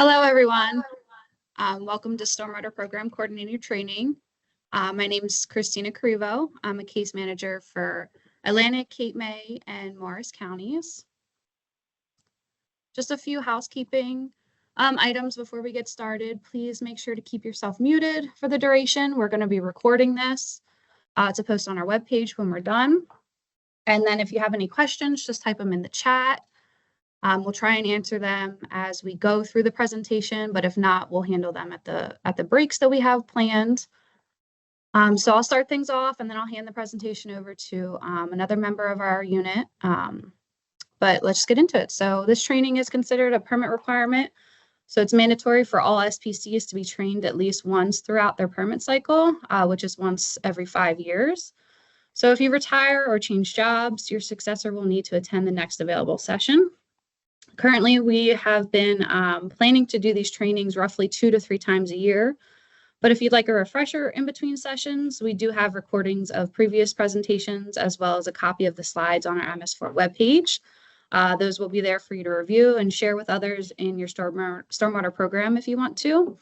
Hello, everyone. Welcome to Stormwater Program Coordinator Training. My name is Christina Carrivo. I'm a case manager for Atlantic, Cape May, and Morris counties. Just a few housekeeping items before we get started. Please make sure to keep yourself muted for the duration. We're going to be recording this to post on our webpage when we're done. And then if you have any questions, just type them in the chat. We'll try and answer them as we go through the presentation, but if not, we'll handle them at the breaks that we have planned. So I'll start things off and then I'll hand the presentation over to another member of our unit. But let's just get into it. So this training is considered a permit requirement. So it's mandatory for all SPCs to be trained at least once throughout their permit cycle, which is once every 5 years. So if you retire or change jobs, your successor will need to attend the next available session. Currently, we have been planning to do these trainings roughly 2 to 3 times a year. But if you'd like a refresher in between sessions, we do have recordings of previous presentations as well as a copy of the slides on our MS4 webpage. Those will be there for you to review and share with others in your stormwater program if you want to.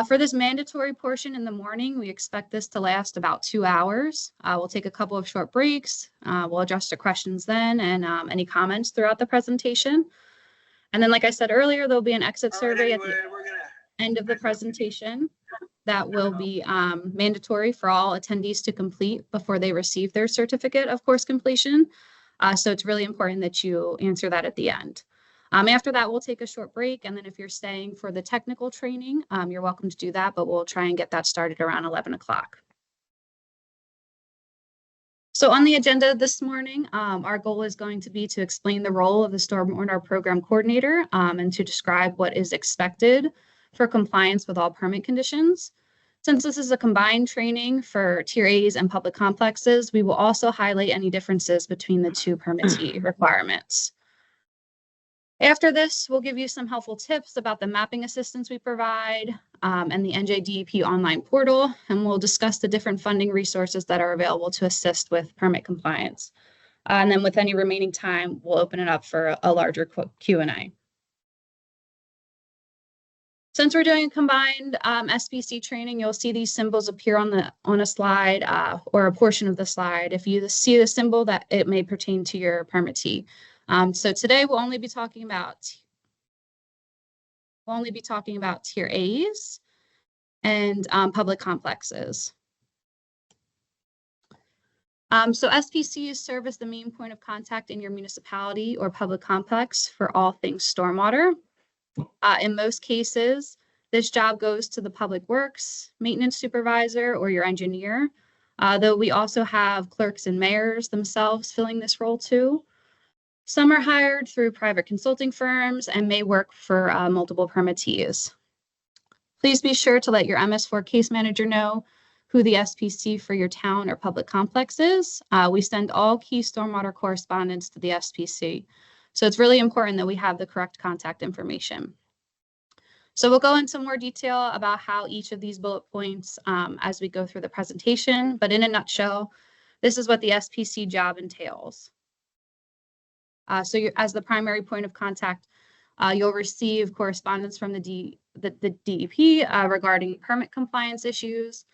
For this mandatory portion in the morning, we expect this to last about 2 hours. We'll take a couple of short breaks. We'll address the questions then and any comments throughout the presentation. And then, like I said earlier, there'll be an exit survey at the end of the presentation that will be mandatory for all attendees to complete before they receive their certificate of course completion. So it's really important that you answer that at the end. After that, we'll take a short break. And then if you're staying for the technical training, you're welcome to do that, but we'll try and get that started around 11 o'clock. So on the agenda this morning, our goal is going to be to explain the role of the Stormwater Program Coordinator and to describe what is expected for compliance with all permit conditions. Since this is a combined training for Tier A's and public complexes, we will also highlight any differences between the two permittee requirements. After this, we'll give you some helpful tips about the mapping assistance we provide and the NJDEP online portal, and we'll discuss the different funding resources that are available to assist with permit compliance. And then with any remaining time, we'll open it up for a larger Q&A. Since we're doing a combined SPC training, you'll see these symbols appear on a slide or a portion of the slide. If you see the symbol, that it may pertain to your permittee. So today we'll only be talking about Tier A's and public complexes. So SPCs serve as the main point of contact in your municipality or public complex for all things stormwater. In most cases, this job goes to the public works, maintenance supervisor, or your engineer, though we also have clerks and mayors themselves filling this role too. Some are hired through private consulting firms and may work for multiple permittees. Please be sure to let your MS4 case manager know who the SPC for your town or public complex is. We send all key stormwater correspondence to the SPC. So it's really important that we have the correct contact information. So we'll go into more detail about how each of these bullet points as we go through the presentation, but in a nutshell, this is what the SPC job entails. So as the primary point of contact, you'll receive correspondence from the DEP regarding permit compliance issues.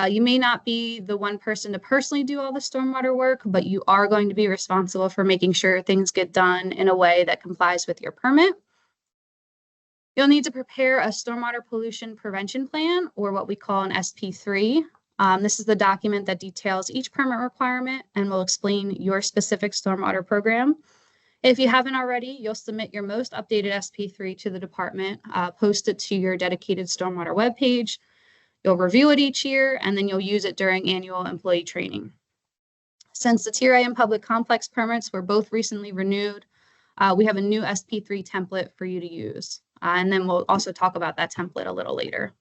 You may not be the one person to personally do all the stormwater work, but you are going to be responsible for making sure things get done in a way that complies with your permit. You'll need to prepare a stormwater pollution prevention plan, or what we call an SP3. This is the document that details each permit requirement and will explain your specific stormwater program. If you haven't already, you'll submit your most updated SP3 to the department, post it to your dedicated stormwater webpage. You'll review it each year, and then you'll use it during annual employee training. Since the Tier A and public complex permits were both recently renewed, we have a new SP3 template for you to use. And then we'll also talk about that template a little later.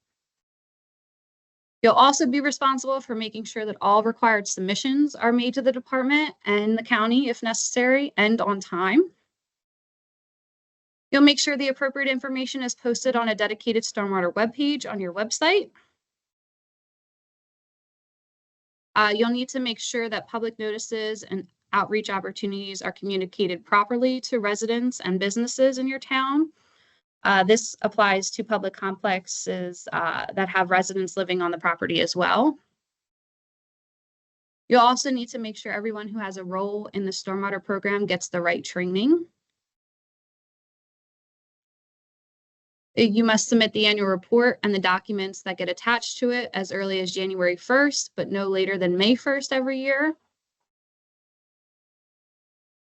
You'll also be responsible for making sure that all required submissions are made to the department and the county if necessary and on time. You'll make sure the appropriate information is posted on a dedicated stormwater webpage on your website. You'll need to make sure that public notices and outreach opportunities are communicated properly to residents and businesses in your town. This applies to public complexes that have residents living on the property as well. You'll also need to make sure everyone who has a role in the stormwater program gets the right training. You must submit the annual report and the documents that get attached to it as early as January 1st, but no later than May 1st every year.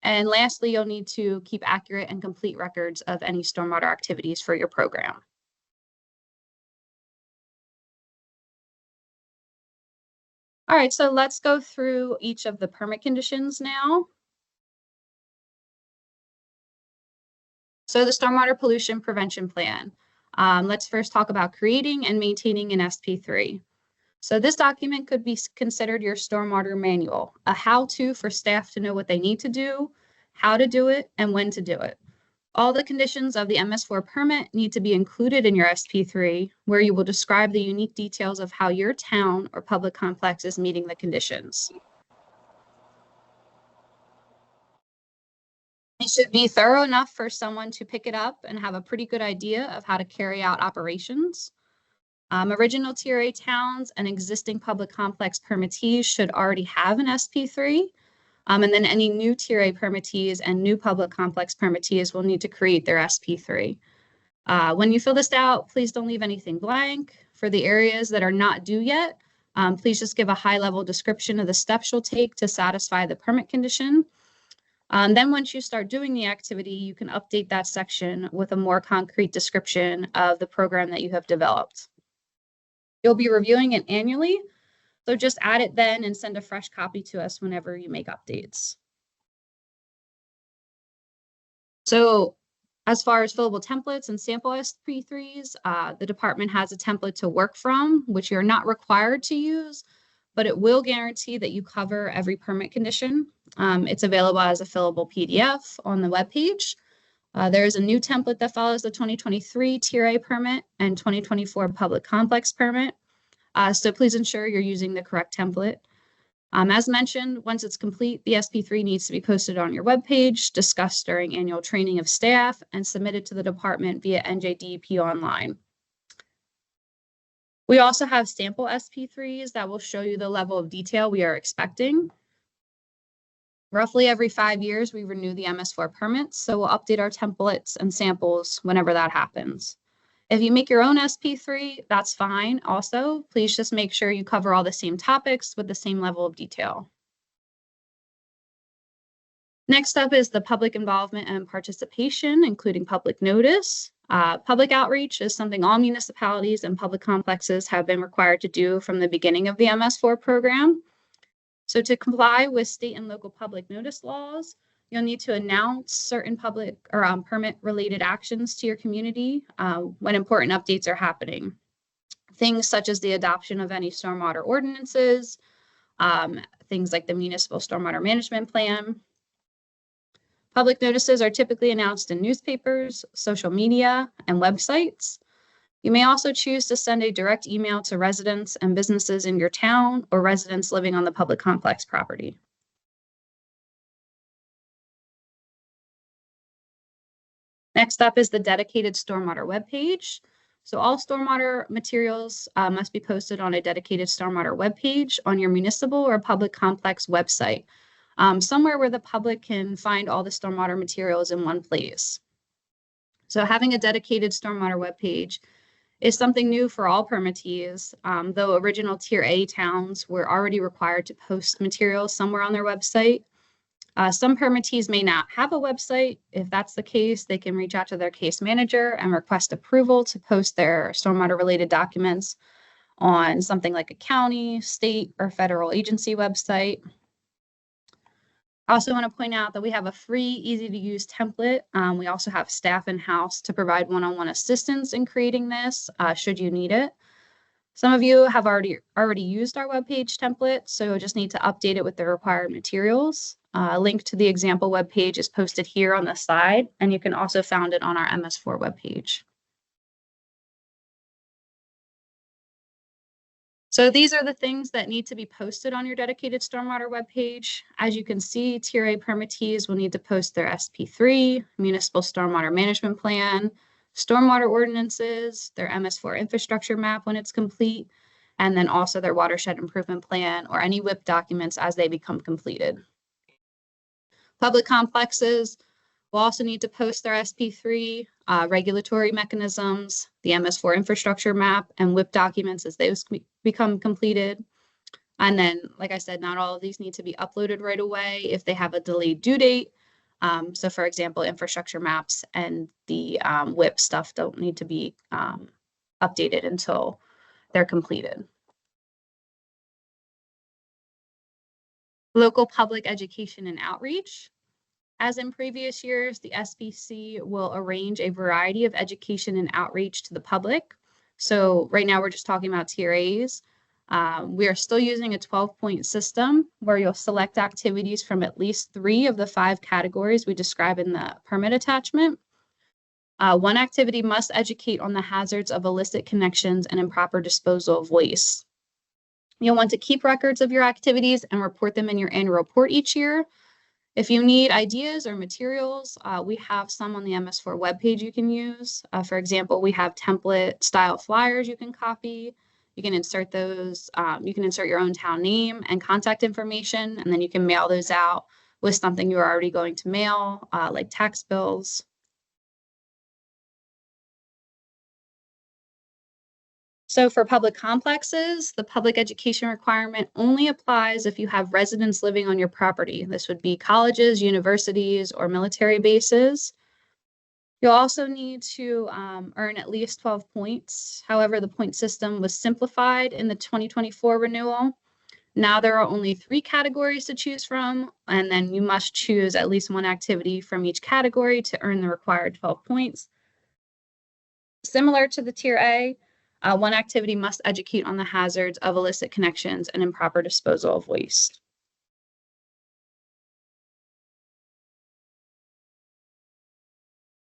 And lastly, you'll need to keep accurate and complete records of any stormwater activities for your program. All right, so let's go through each of the permit conditions now. So the Stormwater Pollution Prevention Plan. Let's first talk about creating and maintaining an SP3. So this document could be considered your stormwater manual, a how-to for staff to know what they need to do, how to do it, and when to do it. All the conditions of the MS4 permit need to be included in your SP3, where you will describe the unique details of how your town or public complex is meeting the conditions. It should be thorough enough for someone to pick it up and have a pretty good idea of how to carry out operations. Original TRA towns and existing public complex permittees should already have an SP3. And then any new TRA permittees and new public complex permittees will need to create their SP3. When you fill this out, please don't leave anything blank. For the areas that are not due yet, please just give a high-level description of the steps you'll take to satisfy the permit condition. Then once you start doing the activity, you can update that section with a more concrete description of the program that you have developed. You'll be reviewing it annually, so just add it then and send a fresh copy to us whenever you make updates. So as far as fillable templates and sample SP3s, the department has a template to work from, which you're not required to use, but it will guarantee that you cover every permit condition. It's available as a fillable PDF on the webpage. There is a new template that follows the 2023 TRA permit and 2024 public complex permit. So please ensure you're using the correct template. As mentioned, once it's complete, the SP3 needs to be posted on your webpage, discussed during annual training of staff, and submitted to the department via NJDEP online. We also have sample SP3s that will show you the level of detail we are expecting. Roughly every 5 years, we renew the MS4 permits, so we'll update our templates and samples whenever that happens. If you make your own SP3, that's fine. Also, please just make sure you cover all the same topics with the same level of detail. Next up is the public involvement and participation, including public notice. Public outreach is something all municipalities and public complexes have been required to do from the beginning of the MS4 program. So to comply with state and local public notice laws, you'll need to announce certain public or permit-related actions to your community when important updates are happening. Things such as the adoption of any stormwater ordinances, things like the municipal stormwater management plan. Public notices are typically announced in newspapers, social media, and websites. You may also choose to send a direct email to residents and businesses in your town or residents living on the public complex property. Next up is the dedicated stormwater webpage. So all stormwater materials must be posted on a dedicated stormwater webpage on your municipal or public complex website, somewhere where the public can find all the stormwater materials in one place. So having a dedicated stormwater webpage is something new for all permittees, though original Tier A towns were already required to post materials somewhere on their website. Some permittees may not have a website. If that's the case, they can reach out to their case manager and request approval to post their stormwater related documents on something like a county, state, or federal agency website. I also want to point out that we have a free, easy to use template. We also have staff in-house to provide one-on-one assistance in creating this, should you need it. Some of you have already used our webpage template, so you'll just need to update it with the required materials. A link to the example webpage is posted here on the side, and you can also find it on our MS4 webpage. So these are the things that need to be posted on your dedicated stormwater webpage. As you can see, Tier A permittees will need to post their SP3, municipal stormwater management plan, stormwater ordinances, their MS4 infrastructure map when it's complete, and then also their watershed improvement plan or any WIP documents as they become completed. Public complexes will also need to post their SP3 regulatory mechanisms, the MS4 infrastructure map, and WIP documents as those become completed. And then, like I said, not all of these need to be uploaded right away if they have a delayed due date. So for example, infrastructure maps and the WIP stuff don't need to be updated until they're completed. Local public education and outreach. As in previous years, the SPC will arrange a variety of education and outreach to the public. So right now we're just talking about TRAs. We are still using a 12-point system where you'll select activities from at least 3 of the 5 categories we describe in the permit attachment. One activity must educate on the hazards of illicit connections and improper disposal of waste. You'll want to keep records of your activities and report them in your annual report each year. If you need ideas or materials, we have some on the MS4 webpage you can use. For example, we have template style flyers you can copy. You can insert those, you can insert your own town name and contact information, and then you can mail those out with something you're already going to mail, like tax bills. So for public complexes, the public education requirement only applies if you have residents living on your property. This would be colleges, universities, or military bases. You'll also need to earn at least 12 points. However, the point system was simplified in the 2024 renewal. Now there are only 3 categories to choose from, and then you must choose at least one activity from each category to earn the required 12 points. Similar to the Tier A, one activity must educate on the hazards of illicit connections and improper disposal of waste.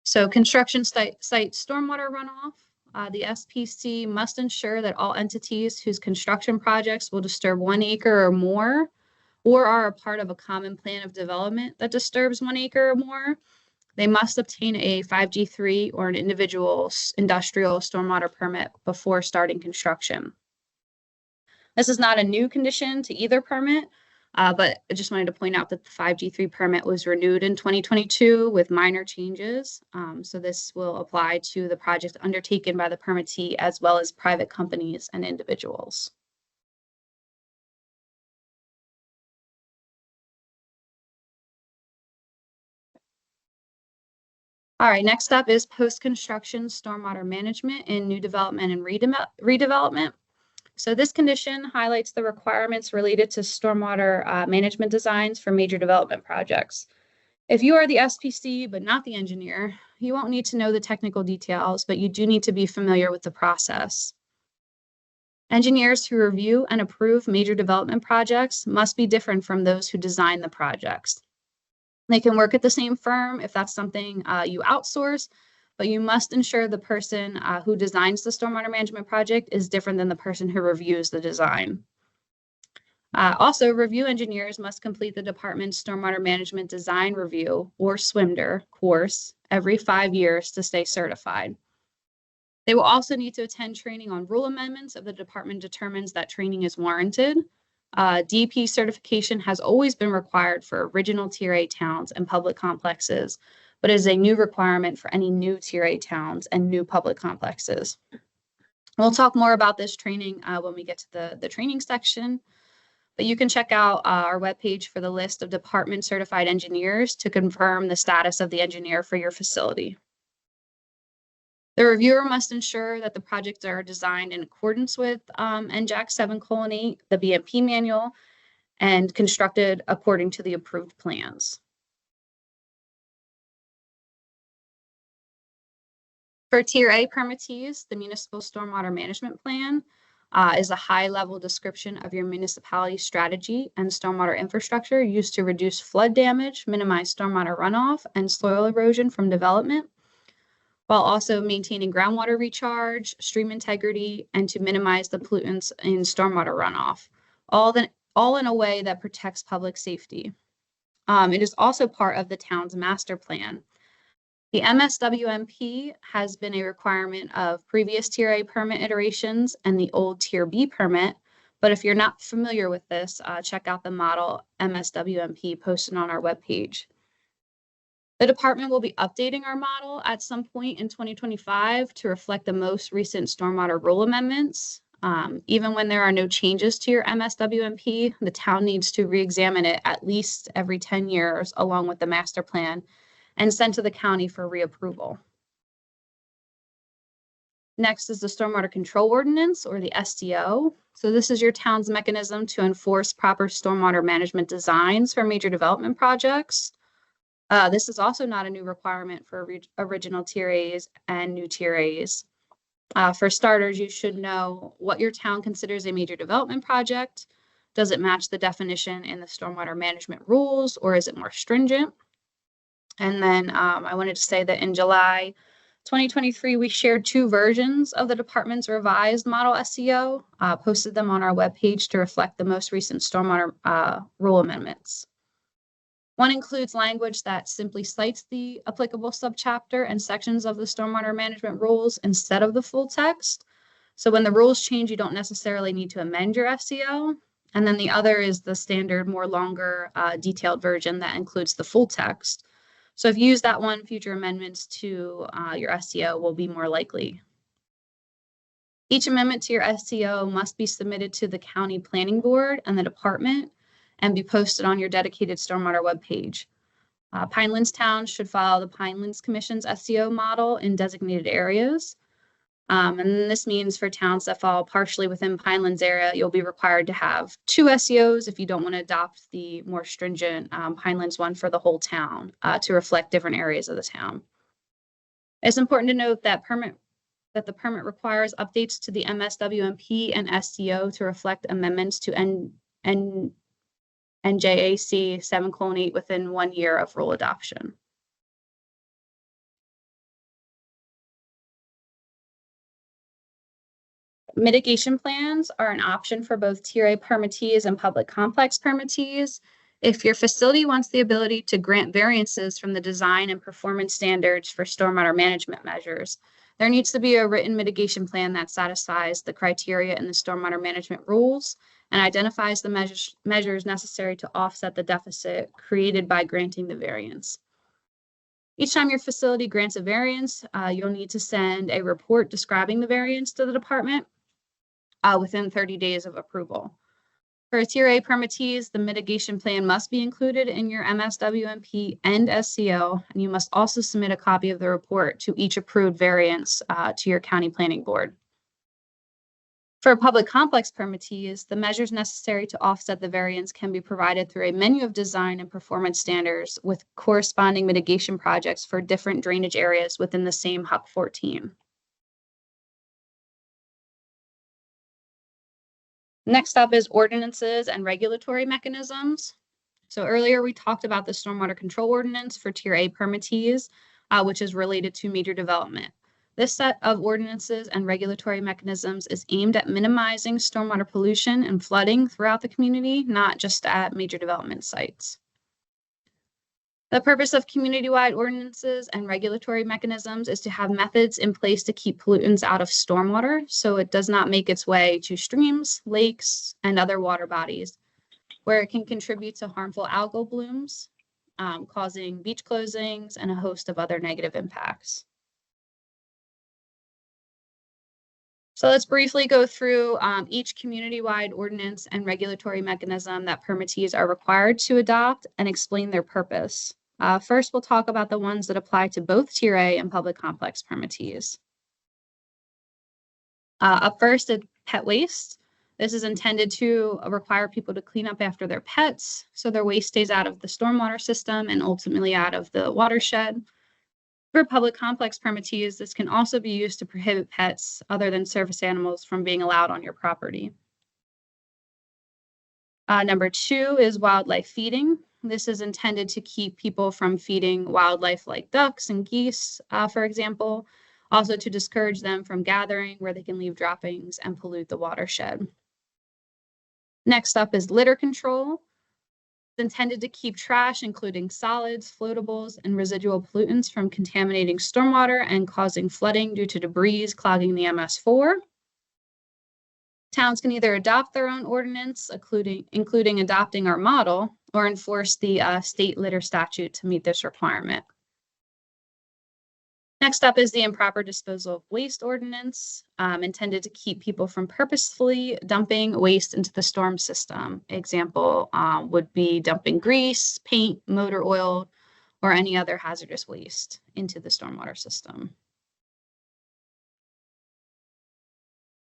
So construction site stormwater runoff. The SPC must ensure that all entities whose construction projects will disturb 1 acre or more, or are a part of a common plan of development that disturbs 1 acre or more, they must obtain a 5G3 or an individual industrial stormwater permit before starting construction. This is not a new condition to either permit, but I just wanted to point out that the 5G3 permit was renewed in 2022 with minor changes. So this will apply to the project undertaken by the permittee as well as private companies and individuals. All right, next up is post-construction stormwater management in new development and redevelopment. So this condition highlights the requirements related to stormwater management designs for major development projects. If you are the SPC but not the engineer, you won't need to know the technical details, but you do need to be familiar with the process. Engineers who review and approve major development projects must be different from those who design the projects. They can work at the same firm if that's something you outsource, but you must ensure the person who designs the stormwater management project is different than the person who reviews the design. Also, review engineers must complete the department's stormwater management design review or SWMDR course every 5 years to stay certified. They will also need to attend training on rule amendments if the department determines that training is warranted. DP certification has always been required for original Tier A towns and public complexes, but is a new requirement for any new Tier A towns and new public complexes. We'll talk more about this training when we get to the training section, but you can check out our webpage for the list of department certified engineers to confirm the status of the engineer for your facility. The reviewer must ensure that the projects are designed in accordance with NJAC 7:8, the BMP manual, and constructed according to the approved plans. For Tier A permittees, the Municipal Stormwater Management Plan is a high-level description of your municipality's strategy and stormwater infrastructure used to reduce flood damage, minimize stormwater runoff, and soil erosion from development, while also maintaining groundwater recharge, stream integrity, and to minimize the pollutants in stormwater runoff, all in a way that protects public safety. It is also part of the town's master plan. The MSWMP has been a requirement of previous Tier A permit iterations and the old Tier B permit. But if you're not familiar with this, check out the model MSWMP posted on our webpage. The department will be updating our model at some point in 2025 to reflect the most recent stormwater rule amendments. Even when there are no changes to your MSWMP, the town needs to re-examine it at least every 10 years along with the master plan and sent to the county for reapproval. Next is the Stormwater Control Ordinance, or the SDO. So this is your town's mechanism to enforce proper stormwater management designs for major development projects. This is also not a new requirement for original Tier A's and new Tier A's. For starters, you should know what your town considers a major development project. Does it match the definition in the stormwater management rules, or is it more stringent? And then I wanted to say that in July 2023, we shared 2 versions of the department's revised model SEO, posted them on our webpage to reflect the most recent stormwater rule amendments. One includes language that simply cites the applicable subchapter and sections of the stormwater management rules instead of the full text. So when the rules change, you don't necessarily need to amend your SEO. And then the other is the standard, more longer, detailed version that includes the full text. So if you use that one, future amendments to your SEO will be more likely. Each amendment to your SEO must be submitted to the county planning board and the department and be posted on your dedicated stormwater webpage. Pinelands Town should follow the Pinelands Commission's SEO model in designated areas. And this means for towns that fall partially within Pinelands area, you'll be required to have 2 SEOs if you don't want to adopt the more stringent Pinelands one for the whole town to reflect different areas of the town. It's important to note that the permit requires updates to the MSWMP and SEO to reflect amendments to NJAC 7:8 within 1 year of rule adoption. Mitigation plans are an option for both Tier A permittees and public complex permittees. If your facility wants the ability to grant variances from the design and performance standards for stormwater management measures, there needs to be a written mitigation plan that satisfies the criteria in the stormwater management rules and identifies the measures necessary to offset the deficit created by granting the variance. Each time your facility grants a variance, you'll need to send a report describing the variance to the department within 30 days of approval. For Tier A permittees, the mitigation plan must be included in your MSWMP and SEO, and you must also submit a copy of the report to each approved variance to your county planning board. For public complex permittees, the measures necessary to offset the variance can be provided through a menu of design and performance standards with corresponding mitigation projects for different drainage areas within the same HUC 14. Next up is ordinances and regulatory mechanisms. So earlier we talked about the Stormwater Control Ordinance for Tier A permittees, which is related to major development. This set of ordinances and regulatory mechanisms is aimed at minimizing stormwater pollution and flooding throughout the community, not just at major development sites. The purpose of community-wide ordinances and regulatory mechanisms is to have methods in place to keep pollutants out of stormwater so it does not make its way to streams, lakes, and other water bodies, where it can contribute to harmful algal blooms, causing beach closings and a host of other negative impacts. So let's briefly go through each community-wide ordinance and regulatory mechanism that permittees are required to adopt and explain their purpose. First, we'll talk about the ones that apply to both Tier A and public complex permittees. Up first, pet waste. This is intended to require people to clean up after their pets so their waste stays out of the stormwater system and ultimately out of the watershed. For public complex permittees, this can also be used to prohibit pets other than service animals from being allowed on your property. Number 2 is wildlife feeding. This is intended to keep people from feeding wildlife like ducks and geese, for example, also to discourage them from gathering where they can leave droppings and pollute the watershed. Next up is litter control. It's intended to keep trash, including solids, floatables, and residual pollutants from contaminating stormwater and causing flooding due to debris clogging the MS4. Towns can either adopt their own ordinance, including adopting our model, or enforce the state litter statute to meet this requirement. Next up is the improper disposal of waste ordinance, intended to keep people from purposefully dumping waste into the storm system. Example would be dumping grease, paint, motor oil, or any other hazardous waste into the stormwater system.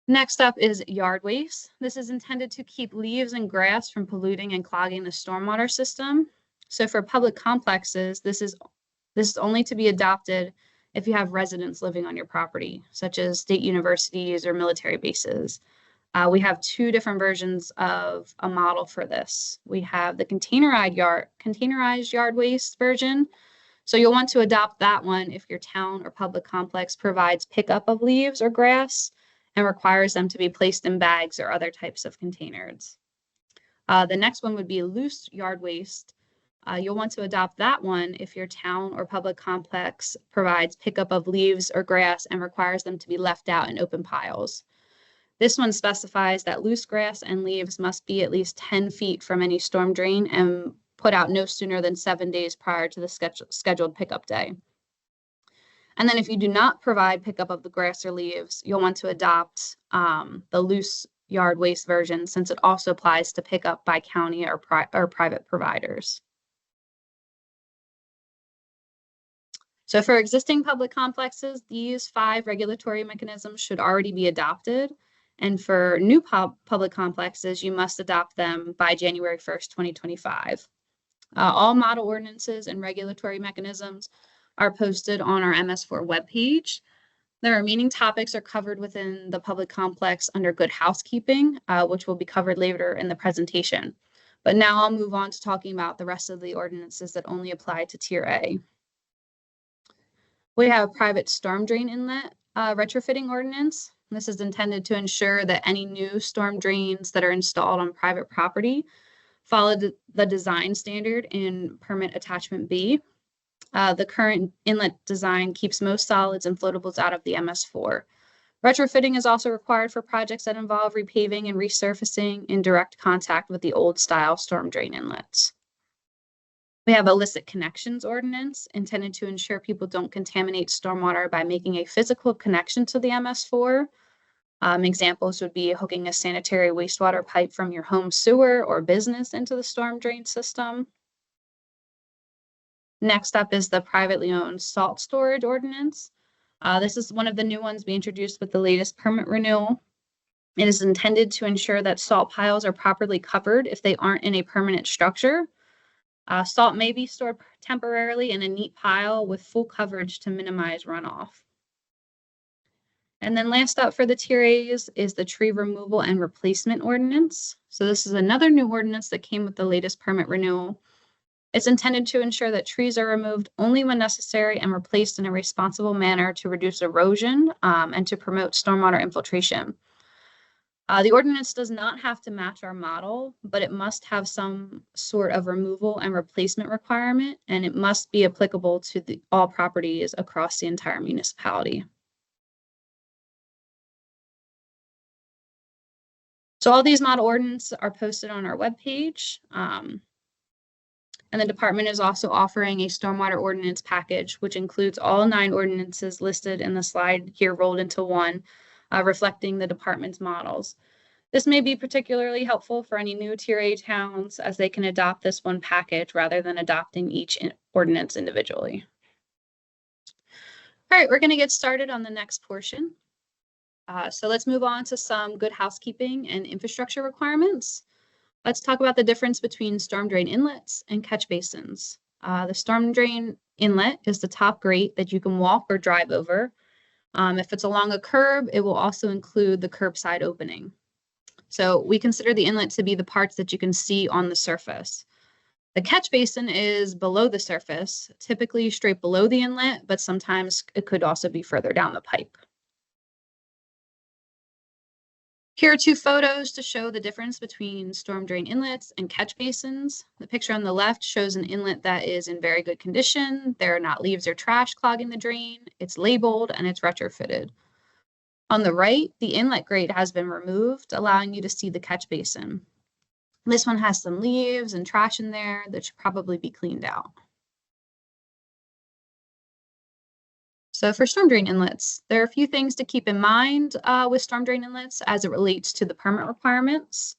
Next up is yard waste. This is intended to keep leaves and grass from polluting and clogging the stormwater system. So for public complexes, this is only to be adopted if you have residents living on your property, such as state universities or military bases. We have two different versions of a model for this. We have the containerized yard waste version. So you'll want to adopt that one if your town or public complex provides pickup of leaves or grass and requires them to be placed in bags or other types of containers. The next one would be loose yard waste. You'll want to adopt that one if your town or public complex provides pickup of leaves or grass and requires them to be left out in open piles. This one specifies that loose grass and leaves must be at least 10 feet from any storm drain and put out no sooner than 7 days prior to the scheduled pickup day. And then if you do not provide pickup of the grass or leaves, you'll want to adopt the loose yard waste version, since it also applies to pickup by county or private providers. So for existing public complexes, these 5 regulatory mechanisms should already be adopted. And for new public complexes, you must adopt them by January 1st, 2025. All model ordinances and regulatory mechanisms are posted on our MS4 webpage. The remaining topics are covered within the public complex under good housekeeping, which will be covered later in the presentation. But now I'll move on to talking about the rest of the ordinances that only apply to Tier A. We have private storm drain inlet retrofitting ordinance. This is intended to ensure that any new storm drains that are installed on private property follow the design standard in permit attachment B. The current inlet design keeps most solids and floatables out of the MS4. Retrofitting is also required for projects that involve repaving and resurfacing in direct contact with the old style storm drain inlets. We have illicit connections ordinance, intended to ensure people don't contaminate stormwater by making a physical connection to the MS4. Examples would be hooking a sanitary wastewater pipe from your home sewer or business into the storm drain system. Next up is the privately owned salt storage ordinance. This is one of the new ones we introduced with the latest permit renewal. It is intended to ensure that salt piles are properly covered if they aren't in a permanent structure. Salt may be stored temporarily in a neat pile with full coverage to minimize runoff. And then last up for the Tier A's is the tree removal and replacement ordinance. So this is another new ordinance that came with the latest permit renewal. It's intended to ensure that trees are removed only when necessary and replaced in a responsible manner to reduce erosion and to promote stormwater infiltration. The ordinance does not have to match our model, but it must have some sort of removal and replacement requirement, and it must be applicable to all properties across the entire municipality. So all these model ordinances are posted on our webpage. And the department is also offering a stormwater ordinance package, which includes all 9 ordinances listed in the slide here rolled into one, reflecting the department's models. This may be particularly helpful for any new Tier A towns, as they can adopt this one package rather than adopting each ordinance individually. All right, we're going to get started on the next portion. So let's move on to some good housekeeping and infrastructure requirements. Let's talk about the difference between storm drain inlets and catch basins. The storm drain inlet is the top grate that you can walk or drive over. If it's along a curb, it will also include the curbside opening. So we consider the inlet to be the parts that you can see on the surface. The catch basin is below the surface, typically straight below the inlet, but sometimes it could also be further down the pipe. Here are two photos to show the difference between storm drain inlets and catch basins. The picture on the left shows an inlet that is in very good condition. There are not leaves or trash clogging the drain. It's labeled and it's retrofitted. On the right, the inlet grate has been removed, allowing you to see the catch basin. This one has some leaves and trash in there that should probably be cleaned out. So for storm drain inlets, there are a few things to keep in mind with storm drain inlets as it relates to the permit requirements.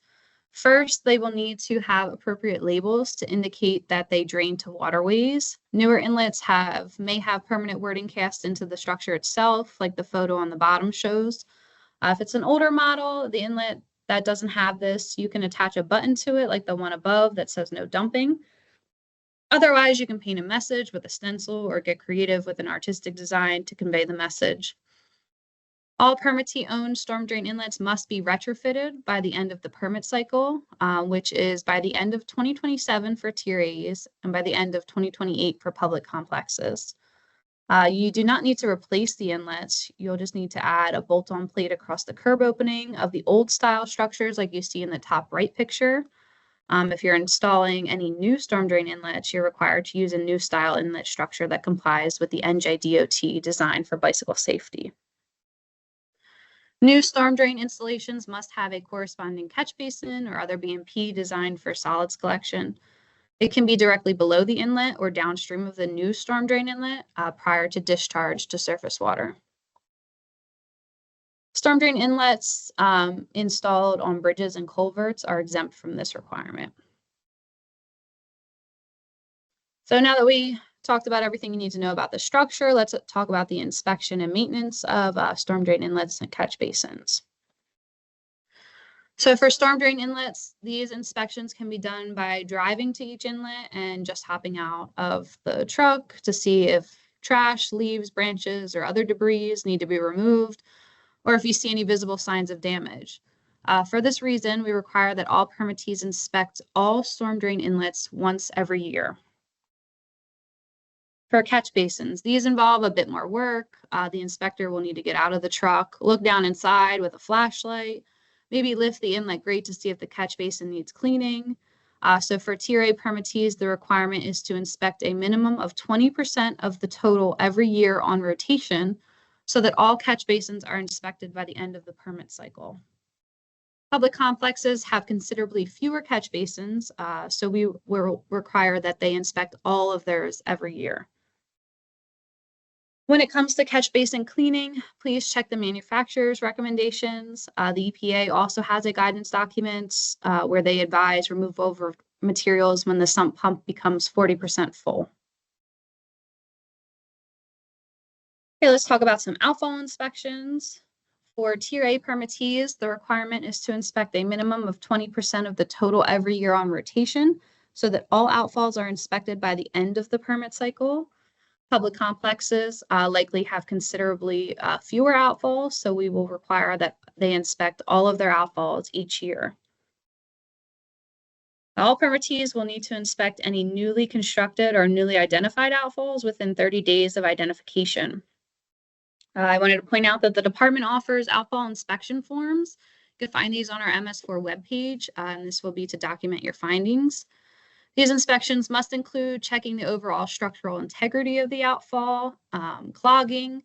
First, they will need to have appropriate labels to indicate that they drain to waterways. Newer inlets may have permanent wording cast into the structure itself, like the photo on the bottom shows. If it's an older model, the inlet that doesn't have this, you can attach a button to it, like the one above that says no dumping. Otherwise, you can paint a message with a stencil or get creative with an artistic design to convey the message. All permittee-owned storm drain inlets must be retrofitted by the end of the permit cycle, which is by the end of 2027 for Tier A's and by the end of 2028 for public complexes. You do not need to replace the inlets. You'll just need to add a bolt-on plate across the curb opening of the old style structures like you see in the top right picture. If you're installing any new storm drain inlets, you're required to use a new style inlet structure that complies with the NJDOT design for bicycle safety. New storm drain installations must have a corresponding catch basin or other BMP designed for solids collection. It can be directly below the inlet or downstream of the new storm drain inlet prior to discharge to surface water. Storm drain inlets installed on bridges and culverts are exempt from this requirement. So now that we talked about everything you need to know about the structure, let's talk about the inspection and maintenance of storm drain inlets and catch basins. So for storm drain inlets, these inspections can be done by driving to each inlet and just hopping out of the truck to see if trash, leaves, branches, or other debris need to be removed, or if you see any visible signs of damage. For this reason, we require that all permittees inspect all storm drain inlets once every year. For catch basins, these involve a bit more work. The inspector will need to get out of the truck, look down inside with a flashlight, maybe lift the inlet grate to see if the catch basin needs cleaning. So for Tier A permittees, the requirement is to inspect a minimum of 20% of the total every year on rotation, so that all catch basins are inspected by the end of the permit cycle. Public complexes have considerably fewer catch basins, so we will require that they inspect all of theirs every year. When it comes to catch basin cleaning, please check the manufacturer's recommendations. The EPA also has a guidance document where they advise removal of materials when the sump pump becomes 40% full. Okay, let's talk about some outfall inspections. For Tier A permittees, the requirement is to inspect a minimum of 20% of the total every year on rotation, so that all outfalls are inspected by the end of the permit cycle. Public complexes likely have considerably fewer outfalls, so we will require that they inspect all of their outfalls each year. All permittees will need to inspect any newly constructed or newly identified outfalls within 30 days of identification. I wanted to point out that the department offers outfall inspection forms. You can find these on our MS4 webpage, and this will be to document your findings. These inspections must include checking the overall structural integrity of the outfall, clogging,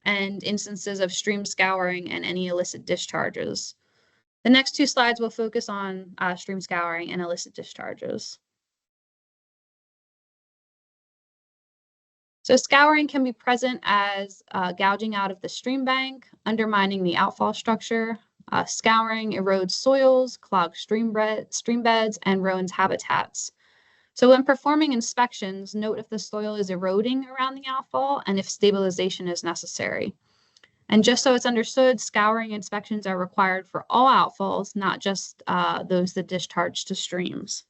and instances of stream scouring and any illicit discharges. The next two slides will focus on stream scouring and illicit discharges. So scouring can be present as gouging out of the stream bank, undermining the outfall structure. Scouring erodes soils, clogs stream beds, and ruins habitats. So when performing inspections, note if the soil is eroding around the outfall and if stabilization is necessary. And just so it's understood, scouring inspections are required for all outfalls, not just those that discharge to streams.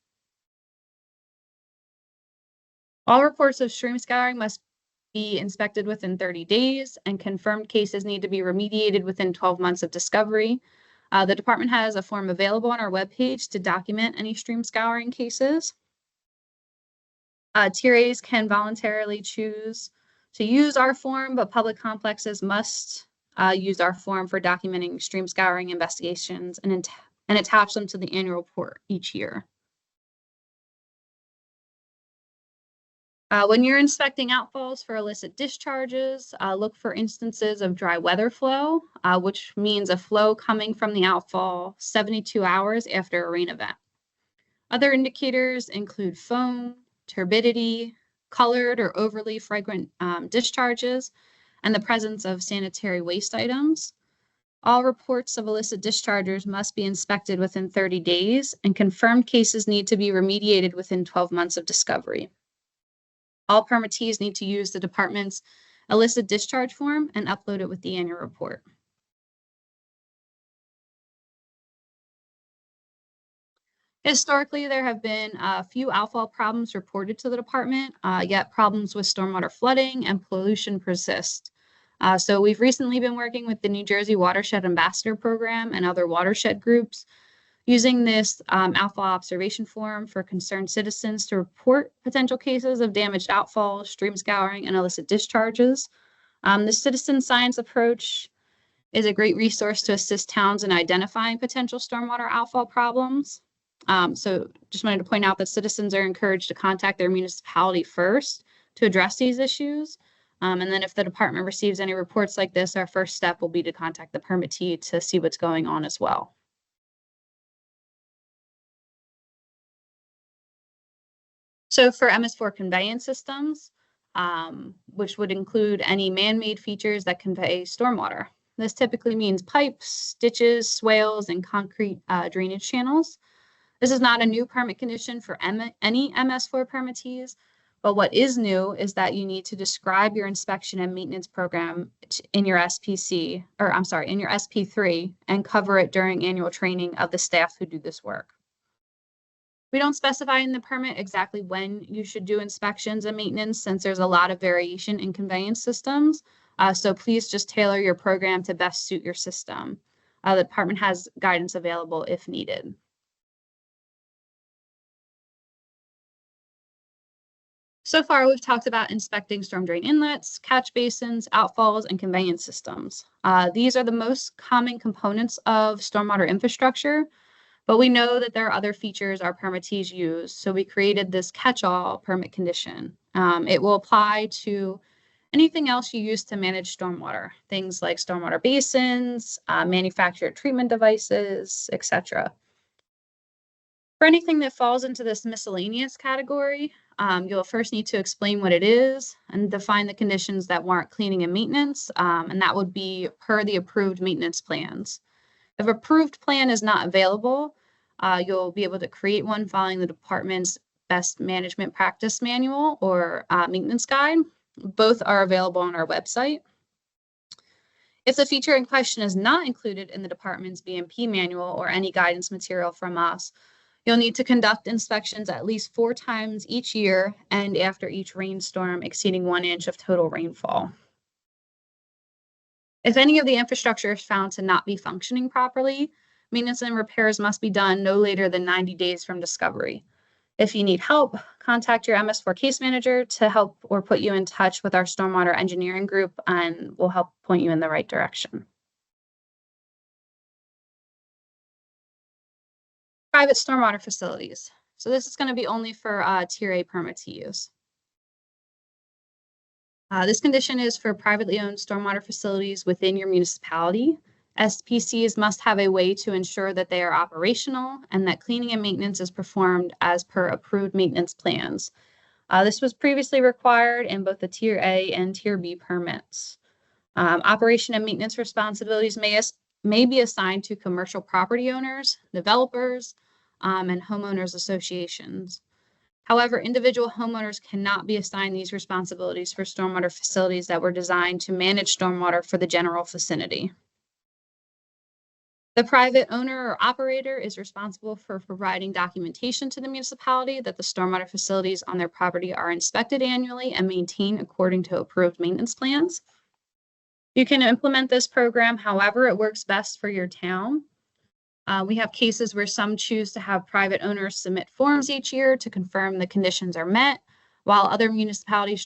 All reports of stream scouring must be inspected within 30 days, and confirmed cases need to be remediated within 12 months of discovery. The department has a form available on our webpage to document any stream scouring cases. Tier A's can voluntarily choose to use our form, but public complexes must use our form for documenting stream scouring investigations and attach them to the annual report each year. When you're inspecting outfalls for illicit discharges, look for instances of dry weather flow, which means a flow coming from the outfall 72 hours after a rain event. Other indicators include foam, turbidity, colored or overly fragrant discharges, and the presence of sanitary waste items. All reports of illicit discharges must be inspected within 30 days, and confirmed cases need to be remediated within 12 months of discovery. All permittees need to use the department's illicit discharge form and upload it with the annual report. Historically, there have been a few outfall problems reported to the department, yet problems with stormwater flooding and pollution persist. So we've recently been working with the New Jersey Watershed Ambassador Program and other watershed groups, using this outfall observation form for concerned citizens to report potential cases of damaged outfalls, stream scouring, and illicit discharges. The citizen science approach is a great resource to assist towns in identifying potential stormwater outfall problems. So just wanted to point out that citizens are encouraged to contact their municipality first to address these issues. And then if the department receives any reports like this, our first step will be to contact the permittee to see what's going on as well. So for MS4 conveyance systems, which would include any man-made features that convey stormwater. This typically means pipes, ditches, swales, and concrete drainage channels. This is not a new permit condition for any MS4 permittees, but what is new is that you need to describe your inspection and maintenance program in your SPC, or I'm sorry, in your SP3, and cover it during annual training of the staff who do this work. We don't specify in the permit exactly when you should do inspections and maintenance, since there's a lot of variation in conveyance systems. So please just tailor your program to best suit your system. The department has guidance available if needed. So far, we've talked about inspecting storm drain inlets, catch basins, outfalls, and conveyance systems. These are the most common components of stormwater infrastructure. But we know that there are other features our permittees use, so we created this catch-all permit condition. It will apply to anything else you use to manage stormwater, things like stormwater basins, manufactured treatment devices, etc. For anything that falls into this miscellaneous category, you'll first need to explain what it is and define the conditions that warrant cleaning and maintenance, and that would be per the approved maintenance plans. If approved plan is not available, you'll be able to create one following the department's best management practice manual or maintenance guide. Both are available on our website. If the feature in question is not included in the department's BMP manual or any guidance material from us, you'll need to conduct inspections at least 4 times each year and after each rainstorm exceeding 1 inch of total rainfall. If any of the infrastructure is found to not be functioning properly, maintenance and repairs must be done no later than 90 days from discovery. If you need help, contact your MS4 case manager to help or put you in touch with our stormwater engineering group, and we'll help point you in the right direction. Private stormwater facilities. So this is going to be only for Tier A permittees. This condition is for privately owned stormwater facilities within your municipality. SPCs must have a way to ensure that they are operational and that cleaning and maintenance is performed as per approved maintenance plans. This was previously required in both the Tier A and Tier B permits. Operation and maintenance responsibilities may be assigned to commercial property owners, developers, and homeowners associations. However, individual homeowners cannot be assigned these responsibilities for stormwater facilities that were designed to manage stormwater for the general vicinity. The private owner or operator is responsible for providing documentation to the municipality that the stormwater facilities on their property are inspected annually and maintained according to approved maintenance plans. You can implement this program however it works best for your town. We have cases where some choose to have private owners submit forms each year to confirm the conditions are met, while other municipalities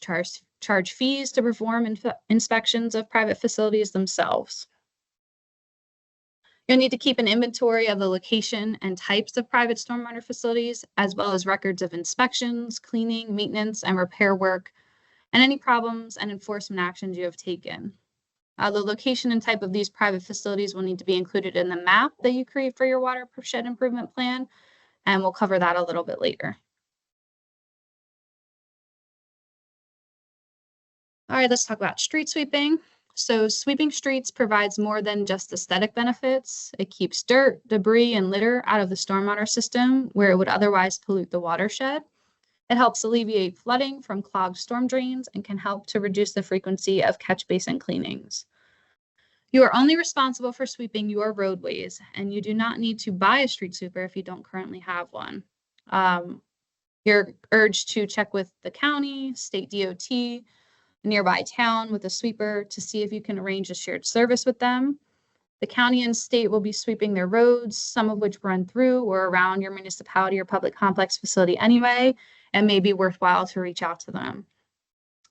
charge fees to perform inspections of private facilities themselves. You'll need to keep an inventory of the location and types of private stormwater facilities, as well as records of inspections, cleaning, maintenance, and repair work, and any problems and enforcement actions you have taken. The location and type of these private facilities will need to be included in the map that you create for your watershed improvement plan, and we'll cover that a little bit later. All right, let's talk about street sweeping. So sweeping streets provides more than just aesthetic benefits. It keeps dirt, debris, and litter out of the stormwater system where it would otherwise pollute the watershed. It helps alleviate flooding from clogged storm drains and can help to reduce the frequency of catch basin cleanings. You are only responsible for sweeping your roadways, and you do not need to buy a street sweeper if you don't currently have one. You're urged to check with the county, state DOT, nearby town with a sweeper to see if you can arrange a shared service with them. The county and state will be sweeping their roads, some of which run through or around your municipality or public complex facility anyway, and may be worthwhile to reach out to them.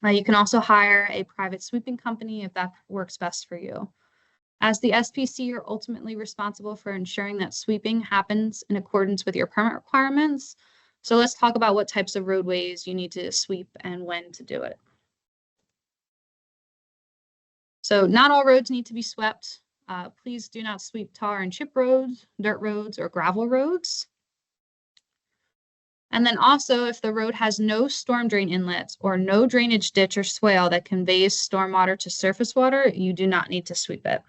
You can also hire a private sweeping company if that works best for you. As the SPC, you're ultimately responsible for ensuring that sweeping happens in accordance with your permit requirements. So let's talk about what types of roadways you need to sweep and when to do it. So not all roads need to be swept. Please do not sweep tar and chip roads, dirt roads, or gravel roads. And then also, if the road has no storm drain inlets or no drainage ditch or swale that conveys stormwater to surface water, you do not need to sweep it.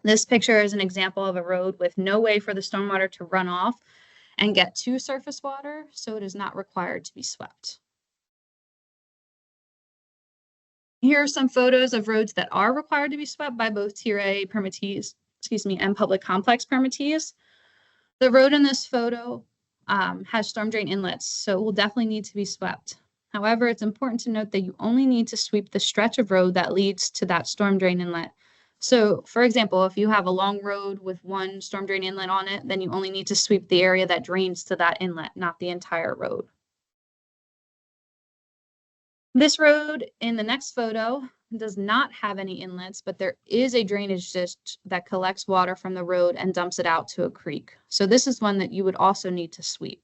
This picture is an example of a road with no way for the stormwater to run off and get to surface water, so it is not required to be swept. Here are some photos of roads that are required to be swept by both Tier A permittees, and public complex permittees. The road in this photo has storm drain inlets, so it will definitely need to be swept. However, it's important to note that you only need to sweep the stretch of road that leads to that storm drain inlet. So, for example, if you have a long road with one storm drain inlet on it, then you only need to sweep the area that drains to that inlet, not the entire road. This road in the next photo does not have any inlets, but there is a drainage ditch that collects water from the road and dumps it out to a creek. So this is one that you would also need to sweep.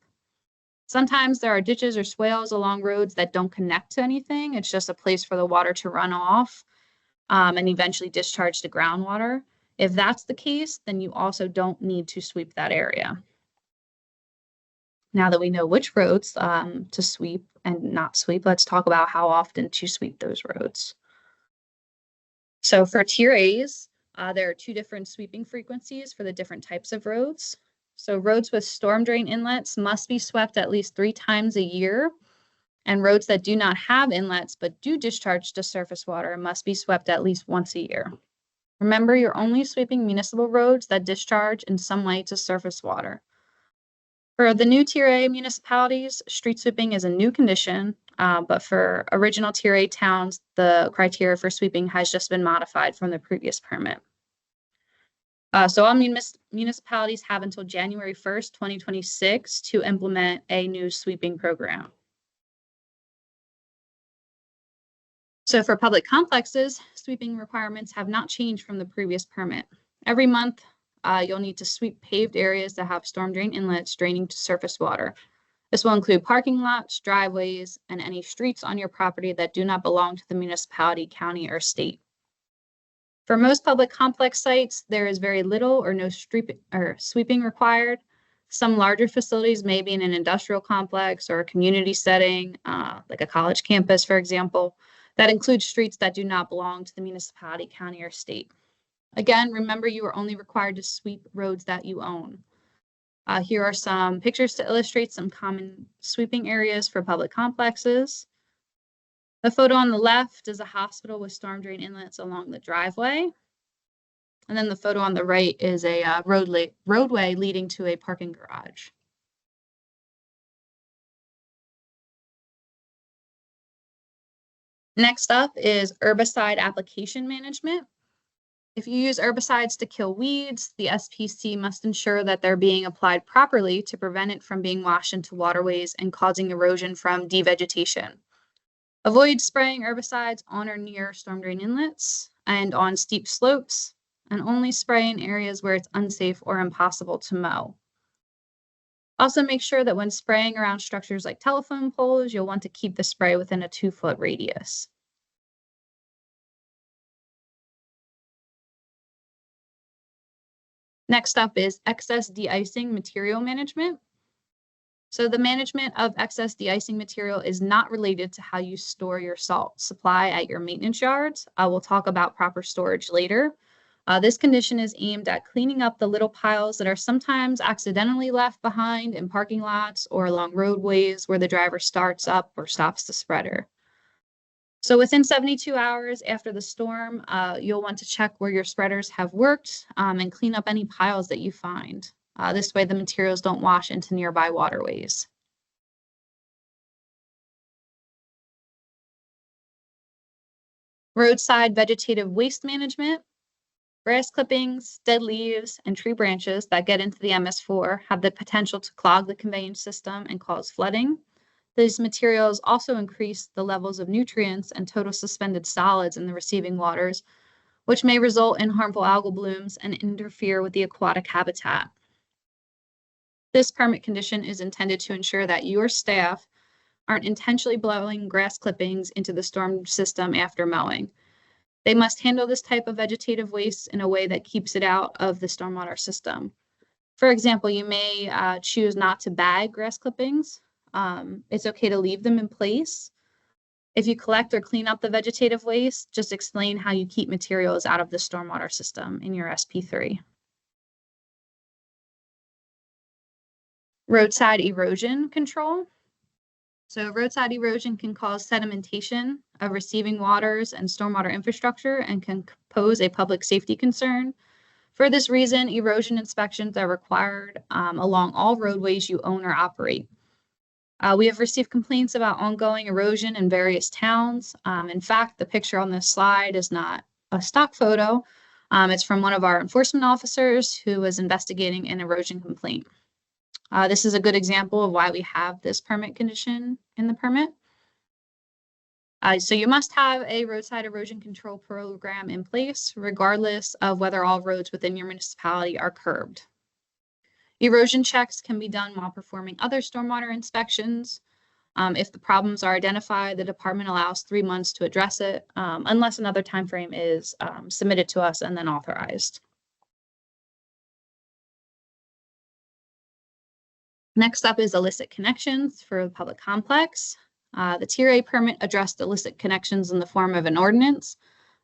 Sometimes there are ditches or swales along roads that don't connect to anything. It's just a place for the water to run off and eventually discharge to groundwater. If that's the case, then you also don't need to sweep that area. Now that we know which roads to sweep and not sweep, let's talk about how often to sweep those roads. So for Tier A's, there are two different sweeping frequencies for the different types of roads. So roads with storm drain inlets must be swept at least 3 times a year, and roads that do not have inlets but do discharge to surface water must be swept at least once a year. Remember, you're only sweeping municipal roads that discharge in some way to surface water. For the new Tier A municipalities, street sweeping is a new condition, but for original Tier A towns, the criteria for sweeping has just been modified from the previous permit. So all municipalities have until January 1st, 2026 to implement a new sweeping program. So for public complexes, sweeping requirements have not changed from the previous permit. Every month, you'll need to sweep paved areas that have storm drain inlets draining to surface water. This will include parking lots, driveways, and any streets on your property that do not belong to the municipality, county, or state. For most public complex sites, there is very little or no sweeping required. Some larger facilities may be in an industrial complex or a community setting, like a college campus, for example, that includes streets that do not belong to the municipality, county, or state. Again, remember you are only required to sweep roads that you own. Here are some pictures to illustrate some common sweeping areas for public complexes. The photo on the left is a hospital with storm drain inlets along the driveway. And then the photo on the right is a roadway leading to a parking garage. Next up is herbicide application management. If you use herbicides to kill weeds, the SPC must ensure that they're being applied properly to prevent it from being washed into waterways and causing erosion from devegetation. Avoid spraying herbicides on or near storm drain inlets and on steep slopes, and only spray in areas where it's unsafe or impossible to mow. Also, make sure that when spraying around structures like telephone poles, you'll want to keep the spray within a 2-foot radius. Next up is excess de-icing material management. So the management of excess de-icing material is not related to how you store your salt supply at your maintenance yards. We'll talk about proper storage later. This condition is aimed at cleaning up the little piles that are sometimes accidentally left behind in parking lots or along roadways where the driver starts up or stops the spreader. So within 72 hours after the storm, you'll want to check where your spreaders have worked and clean up any piles that you find. This way the materials don't wash into nearby waterways. Roadside vegetative waste management. Grass clippings, dead leaves, and tree branches that get into the MS4 have the potential to clog the conveyance system and cause flooding. These materials also increase the levels of nutrients and total suspended solids in the receiving waters, which may result in harmful algal blooms and interfere with the aquatic habitat. This permit condition is intended to ensure that your staff aren't intentionally blowing grass clippings into the storm system after mowing. They must handle this type of vegetative waste in a way that keeps it out of the stormwater system. For example, you may choose not to bag grass clippings. It's okay to leave them in place. If you collect or clean up the vegetative waste, just explain how you keep materials out of the stormwater system in your SP3. Roadside erosion control. So roadside erosion can cause sedimentation of receiving waters and stormwater infrastructure and can pose a public safety concern. For this reason, erosion inspections are required along all roadways you own or operate. We have received complaints about ongoing erosion in various towns. In fact, the picture on this slide is not a stock photo. It's from one of our enforcement officers who was investigating an erosion complaint. This is a good example of why we have this permit condition in the permit. So you must have a roadside erosion control program in place, regardless of whether all roads within your municipality are curbed. Erosion checks can be done while performing other stormwater inspections. If the problems are identified, the department allows 3 months to address it, unless another time frame is submitted to us and then authorized. Next up is illicit connections for the public complex. The Tier A permit addressed illicit connections in the form of an ordinance,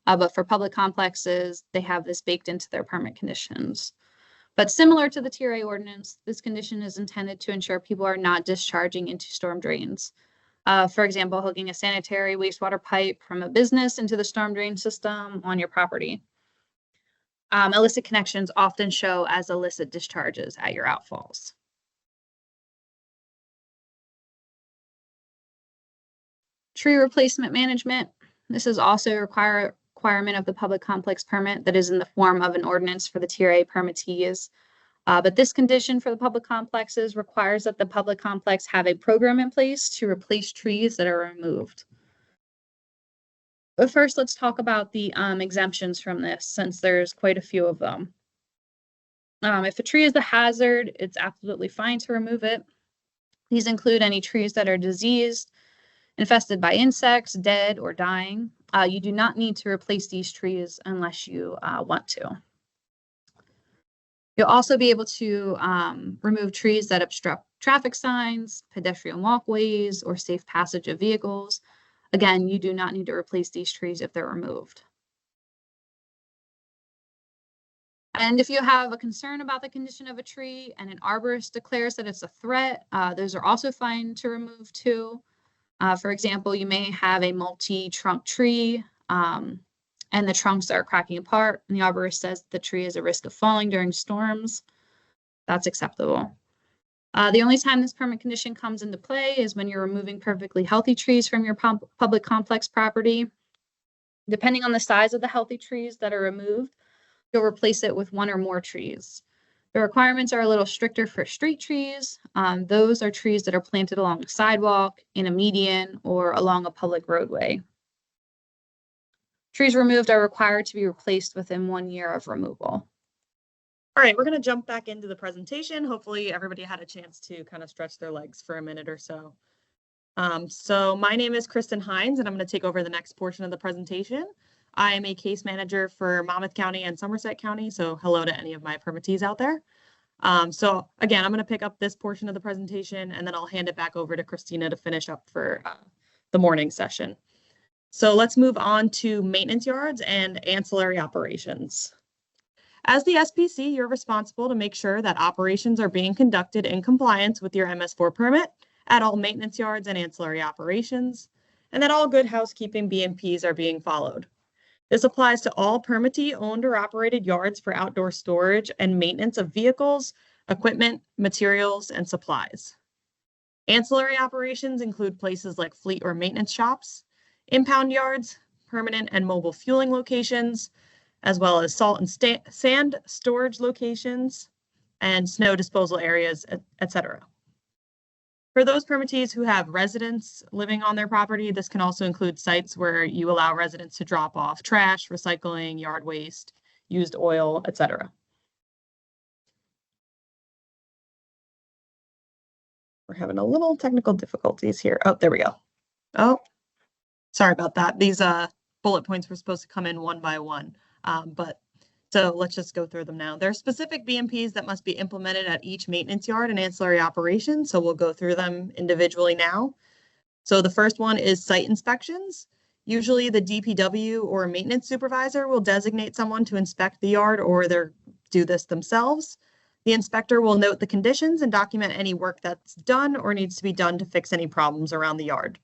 but for public complexes, they have this baked into their permit conditions. But similar to the Tier A ordinance, this condition is intended to ensure people are not discharging into storm drains. For example, hooking a sanitary wastewater pipe from a business into the storm drain system on your property. Illicit connections often show as illicit discharges at your outfalls. Tree replacement management. This is also a requirement of the public complex permit that is in the form of an ordinance for the Tier A permittees. But this condition for the public complexes requires that the public complex have a program in place to replace trees that are removed. But first, let's talk about the exemptions from this, since there's quite a few of them. If a tree is a hazard, it's absolutely fine to remove it. These include any trees that are diseased, infested by insects, dead, or dying. You do not need to replace these trees unless you want to. You'll also be able to remove trees that obstruct traffic signs, pedestrian walkways, or safe passage of vehicles. Again, you do not need to replace these trees if they're removed. And if you have a concern about the condition of a tree and an arborist declares that it's a threat, those are also fine to remove too. For example, you may have a multi-trunk tree and the trunks are cracking apart, and the arborist says the tree is at risk of falling during storms. That's acceptable. The only time this permit condition comes into play is when you're removing perfectly healthy trees from your public complex property. Depending on the size of the healthy trees that are removed, you'll replace it with 1 or more trees. The requirements are a little stricter for street trees. Those are trees that are planted along a sidewalk, in a median, or along a public roadway. Trees removed are required to be replaced within 1 year of removal. All right, we're going to jump back into the presentation. Hopefully everybody had a chance to kind of stretch their legs for a minute or so. So my name is Kristen Hines, and I'm going to take over the next portion of the presentation. I am a case manager for Monmouth County and Somerset County, so hello to any of my permittees out there. So again, I'm going to pick up this portion of the presentation, and then I'll hand it back over to Christina to finish up for the morning session. So let's move on to maintenance yards and ancillary operations. As the SPC, you're responsible to make sure that operations are being conducted in compliance with your MS4 permit at all maintenance yards and ancillary operations, and that all good housekeeping BMPs are being followed. This applies to all permittee owned or operated yards for outdoor storage and maintenance of vehicles, equipment, materials, and supplies. Ancillary operations include places like fleet or maintenance shops, impound yards, permanent and mobile fueling locations, as well as salt and sand storage locations, and snow disposal areas, etc. For those permittees who have residents living on their property, this can also include sites where you allow residents to drop off trash, recycling, yard waste, used oil, etc. We're having a little technical difficulties here. Oh, there we go. Oh, sorry about that. These bullet points were supposed to come in one by one. So let's just go through them now. There are specific BMPs that must be implemented at each maintenance yard and ancillary operation. So we'll go through them individually now. So the first one is site inspections. Usually the DPW or maintenance supervisor will designate someone to inspect the yard, or they do this themselves. The inspector will note the conditions and document any work that's done or needs to be done to fix any problems around the yard.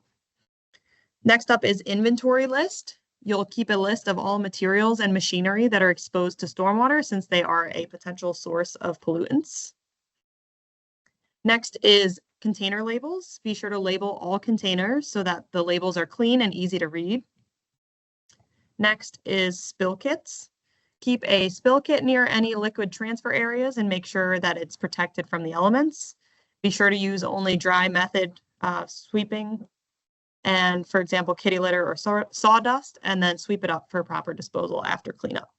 Next up is inventory list. You'll keep a list of all materials and machinery that are exposed to stormwater, since they are a potential source of pollutants. Next is container labels. Be sure to label all containers so that the labels are clean and easy to read. Next is spill kits. Keep a spill kit near any liquid transfer areas and make sure that it's protected from the elements. Be sure to use only dry method sweeping, and for example, kitty litter or sawdust, and then sweep it up for proper disposal after cleanup.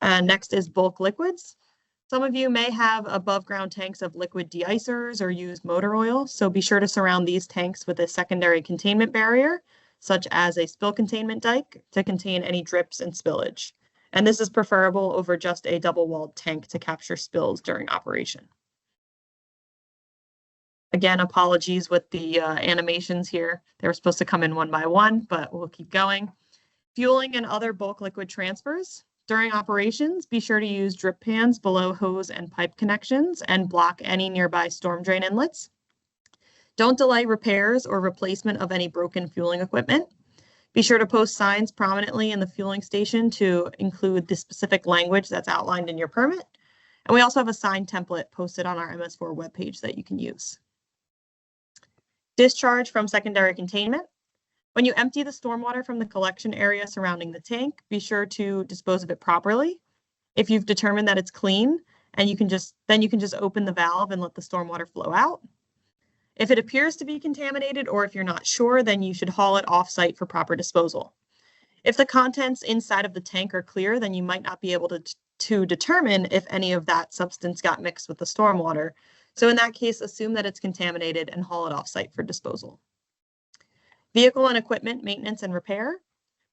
Next is bulk liquids. Some of you may have above ground tanks of liquid de-icers or use motor oil, so be sure to surround these tanks with a secondary containment barrier, such as a spill containment dike, to contain any drips and spillage. And this is preferable over just a double-walled tank to capture spills during operation. Again, apologies with the animations here. They were supposed to come in one by one, but we'll keep going. Fueling and other bulk liquid transfers. During operations, be sure to use drip pans below hose and pipe connections and block any nearby storm drain inlets. Don't delay repairs or replacement of any broken fueling equipment. Be sure to post signs prominently in the fueling station to include the specific language that's outlined in your permit. And we also have a sign template posted on our MS4 webpage that you can use. Discharge from secondary containment. When you empty the stormwater from the collection area surrounding the tank, be sure to dispose of it properly. If you've determined that it's clean, and you can just open the valve and let the stormwater flow out. If it appears to be contaminated, or if you're not sure, then you should haul it off-site for proper disposal. If the contents inside of the tank are clear, then you might not be able to determine if any of that substance got mixed with the stormwater. So in that case, assume that it's contaminated and haul it off-site for disposal. Vehicle and equipment maintenance and repair.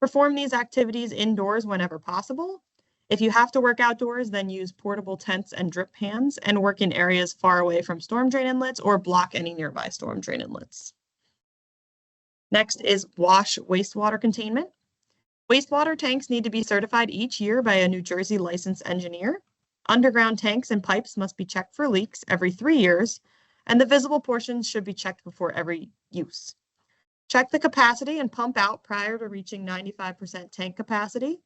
Perform these activities indoors whenever possible. If you have to work outdoors, then use portable tents and drip pans and work in areas far away from storm drain inlets or block any nearby storm drain inlets. Next is wash wastewater containment. Wastewater tanks need to be certified each year by a New Jersey licensed engineer. Underground tanks and pipes must be checked for leaks every 3 years, and the visible portions should be checked before every use. Check the capacity and pump out prior to reaching 95% tank capacity,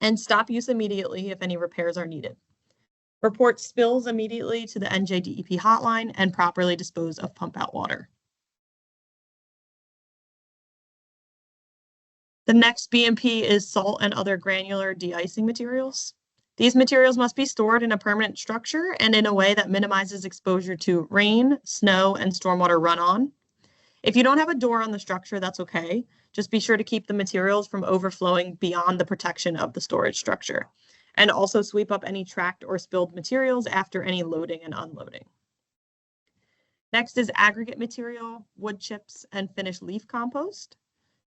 and stop use immediately if any repairs are needed. Report spills immediately to the NJDEP hotline and properly dispose of pump out water. The next BMP is salt and other granular de-icing materials. These materials must be stored in a permanent structure and in a way that minimizes exposure to rain, snow, and stormwater runoff. If you don't have a door on the structure, that's okay. Just be sure to keep the materials from overflowing beyond the protection of the storage structure. And also sweep up any tracked or spilled materials after any loading and unloading. Next is aggregate material, wood chips, and finished leaf compost.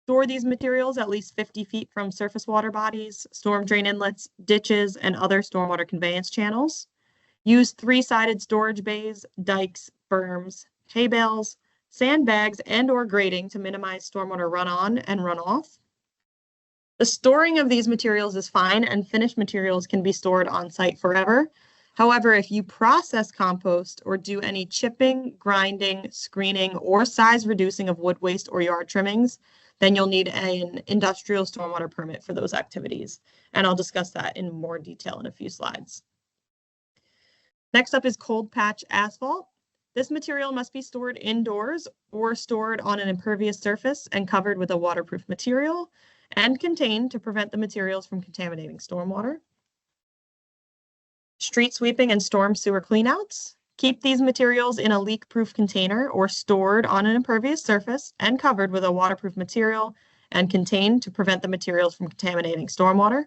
Store these materials at least 50 feet from surface water bodies, storm drain inlets, ditches, and other stormwater conveyance channels. Use three-sided storage bays, dikes, berms, hay bales, sandbags, and/or grading to minimize stormwater run-on and run-off. The storing of these materials is fine, and finished materials can be stored on-site forever. However, if you process compost or do any chipping, grinding, screening, or size reducing of wood waste or yard trimmings, then you'll need an industrial stormwater permit for those activities. And I'll discuss that in more detail in a few slides. Next up is cold patch asphalt. This material must be stored indoors or stored on an impervious surface and covered with a waterproof material and contained to prevent the materials from contaminating stormwater. Street sweeping and storm sewer cleanouts. Keep these materials in a leak-proof container or stored on an impervious surface and covered with a waterproof material and contained to prevent the materials from contaminating stormwater.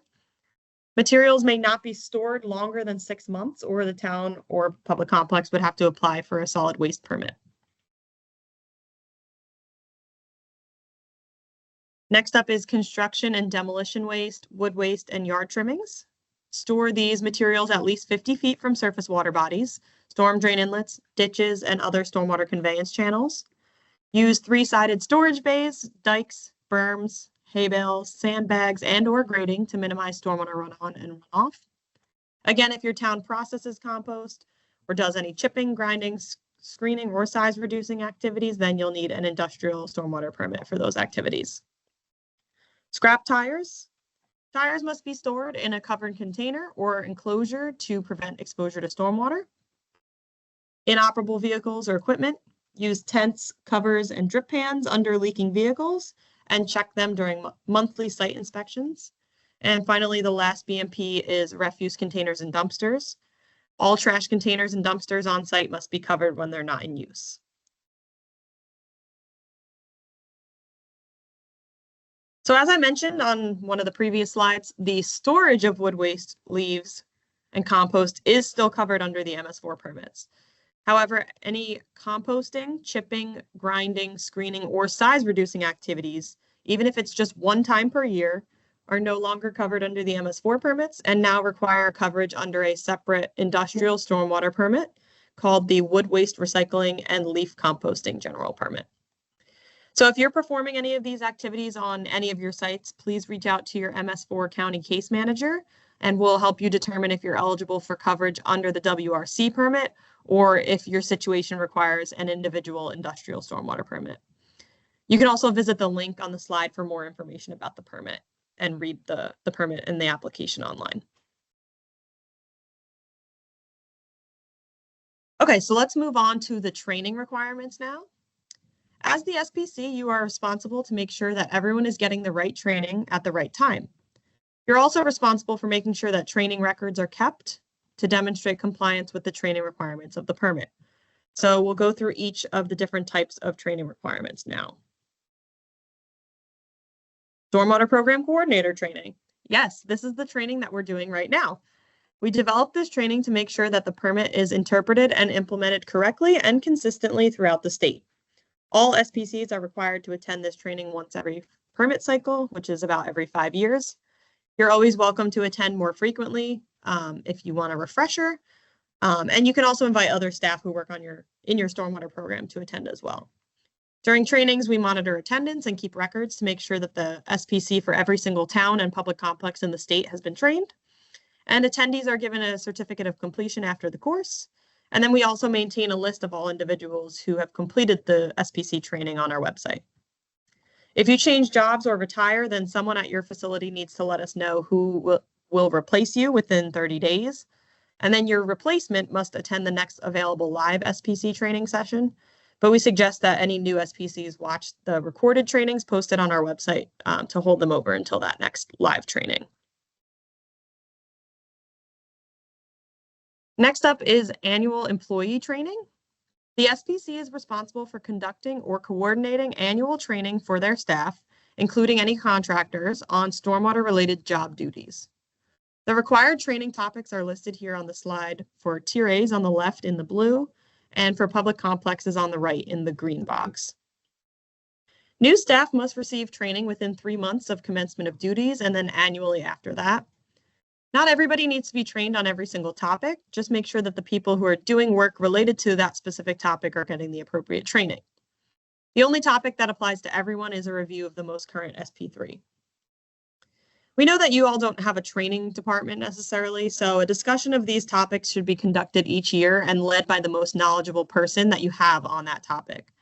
Materials may not be stored longer than 6 months, or the town or public complex would have to apply for a solid waste permit. Next up is construction and demolition waste, wood waste, and yard trimmings. Store these materials at least 50 feet from surface water bodies, storm drain inlets, ditches, and other stormwater conveyance channels. Use three-sided storage bays, dikes, berms, hay bales, sandbags, and/or grading to minimize stormwater run-on and runoff. Again, if your town processes compost or does any chipping, grinding, screening, or size reducing activities, then you'll need an industrial stormwater permit for those activities. Scrap tires. Tires must be stored in a covered container or enclosure to prevent exposure to stormwater. Inoperable vehicles or equipment. Use tents, covers, and drip pans under leaking vehicles and check them during monthly site inspections. And finally, the last BMP is refuse containers and dumpsters. All trash containers and dumpsters on site must be covered when they're not in use. So as I mentioned on one of the previous slides, the storage of wood waste, leaves, and compost is still covered under the MS4 permits. However, any composting, chipping, grinding, screening, or size reducing activities, even if it's just one time per year, are no longer covered under the MS4 permits and now require coverage under a separate industrial stormwater permit called the Wood Waste Recycling and Leaf Composting General Permit. So if you're performing any of these activities on any of your sites, please reach out to your MS4 county case manager and we'll help you determine if you're eligible for coverage under the WRC permit or if your situation requires an individual industrial stormwater permit. You can also visit the link on the slide for more information about the permit and read the permit and the application online. Okay, so let's move on to the training requirements now. As the SPC, you are responsible to make sure that everyone is getting the right training at the right time. You're also responsible for making sure that training records are kept to demonstrate compliance with the training requirements of the permit. So we'll go through each of the different types of training requirements now. Stormwater Program Coordinator training. Yes, this is the training that we're doing right now. We developed this training to make sure that the permit is interpreted and implemented correctly and consistently throughout the state. All SPCs are required to attend this training once every permit cycle, which is about every 5 years. You're always welcome to attend more frequently if you want a refresher. And you can also invite other staff who work on in your stormwater program to attend as well. During trainings, we monitor attendance and keep records to make sure that the SPC for every single town and public complex in the state has been trained. And attendees are given a certificate of completion after the course. And then we also maintain a list of all individuals who have completed the SPC training on our website. If you change jobs or retire, then someone at your facility needs to let us know who will replace you within 30 days. And then your replacement must attend the next available live SPC training session. But we suggest that any new SPCs watch the recorded trainings posted on our website to hold them over until that next live training. Next up is annual employee training. The SPC is responsible for conducting or coordinating annual training for their staff, including any contractors, on stormwater-related job duties. The required training topics are listed here on the slide for Tier A's on the left in the blue and for public complexes on the right in the green box. New staff must receive training within 3 months of commencement of duties and then annually after that. Not everybody needs to be trained on every single topic. Just make sure that the people who are doing work related to that specific topic are getting the appropriate training. The only topic that applies to everyone is a review of the most current SP3. We know that you all don't have a training department necessarily, so a discussion of these topics should be conducted each year and led by the most knowledgeable person that you have on that topic.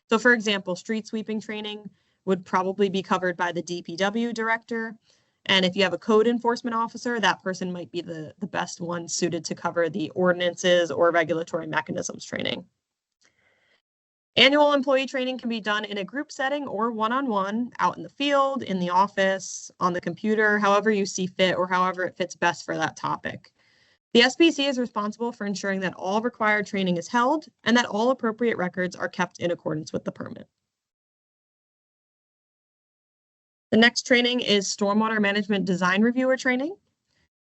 So for example, street sweeping training would probably be covered by the DPW director. And if you have a code enforcement officer, that person might be the best one suited to cover the ordinances or regulatory mechanisms training. Annual employee training can be done in a group setting or one-on-one, out in the field, in the office, on the computer, however you see fit or however it fits best for that topic. The SPC is responsible for ensuring that all required training is held and that all appropriate records are kept in accordance with the permit. The next training is Stormwater Management Design Reviewer training.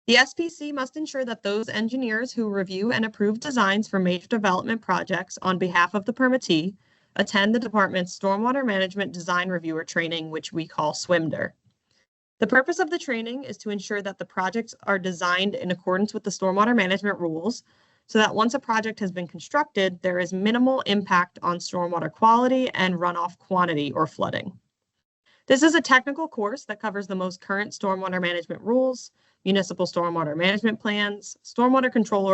The SPC must ensure that those engineers who review and approve designs for major development projects on behalf of the permittee attend the department's Stormwater Management Design Reviewer training, which we call SWMDR. The purpose of the training is to ensure that the projects are designed in accordance with the stormwater management rules, so that once a project has been constructed, there is minimal impact on stormwater quality and runoff quantity or flooding. This is a technical course that covers the most current stormwater management rules, municipal stormwater management plans, stormwater control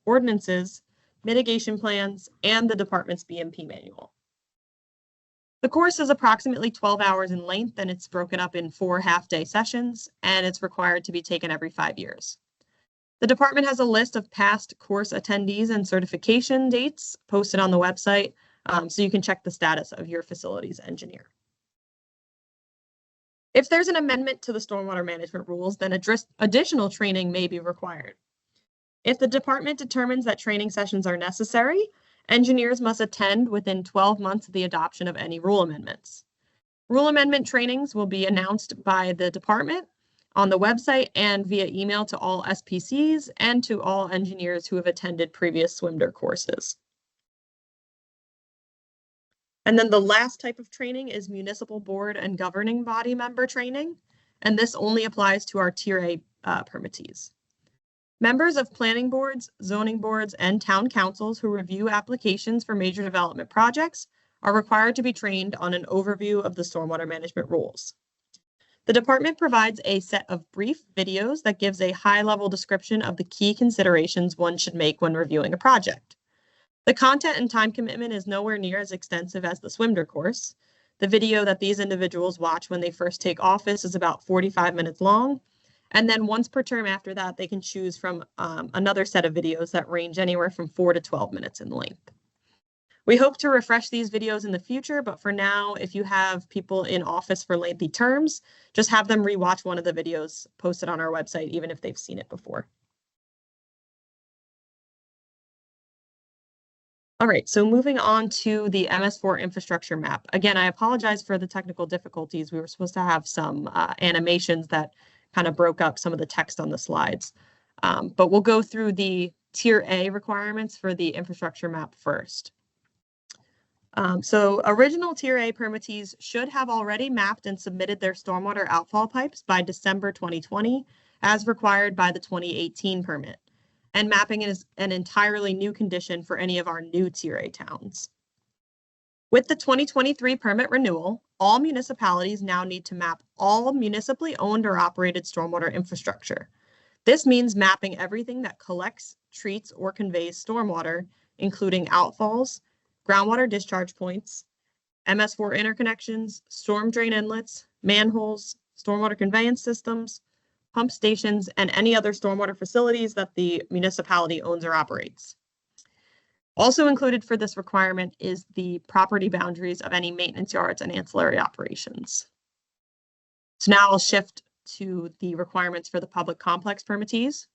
ordinances, mitigation plans, and the department's BMP manual. The course is approximately 12 hours in length, and it's broken up in 4 half-day sessions, and it's required to be taken every 5 years. The department has a list of past course attendees and certification dates posted on the website, so you can check the status of your facilities engineer. If there's an amendment to the stormwater management rules, then additional training may be required. If the department determines that training sessions are necessary, engineers must attend within 12 months of the adoption of any rule amendments. Rule amendment trainings will be announced by the department on the website and via email to all SPCs and to all engineers who have attended previous SWMDR courses. And then the last type of training is municipal board and governing body member training, and this only applies to our Tier A permittees. Members of planning boards, zoning boards, and town councils who review applications for major development projects are required to be trained on an overview of the stormwater management rules. The department provides a set of brief videos that gives a high-level description of the key considerations one should make when reviewing a project. The content and time commitment is nowhere near as extensive as the SWMDR course. The video that these individuals watch when they first take office is about 45 minutes long. And then once per term after that, they can choose from another set of videos that range anywhere from 4 to 12 minutes in length. We hope to refresh these videos in the future, but for now, if you have people in office for lengthy terms, just have them rewatch one of the videos posted on our website, even if they've seen it before. All right, so moving on to the MS4 infrastructure map. Again, I apologize for the technical difficulties. We were supposed to have some animations that kind of broke up some of the text on the slides. But we'll go through the Tier A requirements for the infrastructure map first. So original Tier A permittees should have already mapped and submitted their stormwater outfall pipes by December 2020, as required by the 2018 permit. And mapping is an entirely new condition for any of our new Tier A towns. With the 2023 permit renewal, all municipalities now need to map all municipally owned or operated stormwater infrastructure. This means mapping everything that collects, treats, or conveys stormwater, including outfalls, groundwater discharge points, MS4 interconnections, storm drain inlets, manholes, stormwater conveyance systems, pump stations, and any other stormwater facilities that the municipality owns or operates. Also included for this requirement is the property boundaries of any maintenance yards and ancillary operations. So now I'll shift to the requirements for the public complex permittees.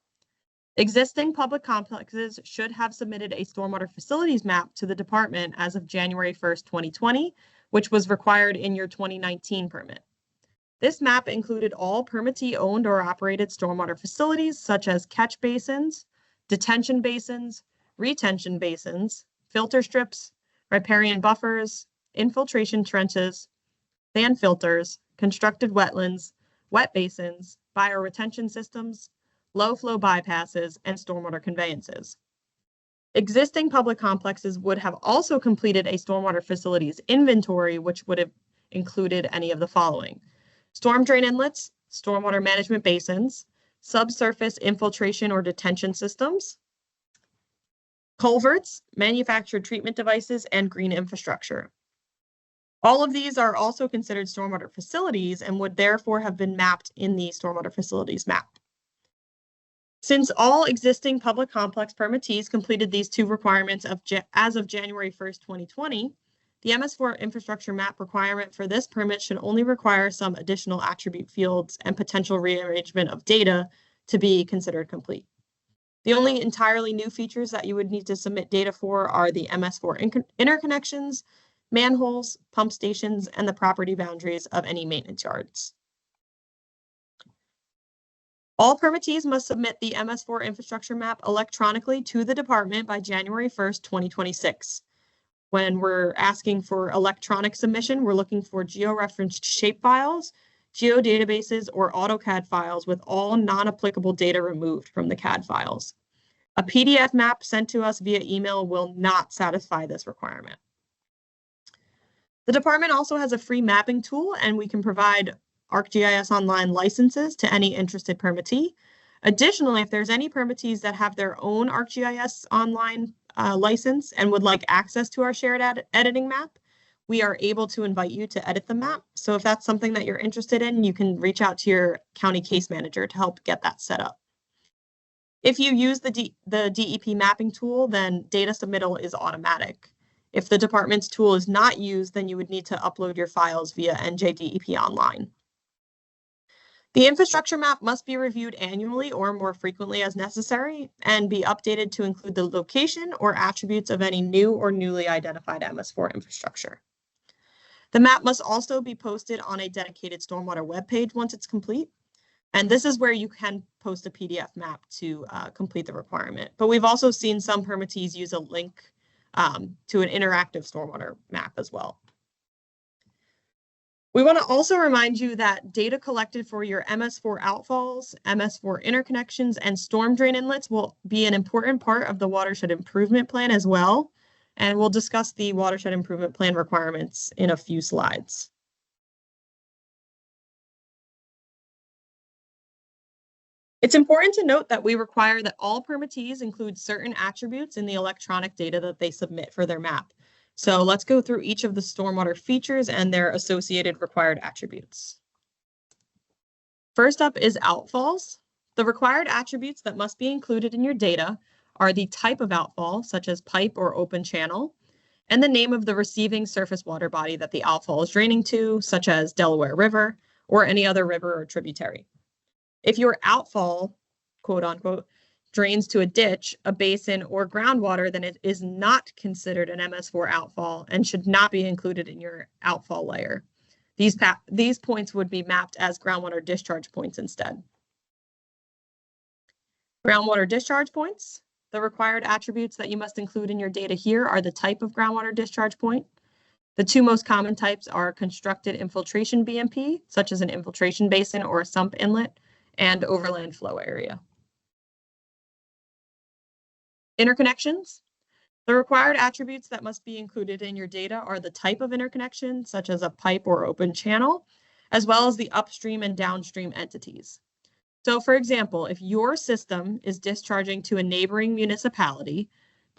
Existing public complexes should have submitted a stormwater facilities map to the department as of January 1st, 2020, which was required in your 2019 permit. This map included all permittee-owned or operated stormwater facilities such as catch basins, detention basins, retention basins, filter strips, riparian buffers, infiltration trenches, fan filters, constructed wetlands, wet basins, bioretention systems, low-flow bypasses, and stormwater conveyances. Existing public complexes would have also completed a stormwater facilities inventory, which would have included any of the following: storm drain inlets, stormwater management basins, subsurface infiltration or detention systems, culverts, manufactured treatment devices, and green infrastructure. All of these are also considered stormwater facilities and would therefore have been mapped in the stormwater facilities map. Since all existing public complex permittees completed these two requirements as of January 1st, 2020, the MS4 infrastructure map requirement for this permit should only require some additional attribute fields and potential rearrangement of data to be considered complete. The only entirely new features that you would need to submit data for are the MS4 interconnections, manholes, pump stations, and the property boundaries of any maintenance yards. All permittees must submit the MS4 infrastructure map electronically to the department by January 1st, 2026. When we're asking for electronic submission, we're looking for georeferenced shapefiles, geodatabases, or AutoCAD files with all non-applicable data removed from the CAD files. A PDF map sent to us via email will not satisfy this requirement. The department also has a free mapping tool, and we can provide ArcGIS Online licenses to any interested permittee. Additionally, if there's any permittees that have their own ArcGIS Online license and would like access to our shared editing map, we are able to invite you to edit the map. So if that's something that you're interested in, you can reach out to your county case manager to help get that set up. If you use the DEP mapping tool, then data submittal is automatic. If the department's tool is not used, then you would need to upload your files via NJDEP Online. The infrastructure map must be reviewed annually or more frequently as necessary and be updated to include the location or attributes of any new or newly identified MS4 infrastructure. The map must also be posted on a dedicated stormwater webpage once it's complete. And this is where you can post a PDF map to complete the requirement. But we've also seen some permittees use a link to an interactive stormwater map as well. We want to also remind you that data collected for your MS4 outfalls, MS4 interconnections, and storm drain inlets will be an important part of the watershed improvement plan as well. And we'll discuss the watershed improvement plan requirements in a few slides. It's important to note that we require that all permittees include certain attributes in the electronic data that they submit for their map. So let's go through each of the stormwater features and their associated required attributes. First up is outfalls. The required attributes that must be included in your data are the type of outfall, such as pipe or open channel, and the name of the receiving surface water body that the outfall is draining to, such as Delaware River or any other river or tributary. If your outfall, quote unquote, drains to a ditch, a basin, or groundwater, then it is not considered an MS4 outfall and should not be included in your outfall layer. These points would be mapped as groundwater discharge points instead. Groundwater discharge points. The required attributes that you must include in your data here are the type of groundwater discharge point. The two most common types are constructed infiltration BMP, such as an infiltration basin or a sump inlet, and overland flow area. Interconnections. The required attributes that must be included in your data are the type of interconnection, such as a pipe or open channel, as well as the upstream and downstream entities. So for example, if your system is discharging to a neighboring municipality,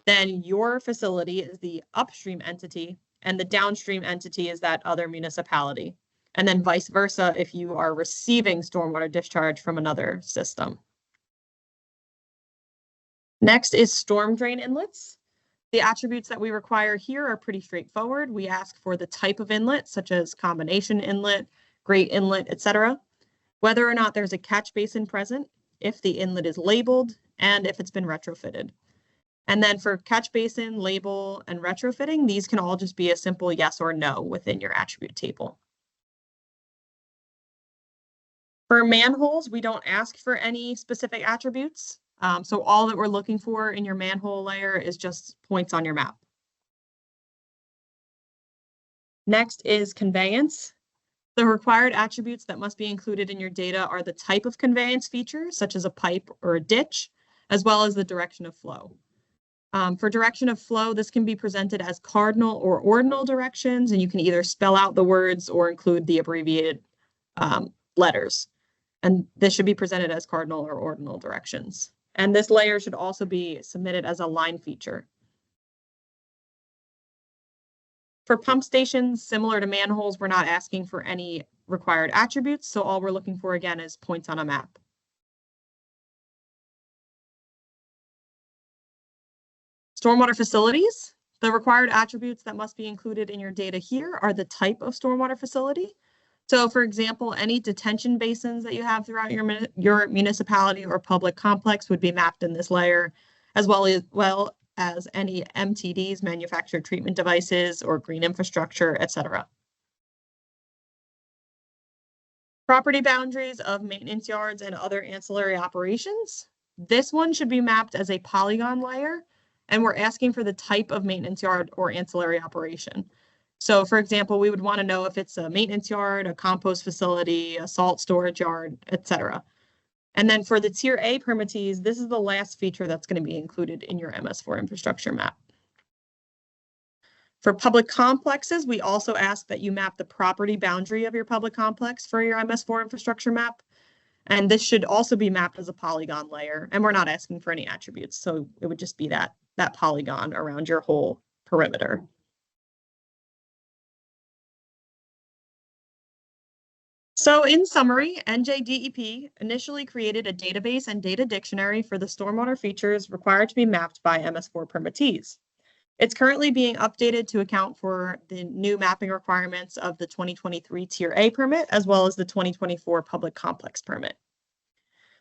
then your facility is the upstream entity and the downstream entity is that other municipality. And then vice versa if you are receiving stormwater discharge from another system. Next is storm drain inlets. The attributes that we require here are pretty straightforward. We ask for the type of inlet, such as combination inlet, grate inlet, etc. Whether or not there's a catch basin present, if the inlet is labeled, and if it's been retrofitted. And then for catch basin, label, and retrofitting, these can all just be a simple yes or no within your attribute table. For manholes, we don't ask for any specific attributes. So all that we're looking for in your manhole layer is just points on your map. Next is conveyance. The required attributes that must be included in your data are the type of conveyance feature, such as a pipe or a ditch, as well as the direction of flow. For direction of flow, this can be presented as cardinal or ordinal directions, and you can either spell out the words or include the abbreviated letters. And this should be presented as cardinal or ordinal directions. And this layer should also be submitted as a line feature. For pump stations, similar to manholes, we're not asking for any required attributes, so all we're looking for again is points on a map. Stormwater facilities, the required attributes that must be included in your data here are the type of stormwater facility. So for example, any detention basins that you have throughout your municipality or public complex would be mapped in this layer, as well as any MTDs, manufactured treatment devices, or green infrastructure, etc. Property boundaries of maintenance yards and other ancillary operations. This one should be mapped as a polygon layer, and we're asking for the type of maintenance yard or ancillary operation. So for example, we would want to know if it's a maintenance yard, a compost facility, a salt storage yard, etc. And then for the Tier A permittees, this is the last feature that's going to be included in your MS4 infrastructure map. For public complexes, we also ask that you map the property boundary of your public complex for your MS4 infrastructure map. And this should also be mapped as a polygon layer. And we're not asking for any attributes, so it would just be that polygon around your whole perimeter. So in summary, NJDEP initially created a database and data dictionary for the stormwater features required to be mapped by MS4 permittees. It's currently being updated to account for the new mapping requirements of the 2023 Tier A permit, as well as the 2024 public complex permit.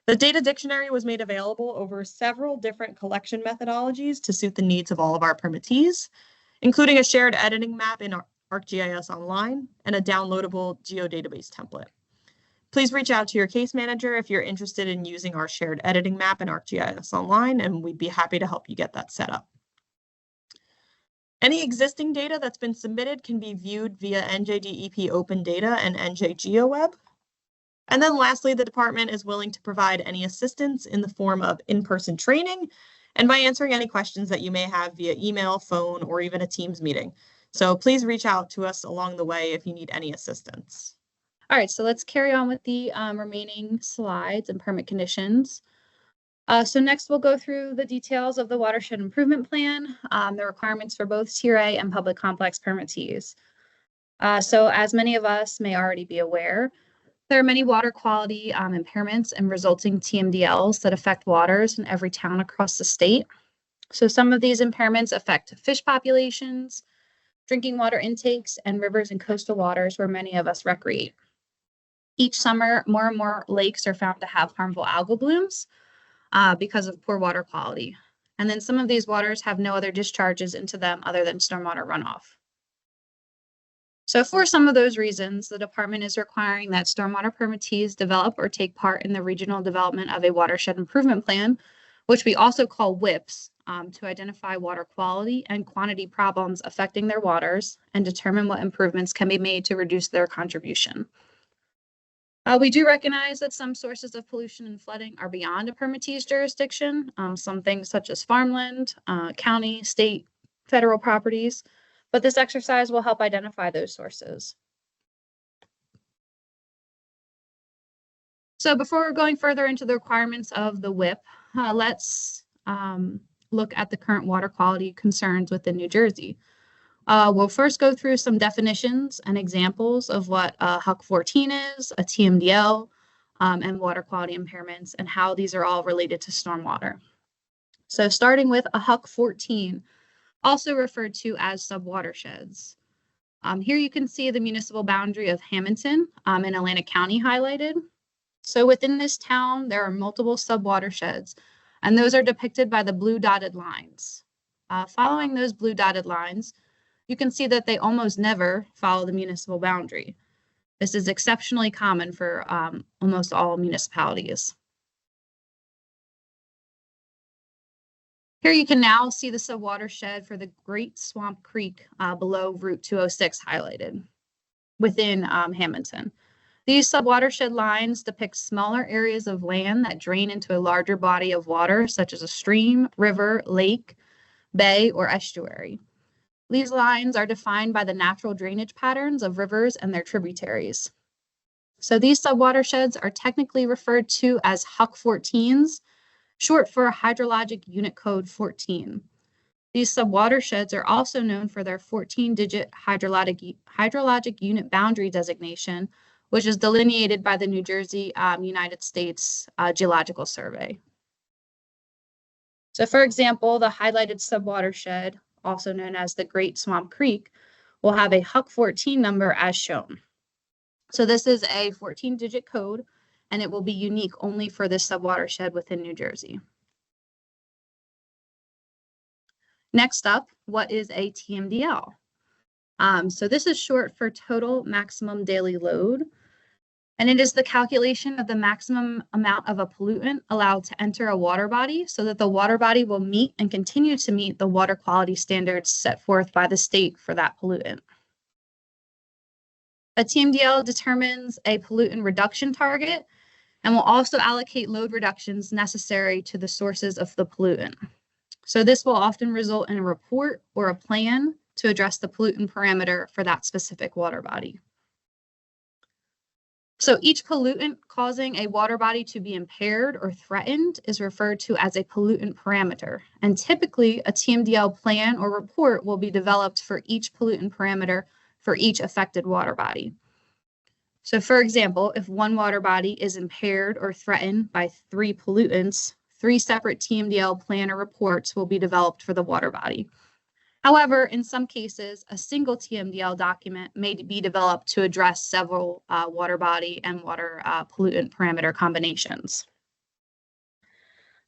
The data dictionary was made available over several different collection methodologies to suit the needs of all of our permittees, including a shared editing map in ArcGIS Online and a downloadable geodatabase template. Please reach out to your case manager if you're interested in using our shared editing map in ArcGIS Online, and we'd be happy to help you get that set up. Any existing data that's been submitted can be viewed via NJDEP Open Data and NJGeoWeb. And then lastly, the department is willing to provide any assistance in the form of in-person training and by answering any questions that you may have via email, phone, or even a Teams meeting. So please reach out to us along the way if you need any assistance. All right, so let's carry on with the remaining slides and permit conditions. So next we'll go through the details of the watershed improvement plan, the requirements for both Tier A and public complex permittees. So as many of us may already be aware, there are many water quality impairments and resulting TMDLs that affect waters in every town across the state. So some of these impairments affect fish populations, drinking water intakes, and rivers and coastal waters where many of us recreate. Each summer, more and more lakes are found to have harmful algal blooms because of poor water quality. And then some of these waters have no other discharges into them other than stormwater runoff. So for some of those reasons, the department is requiring that stormwater permittees develop or take part in the regional development of a watershed improvement plan, which we also call WIPs, to identify water quality and quantity problems affecting their waters and determine what improvements can be made to reduce their contribution. We do recognize that some sources of pollution and flooding are beyond a permittee's jurisdiction, some things such as farmland, county, state, federal properties, but this exercise will help identify those sources. So before going further into the requirements of the WIP, let's look at the current water quality concerns within New Jersey. We'll first go through some definitions and examples of what a HUC 14 is, a TMDL, and water quality impairments, and how these are all related to stormwater. So starting with a HUC 14, also referred to as subwatersheds. Here you can see the municipal boundary of Hamilton in Atlantic County highlighted. So within this town, there are multiple subwatersheds and those are depicted by the blue dotted lines. Following those blue dotted lines, you can see that they almost never follow the municipal boundary. This is exceptionally common for almost all municipalities. Here you can now see the subwatershed for the Great Swamp Creek below Route 206 highlighted within Hamilton. These subwatershed lines depict smaller areas of land that drain into a larger body of water, such as a stream, river, lake, bay, or estuary. These lines are defined by the natural drainage patterns of rivers and their tributaries. So these subwatersheds are technically referred to as HUC 14s, short for Hydrologic Unit Code 14. These subwatersheds are also known for their 14-digit hydrologic unit boundary designation, which is delineated by the New Jersey United States Geological Survey. So for example, the highlighted subwatershed, also known as the Great Swamp Creek, will have a HUC 14 number as shown. So this is a 14-digit code, and it will be unique only for this subwatershed within New Jersey. Next up, what is a TMDL? So this is short for total maximum daily load, and it is the calculation of the maximum amount of a pollutant allowed to enter a water body so that the water body will meet and continue to meet the water quality standards set forth by the state for that pollutant. A TMDL determines a pollutant reduction target and will also allocate load reductions necessary to the sources of the pollutant. So this will often result in a report or a plan to address the pollutant parameter for that specific water body. So each pollutant causing a water body to be impaired or threatened is referred to as a pollutant parameter. And typically a TMDL plan or report will be developed for each pollutant parameter for each affected water body. So for example, if one water body is impaired or threatened by 3 pollutants, 3 separate TMDL plan or reports will be developed for the water body. However, in some cases, a single TMDL document may be developed to address several water body and water pollutant parameter combinations.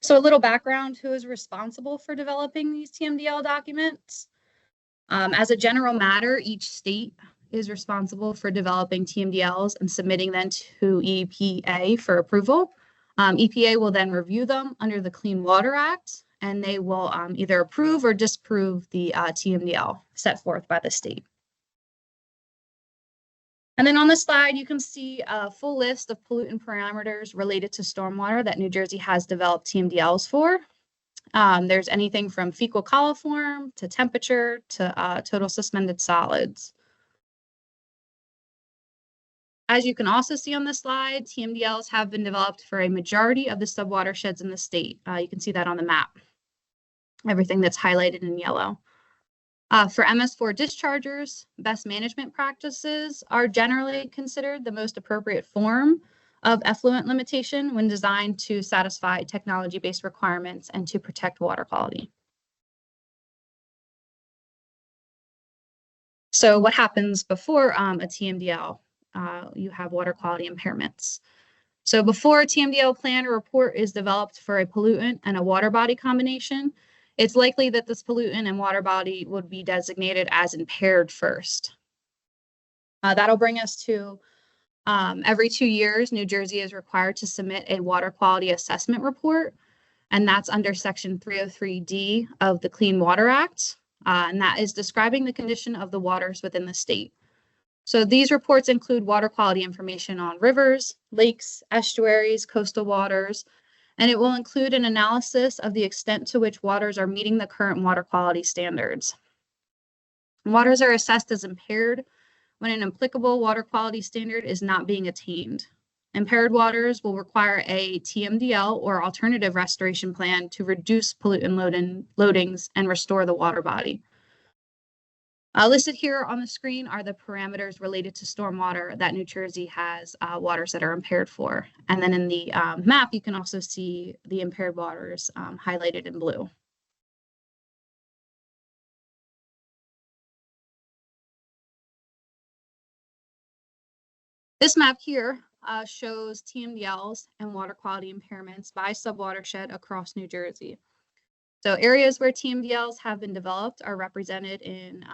So a little background, who is responsible for developing these TMDL documents? As a general matter, each state is responsible for developing TMDLs and submitting them to EPA for approval. EPA will then review them under the Clean Water Act, and they will either approve or disapprove the TMDL set forth by the state. And then on the slide, you can see a full list of pollutant parameters related to stormwater that New Jersey has developed TMDLs for. There's anything from fecal coliform to temperature to total suspended solids. As you can also see on the slide, TMDLs have been developed for a majority of the subwatersheds in the state. You can see that on the map, everything that's highlighted in yellow. For MS4 dischargers, best management practices are generally considered the most appropriate form of effluent limitation when designed to satisfy technology-based requirements and to protect water quality. So what happens before a TMDL? You have water quality impairments. So before a TMDL plan or report is developed for a pollutant and a water body combination, it's likely that this pollutant and water body would be designated as impaired first. That'll bring us to every 2 years, New Jersey is required to submit a water quality assessment report, and that's under Section 303D of the Clean Water Act, and that is describing the condition of the waters within the state. So these reports include water quality information on rivers, lakes, estuaries, coastal waters, and it will include an analysis of the extent to which waters are meeting the current water quality standards. Waters are assessed as impaired when an applicable water quality standard is not being attained. Impaired waters will require a TMDL or alternative restoration plan to reduce pollutant loadings and restore the water body. Listed here on the screen are the parameters related to stormwater that New Jersey has waters that are impaired for. And then in the map, you can also see the impaired waters highlighted in blue. This map here shows TMDLs and water quality impairments by subwatershed across New Jersey. So areas where TMDLs have been developed are represented in,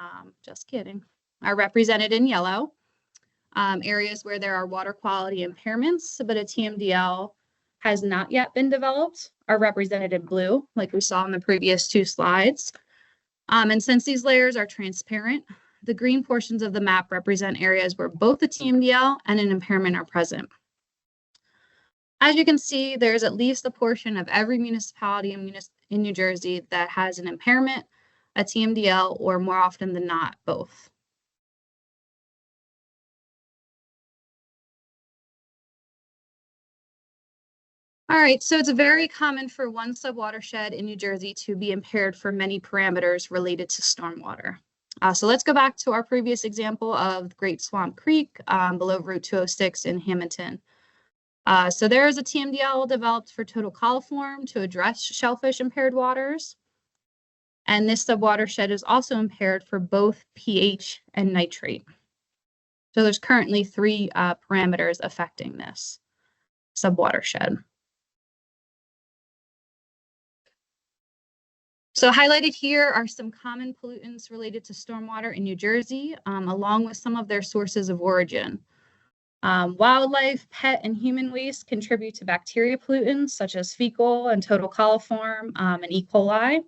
are represented in yellow. Areas where there are water quality impairments, but a TMDL has not yet been developed are represented in blue, like we saw in the previous two slides. And since these layers are transparent, the green portions of the map represent areas where both the TMDL and an impairment are present. As you can see, there's at least a portion of every municipality in New Jersey that has an impairment, a TMDL, or more often than not, both. All right, so it's very common for one subwatershed in New Jersey to be impaired for many parameters related to stormwater. So let's go back to our previous example of Great Swamp Creek below Route 206 in Hamilton. So there is a TMDL developed for total coliform to address shellfish impaired waters. And this subwatershed is also impaired for both pH and nitrate. So there's currently 3 parameters affecting this subwatershed. So highlighted here are some common pollutants related to stormwater in New Jersey, along with some of their sources of origin. Wildlife, pet, and human waste contribute to bacteria pollutants such as fecal and total coliform and E. coli.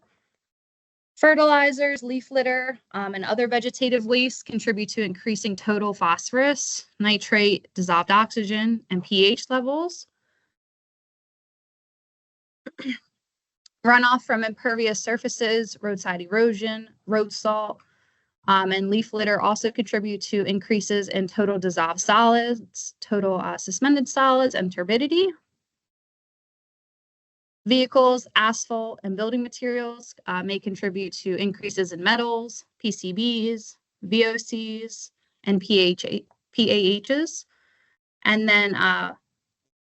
Fertilizers, leaf litter, and other vegetative waste contribute to increasing total phosphorus, nitrate, dissolved oxygen, and pH levels. Runoff from impervious surfaces, roadside erosion, road salt, and leaf litter also contribute to increases in total dissolved solids, total suspended solids, and turbidity. Vehicles, asphalt, and building materials may contribute to increases in metals, PCBs, VOCs, and PAHs. And then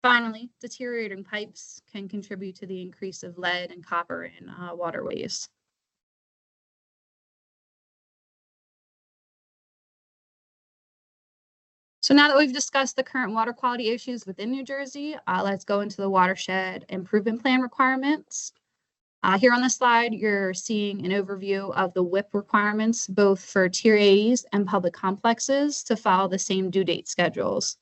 finally, deteriorating pipes can contribute to the increase of lead and copper in waterways. So now that we've discussed the current water quality issues within New Jersey, let's go into the watershed improvement plan requirements. Here on the slide, you're seeing an overview of the WIP requirements, both for Tier A's and public complexes, to follow the same due date schedules.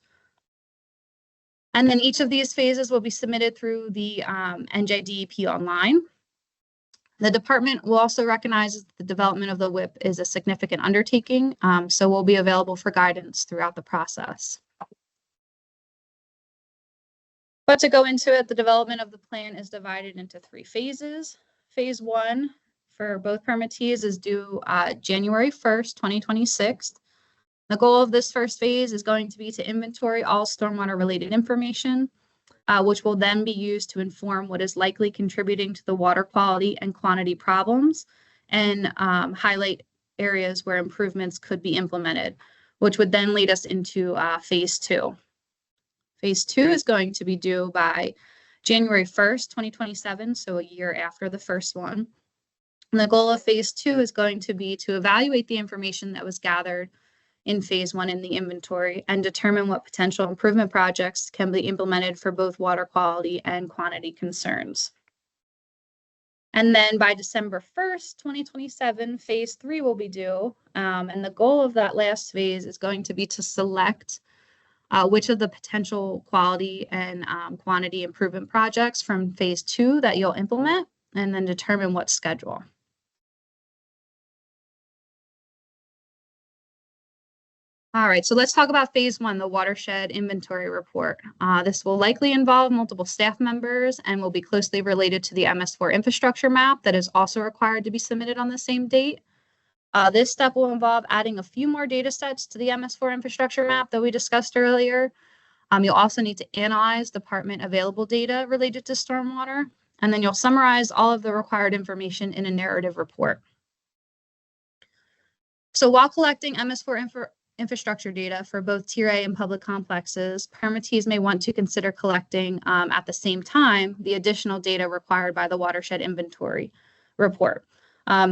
And then each of these phases will be submitted through the NJDEP online. The department will also recognize that the development of the WIP is a significant undertaking, so we'll be available for guidance throughout the process. But to go into it, the development of the plan is divided into 3 phases. Phase 1 for both permittees is due January 1st, 2026. The goal of this first phase is going to be to inventory all stormwater related information, which will then be used to inform what is likely contributing to the water quality and quantity problems and highlight areas where improvements could be implemented, which would then lead us into phase 2. Phase 2 is going to be due by January 1st, 2027, so a year after the first one. And the goal of phase 2 is going to be to evaluate the information that was gathered in phase 1 in the inventory and determine what potential improvement projects can be implemented for both water quality and quantity concerns. And then by December 1st, 2027, phase 3 will be due. And the goal of that last phase is going to be to select which of the potential quality and quantity improvement projects from phase 2 that you'll implement, and then determine what schedule. All right, so let's talk about phase 1, the watershed inventory report. This will likely involve multiple staff members and will be closely related to the MS4 infrastructure map that is also required to be submitted on the same date. This step will involve adding a few more data sets to the MS4 infrastructure map that we discussed earlier. You'll also need to analyze department available data related to stormwater, and then you'll summarize all of the required information in a narrative report. So while collecting MS4 infrastructure data for both Tier A and public complexes, permittees may want to consider collecting at the same time the additional data required by the watershed inventory report.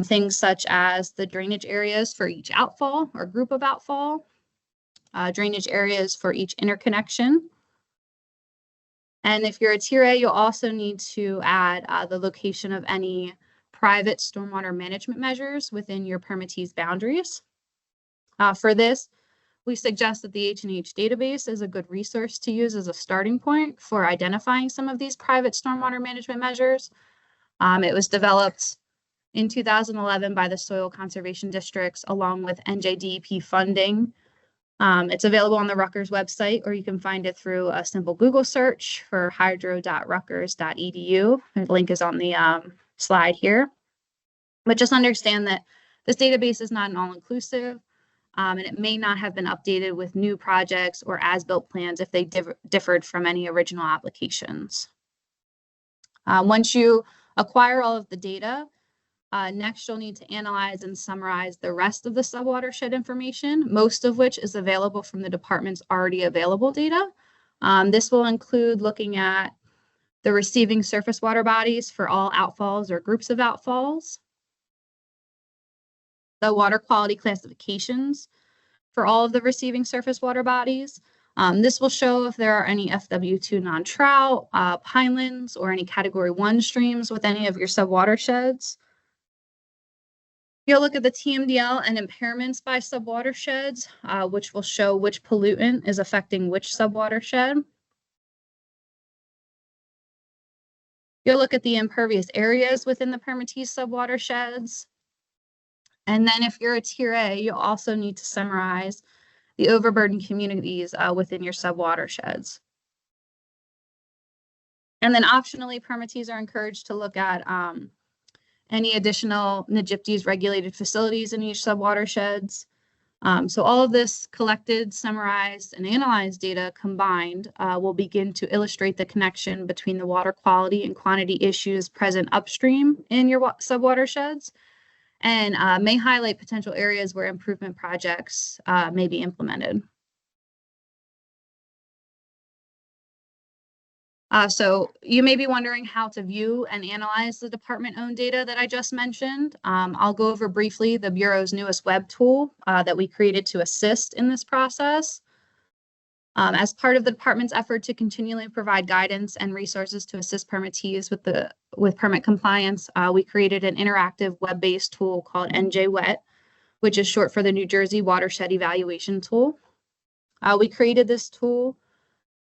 Things such as the drainage areas for each outfall or group of outfall, drainage areas for each interconnection, And if you're a Tier A, you'll also need to add the location of any private stormwater management measures within your permittee's boundaries. For this, we suggest that the H&H database is a good resource to use as a starting point for identifying some of these private stormwater management measures. It was developed in 2011 by the Soil Conservation Districts along with NJDEP funding. It's available on the Rutgers website, or you can find it through a simple Google search for hydro.rutgers.edu. The link is on the slide here. But just understand that this database is not an all-inclusive, and it may not have been updated with new projects or as-built plans if they differed from any original applications. Once you acquire all of the data, next, you'll need to analyze and summarize the rest of the subwatershed information, most of which is available from the department's already available data. This will include looking at the receiving surface water bodies for all outfalls or groups of outfalls, the water quality classifications for all of the receiving surface water bodies. This will show if there are any FW2 non-trout, pinelands, or any Category 1 streams with any of your subwatersheds. You'll look at the TMDL and impairments by subwatersheds, which will show which pollutant is affecting which subwatershed. You'll look at the impervious areas within the permittee subwatersheds. And then if you're a Tier A, you'll also need to summarize the overburdened communities within your subwatersheds. And then optionally, permittees are encouraged to look at any additional NJDEP's regulated facilities in each subwatersheds. So all of this collected, summarized, and analyzed data combined will begin to illustrate the connection between the water quality and quantity issues present upstream in your subwatersheds, and may highlight potential areas where improvement projects may be implemented. So you may be wondering how to view and analyze the department-owned data that I just mentioned. I'll go over briefly the Bureau's newest web tool that we created to assist in this process. As part of the department's effort to continually provide guidance and resources to assist permittees with permit compliance, we created an interactive web-based tool called NJWET, which is short for the New Jersey Watershed Evaluation Tool. We created this tool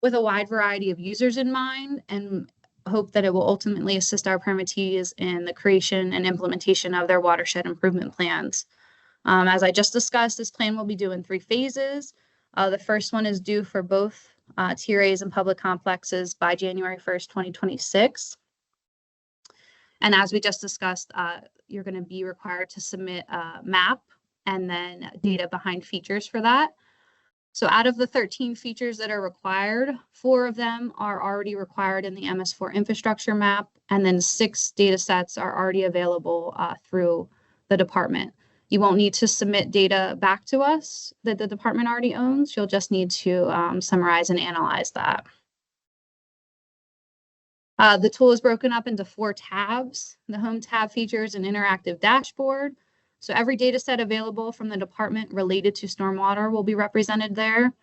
with a wide variety of users in mind and hope that it will ultimately assist our permittees in the creation and implementation of their watershed improvement plans. As I just discussed, this plan will be due in 3 phases. The first one is due for both Tier A's and public complexes by January 1st, 2026. And as we just discussed, you're going to be required to submit a map and then data behind features for that. So out of the 13 features that are required, 4 of them are already required in the MS4 infrastructure map, and then 6 data sets are already available through the department. You won't need to submit data back to us that the department already owns. You'll just need to summarize and analyze that. The tool is broken up into 4 tabs. The home tab features an interactive dashboard. So every data set available from the department related to stormwater will be represented there.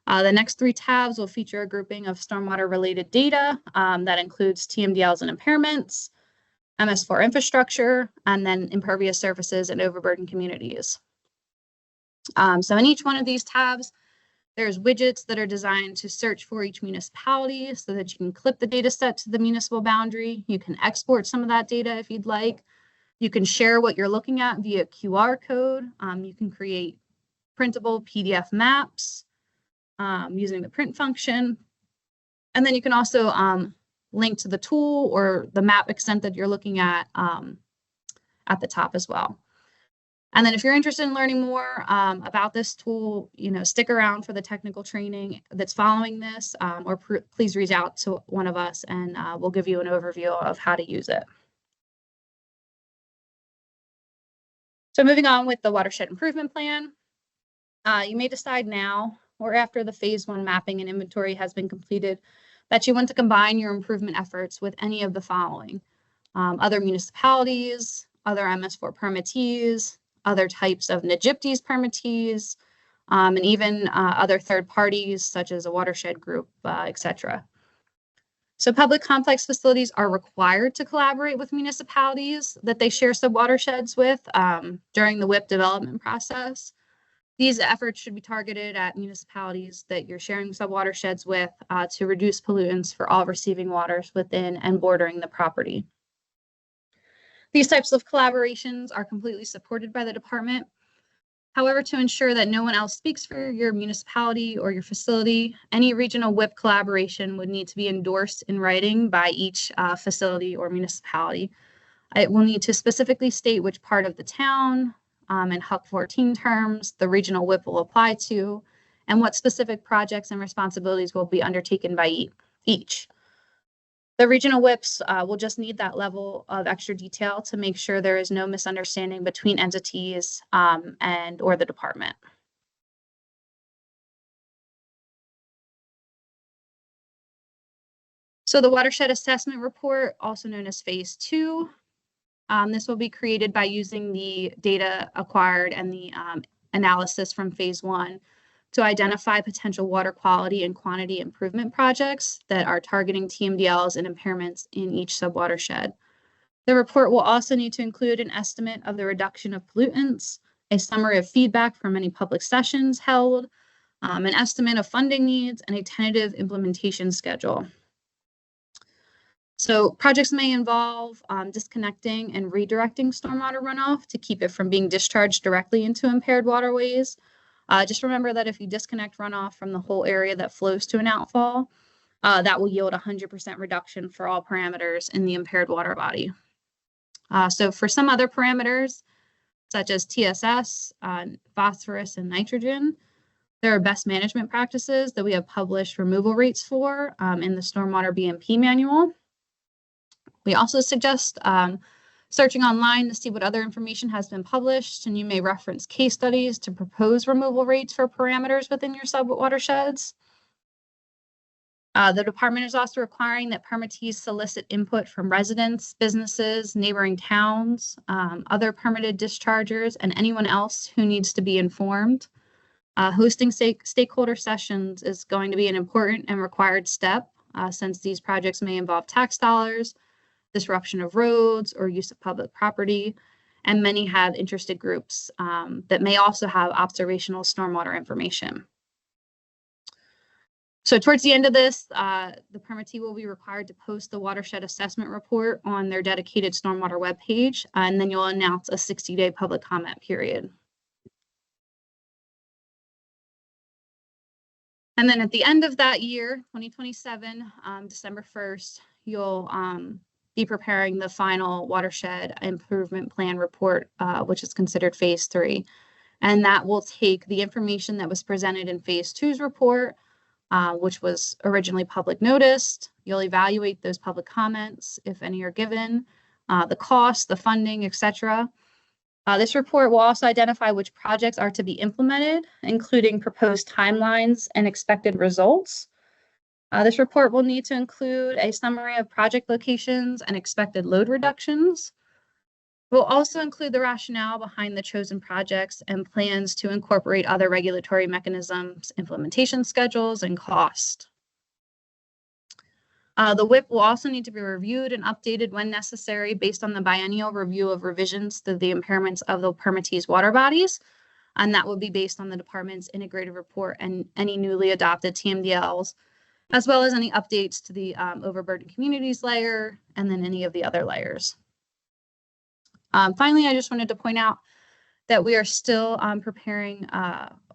The next 3 tabs will feature a grouping of stormwater related data that includes TMDLs and impairments, MS4 infrastructure, and then impervious surfaces and overburdened communities. So in each one of these tabs, there's widgets that are designed to search for each municipality so that you can clip the data set to the municipal boundary. You can export some of that data if you'd like. You can share what you're looking at via QR code. You can create printable PDF maps using the print function. And then you can also link to the tool or the map extent that you're looking at the top as well. And then if you're interested in learning more about this tool, stick around for the technical training that's following this, or please reach out to one of us and we'll give you an overview of how to use it. So moving on with the watershed improvement plan, you may decide now or after the phase 1 mapping and inventory has been completed that you want to combine your improvement efforts with any of the following: other municipalities, other MS4 permittees, other types of NJDEP's permittees, and even other third parties such as a watershed group, etc. So public complex facilities are required to collaborate with municipalities that they share subwatersheds with during the WIP development process. These efforts should be targeted at municipalities that you're sharing subwatersheds with to reduce pollutants for all receiving waters within and bordering the property. These types of collaborations are completely supported by the department. However, to ensure that no one else speaks for your municipality or your facility, any regional WIP collaboration would need to be endorsed in writing by each facility or municipality. It will need to specifically state which part of the town and HUC 14 terms the regional WIP will apply to, and what specific projects and responsibilities will be undertaken by each. The regional WIPs will just need that level of extra detail to make sure there is no misunderstanding between entities and or the department. So the watershed assessment report, also known as phase 2, this will be created by using the data acquired and the analysis from phase 1 to identify potential water quality and quantity improvement projects that are targeting TMDLs and impairments in each subwatershed. The report will also need to include an estimate of the reduction of pollutants, a summary of feedback from any public sessions held, an estimate of funding needs, and a tentative implementation schedule. So projects may involve disconnecting and redirecting stormwater runoff to keep it from being discharged directly into impaired waterways. Just remember that if you disconnect runoff from the whole area that flows to an outfall, that will yield 100% reduction for all parameters in the impaired water body. So for some other parameters, such as TSS, phosphorus, and nitrogen, there are best management practices that we have published removal rates for in the Stormwater BMP manual. We also suggest searching online to see what other information has been published, and you may reference case studies to propose removal rates for parameters within your subwatersheds. The department is also requiring that permittees solicit input from residents, businesses, neighboring towns, other permitted dischargers, and anyone else who needs to be informed. Hosting stakeholder sessions is going to be an important and required step since these projects may involve tax dollars, disruption of roads, or use of public property, and many have interested groups that may also have observational stormwater information. So towards the end of this, the permittee will be required to post the watershed assessment report on their dedicated stormwater webpage, and then you'll announce a 60-day public comment period. And then at the end of that year, 2027, December 1st, you'll be preparing the final watershed improvement plan report, which is considered phase 3. And that will take the information that was presented in phase 2's report, which was originally public noticed. You'll evaluate those public comments, if any are given, the cost, the funding, etc. This report will also identify which projects are to be implemented, including proposed timelines and expected results. This report will need to include a summary of project locations and expected load reductions. We'll also include the rationale behind the chosen projects and plans to incorporate other regulatory mechanisms, implementation schedules, and cost. The WIP will also need to be reviewed and updated when necessary based on the biennial review of revisions to the impairments of the permittee's water bodies. And that will be based on the department's integrated report and any newly adopted TMDLs, as well as any updates to the overburdened communities layer, and then any of the other layers. Finally, I just wanted to point out that we are still preparing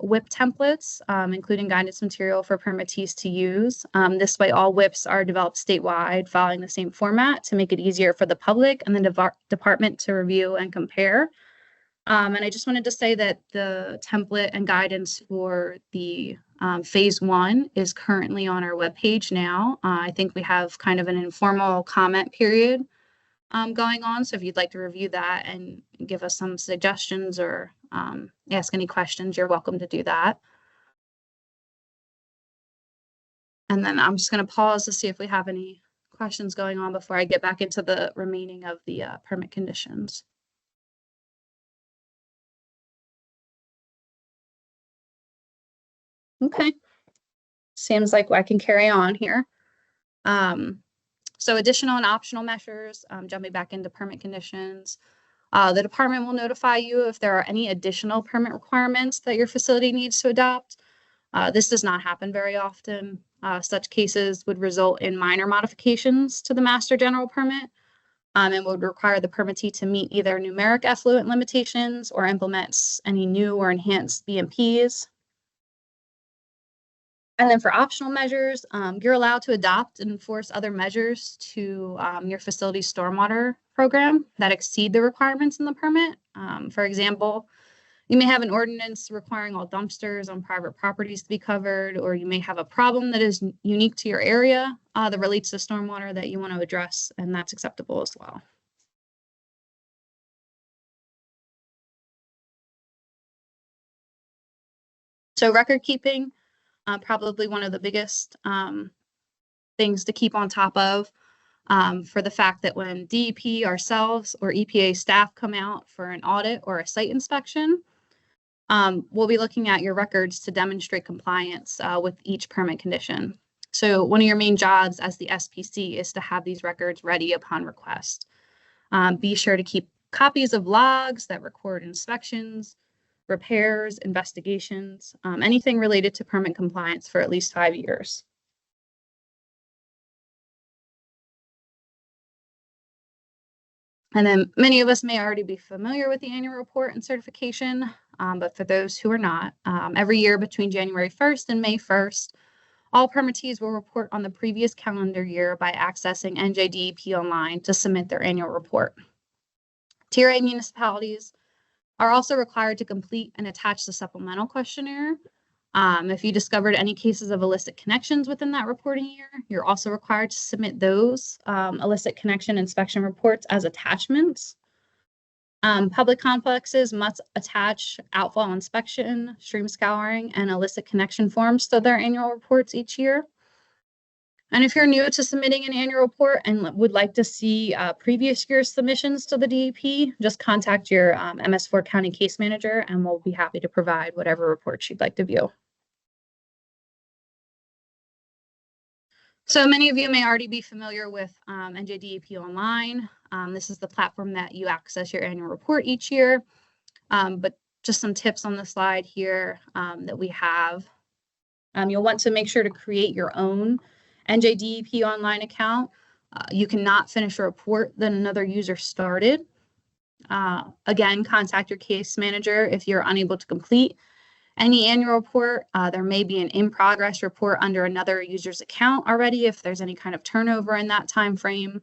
WIP templates, including guidance material for permittees to use. This way, all WIPs are developed statewide, following the same format to make it easier for the public and the department to review and compare. And I just wanted to say that the template and guidance for the phase 1 is currently on our webpage now. I think we have kind of an informal comment period going on. So if you'd like to review that and give us some suggestions or ask any questions, you're welcome to do that. And then I'm just going to pause to see if we have any questions going on before I get back into the remaining of the permit conditions. Okay, seems like I can carry on here. So additional and optional measures, jumping back into permit conditions. The department will notify you if there are any additional permit requirements that your facility needs to adopt. This does not happen very often. Such cases would result in minor modifications to the master general permit and would require the permittee to meet either numeric effluent limitations or implements any new or enhanced BMPs. And then for optional measures, you're allowed to adopt and enforce other measures to your facility's stormwater program that exceed the requirements in the permit. For example, you may have an ordinance requiring all dumpsters on private properties to be covered, or you may have a problem that is unique to your area that relates to stormwater that you want to address, and that's acceptable as well. So record keeping, probably one of the biggest things to keep on top of for the fact that when DEP, ourselves, or EPA staff come out for an audit or a site inspection, we'll be looking at your records to demonstrate compliance with each permit condition. So one of your main jobs as the SPC is to have these records ready upon request. Be sure to keep copies of logs that record inspections, repairs, investigations, anything related to permit compliance for at least 5 years. And then many of us may already be familiar with the annual report and certification, but for those who are not, every year between January 1st and May 1st, all permittees will report on the previous calendar year by accessing NJDEP online to submit their annual report. Tier A municipalities are also required to complete and attach the supplemental questionnaire. If you discovered any cases of illicit connections within that reporting year, you're also required to submit those illicit connection inspection reports as attachments. Public complexes must attach outfall inspection, stream scouring, and illicit connection forms to their annual reports each year. And if you're new to submitting an annual report and would like to see previous year's submissions to the DEP, just contact your MS4 County case manager and we'll be happy to provide whatever reports you'd like to view. So many of you may already be familiar with NJDEP Online. This is the platform that you access your annual report each year. But just some tips on the slide here that we have. You'll want to make sure to create your own NJDEP Online account. You cannot finish a report that another user started. Again, contact your case manager if you're unable to complete any annual report. There may be an in-progress report under another user's account already if there's any kind of turnover in that time frame.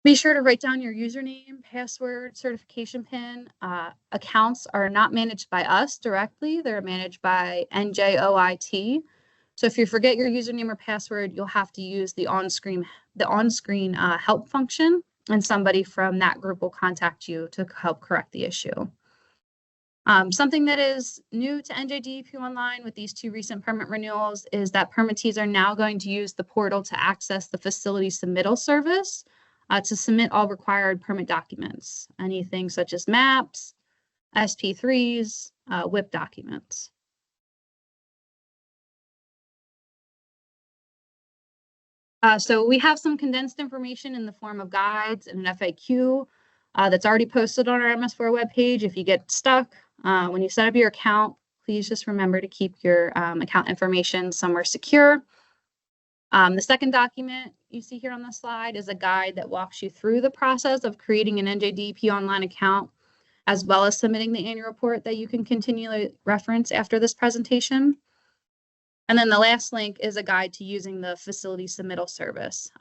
Be sure to write down your username, password, certification PIN. Accounts are not managed by us directly. They're managed by NJOIT. So if you forget your username or password, you'll have to use the on-screen help function, and somebody from that group will contact you to help correct the issue. Something that is new to NJDEP Online with these 2 recent permit renewals is that permittees are now going to use the portal to access the facility submittal service to submit all required permit documents, anything such as maps, SP3s, WIP documents. So we have some condensed information in the form of guides and an FAQ that's already posted on our MS4 webpage. If you get stuck, when you set up your account, please just remember to keep your account information somewhere secure. The second document you see here on the slide is a guide that walks you through the process of creating an NJDEP Online account, as well as submitting the annual report that you can continually reference after this presentation. And then the last link is a guide to using the facility submittal service.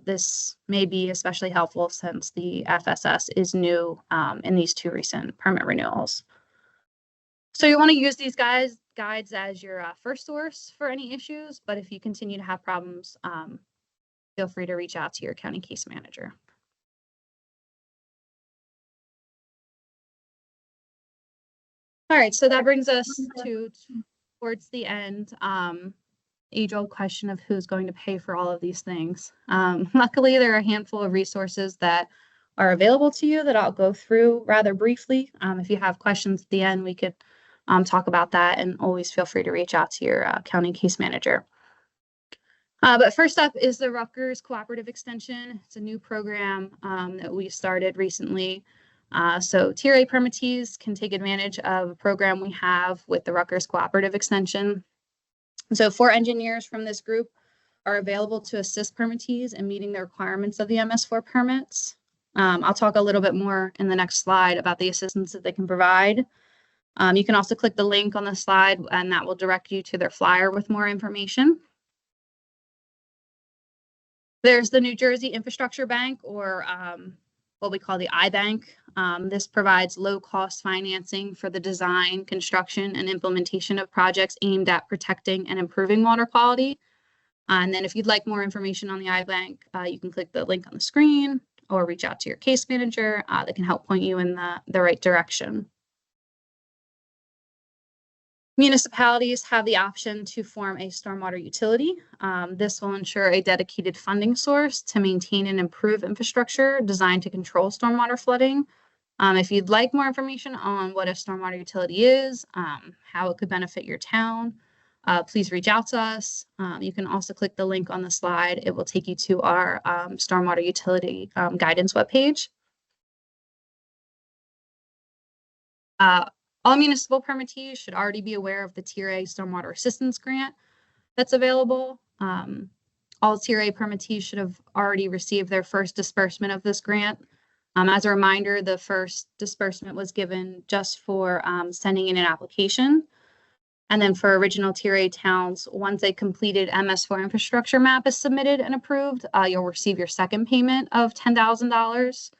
This may be especially helpful since the FSS is new in these 2 recent permit renewals. So you want to use these guides as your first source for any issues, but if you continue to have problems, feel free to reach out to your county case manager. All right, so that brings us towards the end. Age-old question of who's going to pay for all of these things. Luckily, there are a handful of resources that are available to you that I'll go through rather briefly. If you have questions at the end, we could talk about that, and always feel free to reach out to your county case manager. But first up is the Rutgers Cooperative Extension. It's a new program that we started recently. So Tier A permittees can take advantage of a program we have with the Rutgers Cooperative Extension. So 4 engineers from this group are available to assist permittees in meeting the requirements of the MS4 permits. I'll talk a little bit more in the next slide about the assistance that they can provide. You can also click the link on the slide and that will direct you to their flyer with more information. There's the New Jersey Infrastructure Bank, or what we call the iBank. This provides low-cost financing for the design, construction, and implementation of projects aimed at protecting and improving water quality. And then if you'd like more information on the iBank, you can click the link on the screen or reach out to your case manager that can help point you in the right direction. Municipalities have the option to form a stormwater utility. This will ensure a dedicated funding source to maintain and improve infrastructure designed to control stormwater flooding. If you'd like more information on what a stormwater utility is, how it could benefit your town, please reach out to us. You can also click the link on the slide. It will take you to our stormwater utility guidance webpage. All municipal permittees should already be aware of the Tier A Stormwater Assistance Grant that's available. All Tier A permittees should have already received their first disbursement of this grant. As a reminder, the first disbursement was given just for sending in an application. And then for original Tier A towns, once a completed MS4 infrastructure map is submitted and approved, you'll receive your second payment of $10,000.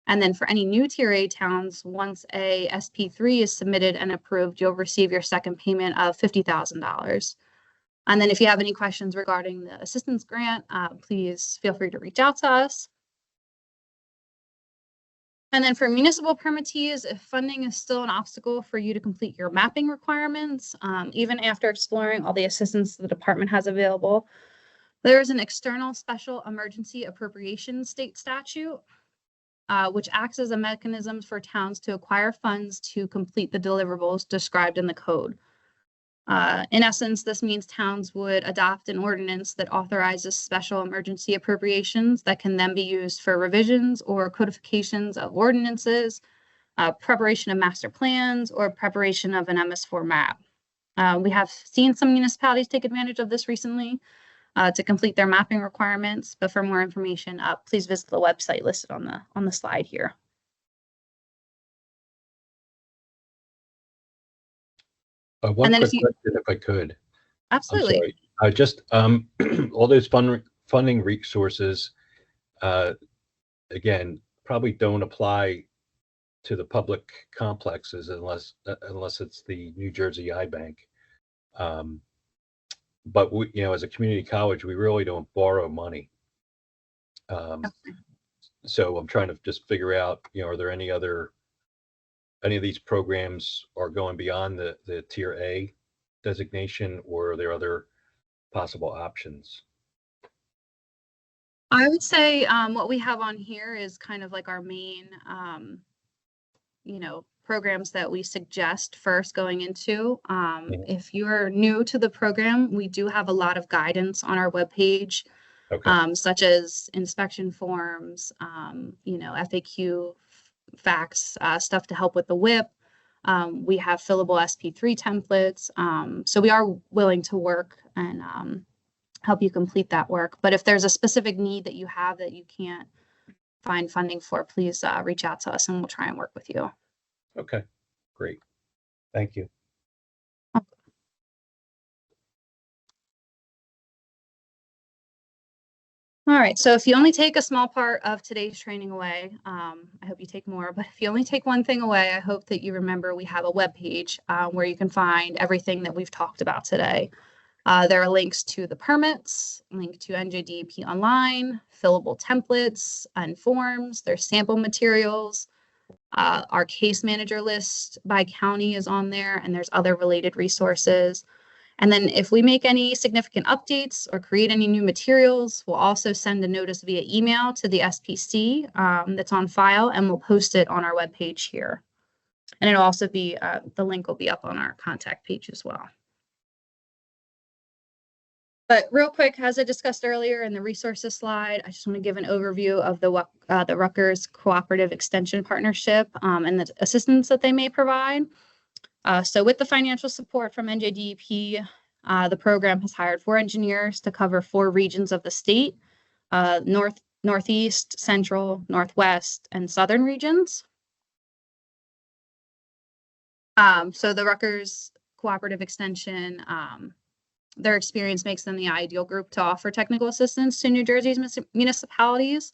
And then for any new Tier A towns, once a SP3 is submitted and approved, you'll receive your second payment of $50,000. And then if you have any questions regarding the assistance grant, please feel free to reach out to us. And then for municipal permittees, if funding is still an obstacle for you to complete your mapping requirements, even after exploring all the assistance the department has available, there is an external special emergency appropriation state statute, which acts as a mechanism for towns to acquire funds to complete the deliverables described in the code. In essence, this means towns would adopt an ordinance that authorizes special emergency appropriations that can then be used for revisions or codifications of ordinances, preparation of master plans, or preparation of an MS4 map. We have seen some municipalities take advantage of this recently to complete their mapping requirements, but for more information, please visit the website listed on the slide here. One quick question, if I could. Absolutely. I'm sorry. Just all those funding resources, again, probably don't apply to the public complexes unless it's the New Jersey iBank. But we, as a community college, we really don't borrow money. So I'm trying to just figure out, are there any of these programs are going beyond the Tier A designation, or are there other possible options? I would say what we have on here is kind of like our main, programs that we suggest first going into. If you're new to the program, we do have a lot of guidance on our webpage, such as inspection forms, FAQ facts, stuff to help with the WIP. We have fillable SP3 templates. So we are willing to work and help you complete that work. But if there's a specific need that you have that you can't find funding for, please reach out to us and we'll try and work with you. Okay, great. Thank you. All right, so if you only take a small part of today's training away, I hope you take more, but if you only take one thing away, I hope that you remember we have a webpage where you can find everything that we've talked about today. There are links to the permits, link to NJDEP online, fillable templates and forms, there's sample materials. Our case manager list by county is on there, and there's other related resources. And then if we make any significant updates or create any new materials, we'll also send a notice via email to the SPC that's on file, and we'll post it on our webpage here. And it'll also be, the link will be up on our contact page as well. But real quick, as I discussed earlier in the resources slide, I just want to give an overview of the Rutgers Cooperative Extension Partnership and the assistance that they may provide. So with the financial support from NJDEP, the program has hired 4 engineers to cover 4 regions of the state, North, Northeast, Central, Northwest, and Southern regions. So the Rutgers Cooperative Extension, their experience makes them the ideal group to offer technical assistance to New Jersey's municipalities.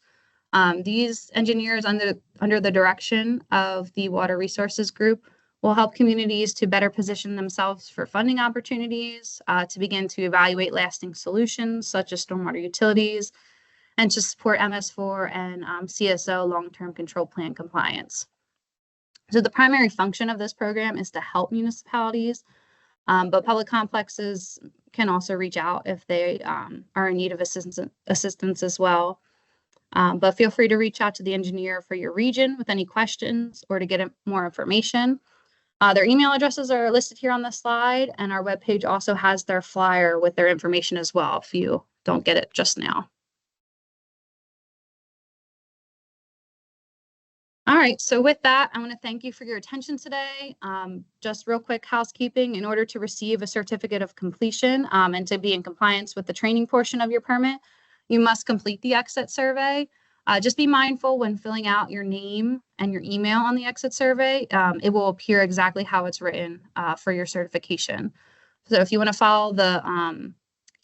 These engineers under the direction of the Water Resources Group will help communities to better position themselves for funding opportunities, to begin to evaluate lasting solutions such as stormwater utilities, and to support MS4 and CSO long-term control plan compliance. So the primary function of this program is to help municipalities, but public complexes can also reach out if they are in need of assistance as well. But feel free to reach out to the engineer for your region with any questions or to get more information. Their email addresses are listed here on the slide, and our webpage also has their flyer with their information as well if you don't get it just now. All right, so with that, I want to thank you for your attention today. Just real quick housekeeping, in order to receive a certificate of completion and to be in compliance with the training portion of your permit, you must complete the exit survey. Just be mindful when filling out your name and your email on the exit survey. It will appear exactly how it's written for your certification. So if you want to follow the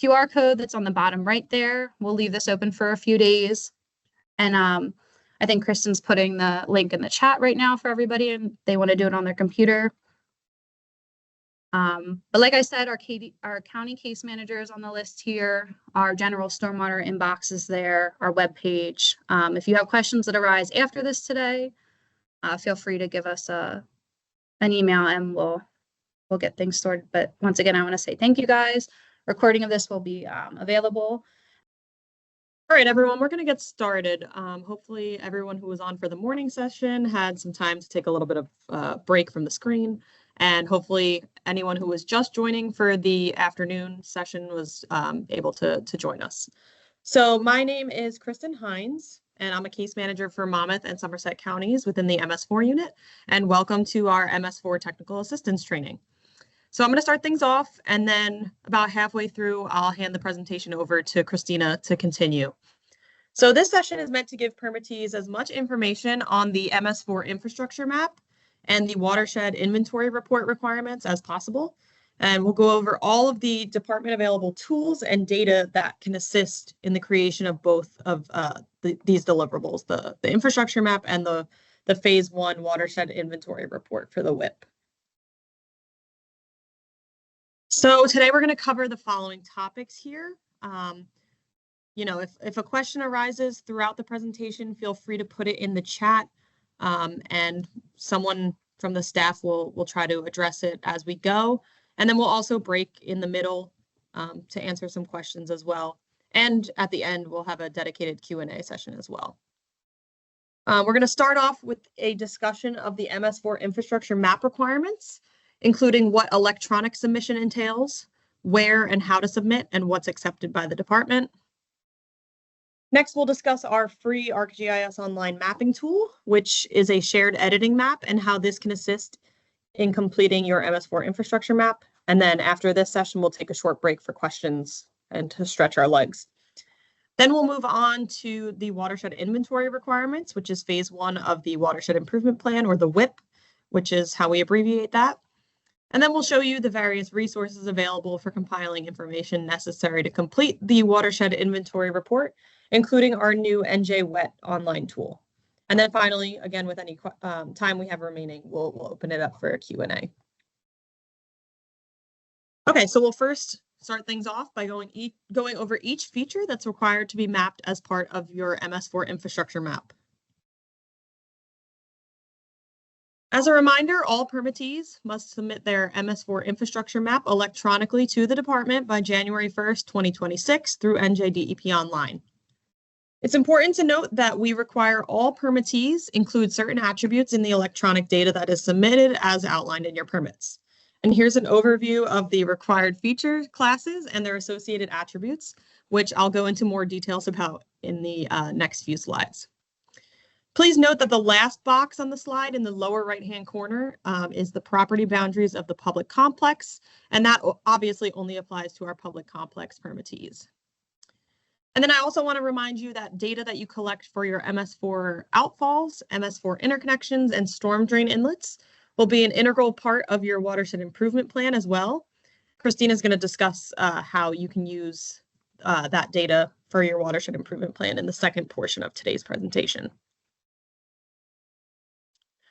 QR code that's on the bottom right there, we'll leave this open for a few days. And I think Kristen's putting the link in the chat right now for everybody, and they want to do it on their computer. But like I said, our county case managers on the list here, our general stormwater inbox is there, our webpage. If you have questions that arise after this today, feel free to give us an email and we'll get things sorted. But once again, I want to say thank you guys. Recording of this will be available. All right, everyone, we're going to get started. Hopefully everyone who was on for the morning session had some time to take a little bit of break from the screen. And hopefully anyone who was just joining for the afternoon session was able to join us. So my name is Kristen Hines, and I'm a case manager for Monmouth and Somerset counties within the MS4 unit. And welcome to our MS4 technical assistance training. So I'm going to start things off, and then about halfway through, I'll hand the presentation over to Christina to continue. So this session is meant to give permittees as much information on the MS4 infrastructure map and the watershed inventory report requirements as possible. And we'll go over all of the department available tools and data that can assist in the creation of both of these deliverables, the infrastructure map and the phase 1 watershed inventory report for the WIP. So today we're going to cover the following topics here. You know, if a question arises throughout the presentation, feel free to put it in the chat, and someone from the staff will try to address it as we go. And then we'll also break in the middle to answer some questions as well. And at the end, we'll have a dedicated Q&A session as well. We're going to start off with a discussion of the MS4 infrastructure map requirements, including what electronic submission entails, where and how to submit, and what's accepted by the department. Next, we'll discuss our free ArcGIS online mapping tool, which is a shared editing map, and how this can assist in completing your MS4 infrastructure map. And then after this session, we'll take a short break for questions and to stretch our legs. Then we'll move on to the watershed inventory requirements, which is phase 1 of the watershed improvement plan, or the WIP, which is how we abbreviate that. And then we'll show you the various resources available for compiling information necessary to complete the watershed inventory report, including our new NJ-WET online tool. And then finally, again, with any time we have remaining, we'll open it up for a Q&A. Okay, so we'll first start things off by going over each feature that's required to be mapped as part of your MS4 infrastructure map. As a reminder, all permittees must submit their MS4 infrastructure map electronically to the department by January 1st, 2026 through NJDEP Online. It's important to note that we require all permittees include certain attributes in the electronic data that is submitted as outlined in your permits. And here's an overview of the required feature classes and their associated attributes, which I'll go into more details about in the next few slides. Please note that the last box on the slide in the lower right-hand corner is the property boundaries of the public complex, and that obviously only applies to our public complex permittees. And then I also want to remind you that data that you collect for your MS4 outfalls, MS4 interconnections, and storm drain inlets will be an integral part of your watershed improvement plan as well. Christina is going to discuss how you can use that data for your watershed improvement plan in the second portion of today's presentation.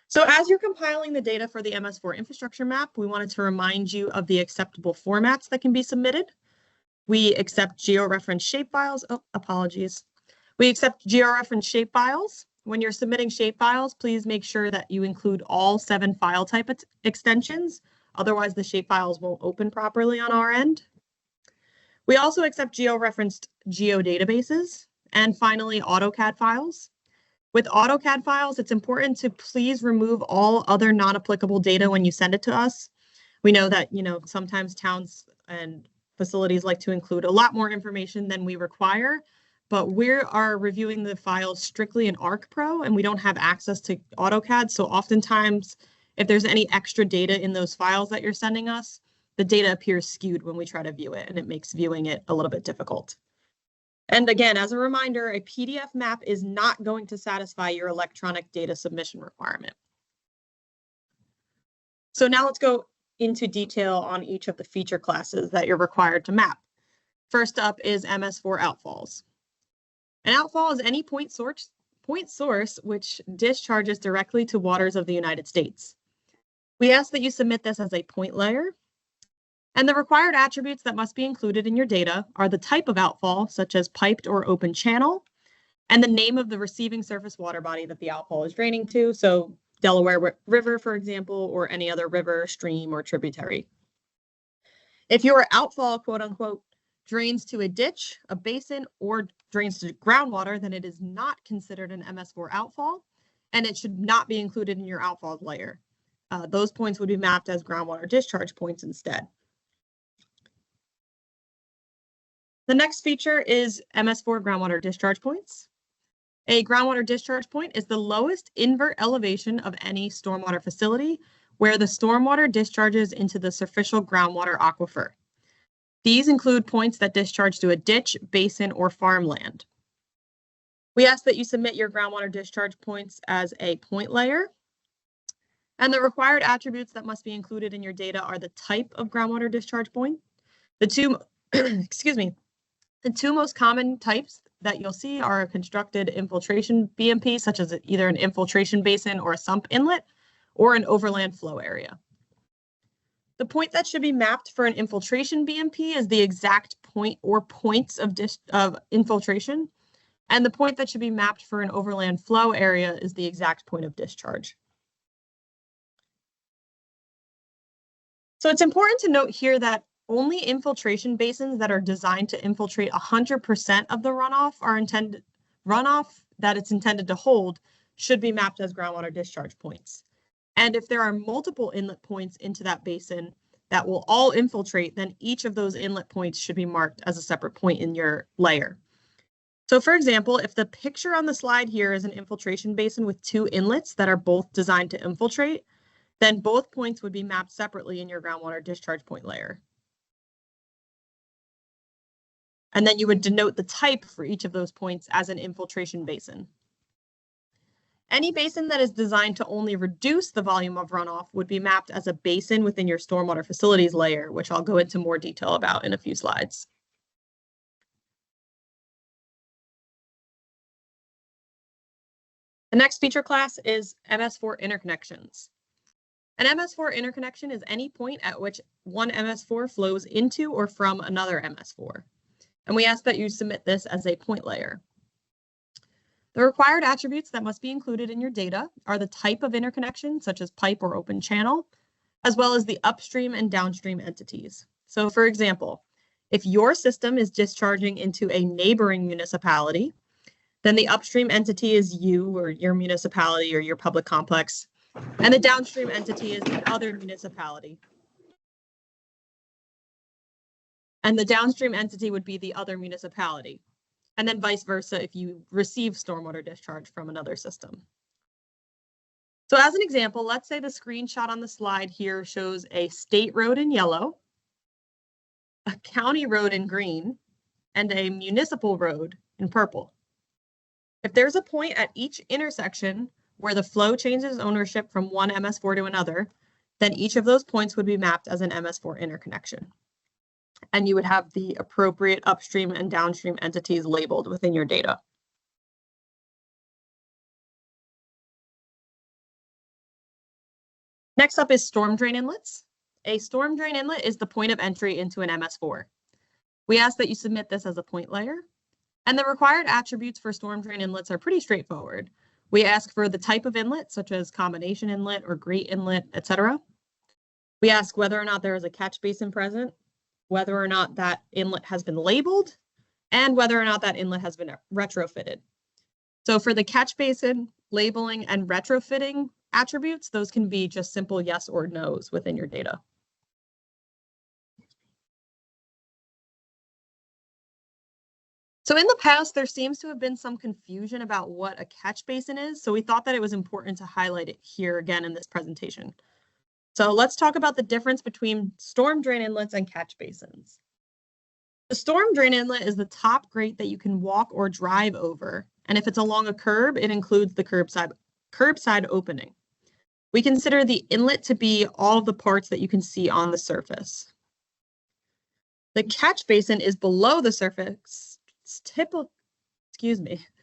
So as you're compiling the data for the MS4 infrastructure map, we wanted to remind you of the acceptable formats that can be submitted. We accept georeferenced shapefiles. Oh, apologies. We accept georeferenced shapefiles. When you're submitting shapefiles, please make sure that you include all 7 file type extensions. Otherwise, the shapefiles won't open properly on our end. We also accept georeferenced geodatabases. And finally, AutoCAD files. With AutoCAD files, it's important to please remove all other non-applicable data when you send it to us. We know that, sometimes towns and facilities like to include a lot more information than we require, but we are reviewing the files strictly in ArcPro and we don't have access to AutoCAD. So oftentimes, if there's any extra data in those files that you're sending us, the data appears skewed when we try to view it, and it makes viewing it a little bit difficult. And again, as a reminder, a PDF map is not going to satisfy your electronic data submission requirement. So now let's go into detail on each of the feature classes that you're required to map. First up is MS4 outfalls. An outfall is any point source which discharges directly to waters of the United States. We ask that you submit this as a point layer. And the required attributes that must be included in your data are the type of outfall, such as piped or open channel, and the name of the receiving surface water body that the outfall is draining to. So Delaware River, for example, or any other river, stream, or tributary. If your outfall, quote unquote, drains to a ditch, a basin, or drains to groundwater, then it is not considered an MS4 outfall, and it should not be included in your outfall layer. Those points would be mapped as groundwater discharge points instead. The next feature is MS4 groundwater discharge points. A groundwater discharge point is the lowest invert elevation of any stormwater facility where the stormwater discharges into the superficial groundwater aquifer. These include points that discharge to a ditch, basin, or farmland. We ask that you submit your groundwater discharge points as a point layer. And the required attributes that must be included in your data are the type of groundwater discharge point. The two most common types that you'll see are a constructed infiltration BMP, such as either an infiltration basin or a sump inlet, or an overland flow area. The point that should be mapped for an infiltration BMP is the exact point or points of infiltration, and the point that should be mapped for an overland flow area is the exact point of discharge. So it's important to note here that only infiltration basins that are designed to infiltrate 100% of the runoff that it's intended to hold should be mapped as groundwater discharge points. And if there are multiple inlet points into that basin that will all infiltrate, then each of those inlet points should be marked as a separate point in your layer. So for example, if the picture on the slide here is an infiltration basin with 2 inlets that are both designed to infiltrate, then both points would be mapped separately in your groundwater discharge point layer. And then you would denote the type for each of those points as an infiltration basin. Any basin that is designed to only reduce the volume of runoff would be mapped as a basin within your stormwater facilities layer, which I'll go into more detail about in a few slides. The next feature class is MS4 interconnections. An MS4 interconnection is any point at which one MS4 flows into or from another MS4. And we ask that you submit this as a point layer. The required attributes that must be included in your data are the type of interconnection, such as pipe or open channel, as well as the upstream and downstream entities. So for example, if your system is discharging into a neighboring municipality, then the upstream entity is you or your municipality or your public complex, and the downstream entity is the other municipality. And the downstream entity would be the other municipality. And then vice versa if you receive stormwater discharge from another system. So as an example, let's say the screenshot on the slide here shows a state road in yellow, a county road in green, and a municipal road in purple. If there's a point at each intersection where the flow changes ownership from one MS4 to another, then each of those points would be mapped as an MS4 interconnection. And you would have the appropriate upstream and downstream entities labeled within your data. Next up is storm drain inlets. A storm drain inlet is the point of entry into an MS4. We ask that you submit this as a point layer, and the required attributes for storm drain inlets are pretty straightforward. We ask for the type of inlet, such as combination inlet or grate inlet, etc. We ask whether or not there is a catch basin present, whether or not that inlet has been labeled, and whether or not that inlet has been retrofitted. So for the catch basin, labeling, and retrofitting attributes, those can be just simple yes or no's within your data. So in the past, there seems to have been some confusion about what a catch basin is, so we thought that it was important to highlight it here again in this presentation. So let's talk about the difference between storm drain inlets and catch basins. The storm drain inlet is the top grate that you can walk or drive over, and if it's along a curb, it includes the curbside opening. We consider the inlet to be all of the parts that you can see on the surface. The catch basin is below the surface,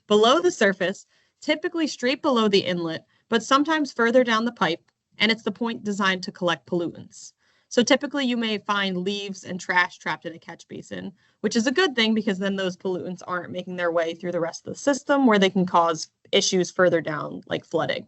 below the surface, typically straight below the inlet, but sometimes further down the pipe, and it's the point designed to collect pollutants. So typically you may find leaves and trash trapped in a catch basin, which is a good thing because then those pollutants aren't making their way through the rest of the system where they can cause issues further down, like flooding.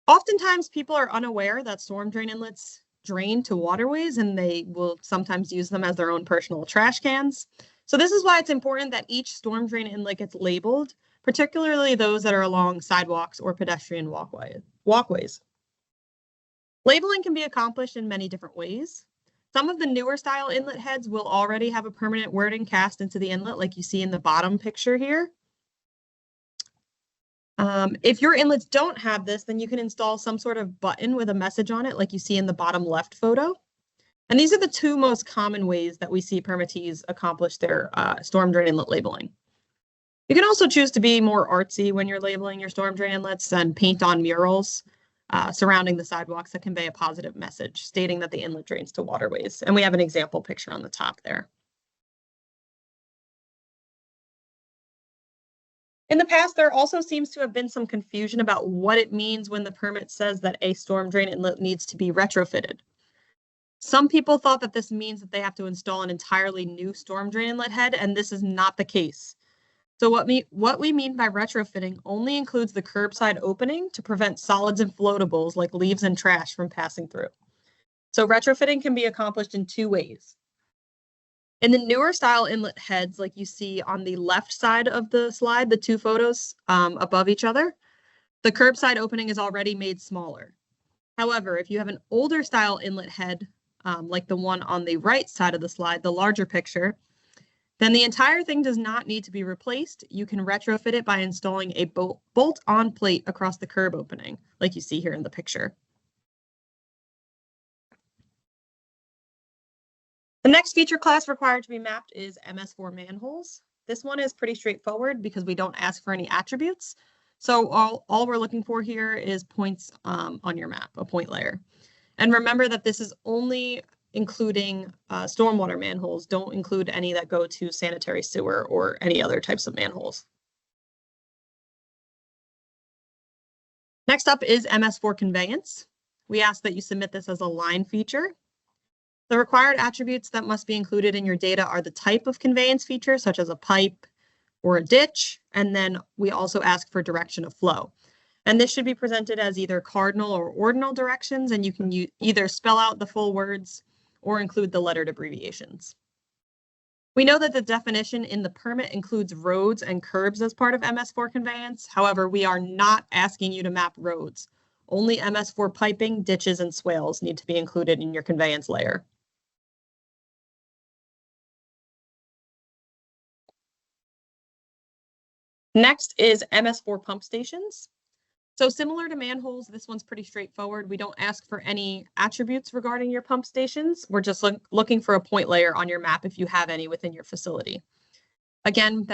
Oftentimes people are unaware that storm drain inlets drain to waterways, and they will sometimes use them as their own personal trash cans. So this is why it's important that each storm drain inlet gets labeled, particularly those that are along sidewalks or pedestrian walkways. Labeling can be accomplished in many different ways. Some of the newer style inlet heads will already have a permanent wording cast into the inlet, like you see in the bottom picture here. If your inlets don't have this, then you can install some sort of button with a message on it, like you see in the bottom left photo. And these are the two most common ways that we see permittees accomplish their storm drain inlet labeling. You can also choose to be more artsy when you're labeling your storm drain inlets and paint on murals surrounding the sidewalks that convey a positive message stating that the inlet drains to waterways. And we have an example picture on the top there. In the past, there also seems to have been some confusion about what it means when the permit says that a storm drain inlet needs to be retrofitted. Some people thought that this means that they have to install an entirely new storm drain inlet head, and this is not the case. So what we mean by retrofitting only includes the curbside opening to prevent solids and floatables like leaves and trash from passing through. So retrofitting can be accomplished in two ways. In the newer style inlet heads, like you see on the left side of the slide, the two photos above each other, the curbside opening is already made smaller. However, if you have an older style inlet head, like the one on the right side of the slide, the larger picture, then the entire thing does not need to be replaced. You can retrofit it by installing a bolt-on plate across the curb opening, like you see here in the picture. The next feature class required to be mapped is MS4 manholes. This one is pretty straightforward because we don't ask for any attributes. So all we're looking for here is points on your map, a point layer. And remember that this is only including stormwater manholes. Don't include any that go to sanitary sewer or any other types of manholes. Next up is MS4 conveyance. We ask that you submit this as a line feature. The required attributes that must be included in your data are the type of conveyance feature, such as a pipe or a ditch, and then we also ask for direction of flow. And this should be presented as either cardinal or ordinal directions, and you can either spell out the full words or include the lettered abbreviations. We know that the definition in the permit includes roads and curbs as part of MS4 conveyance. However, we are not asking you to map roads. Only MS4 piping, ditches, and swales need to be included in your conveyance layer. Next is MS4 pump stations. So similar to manholes, this one's pretty straightforward. We don't ask for any attributes regarding your pump stations. We're just looking for a point layer on your map if you have any within your facility. Again,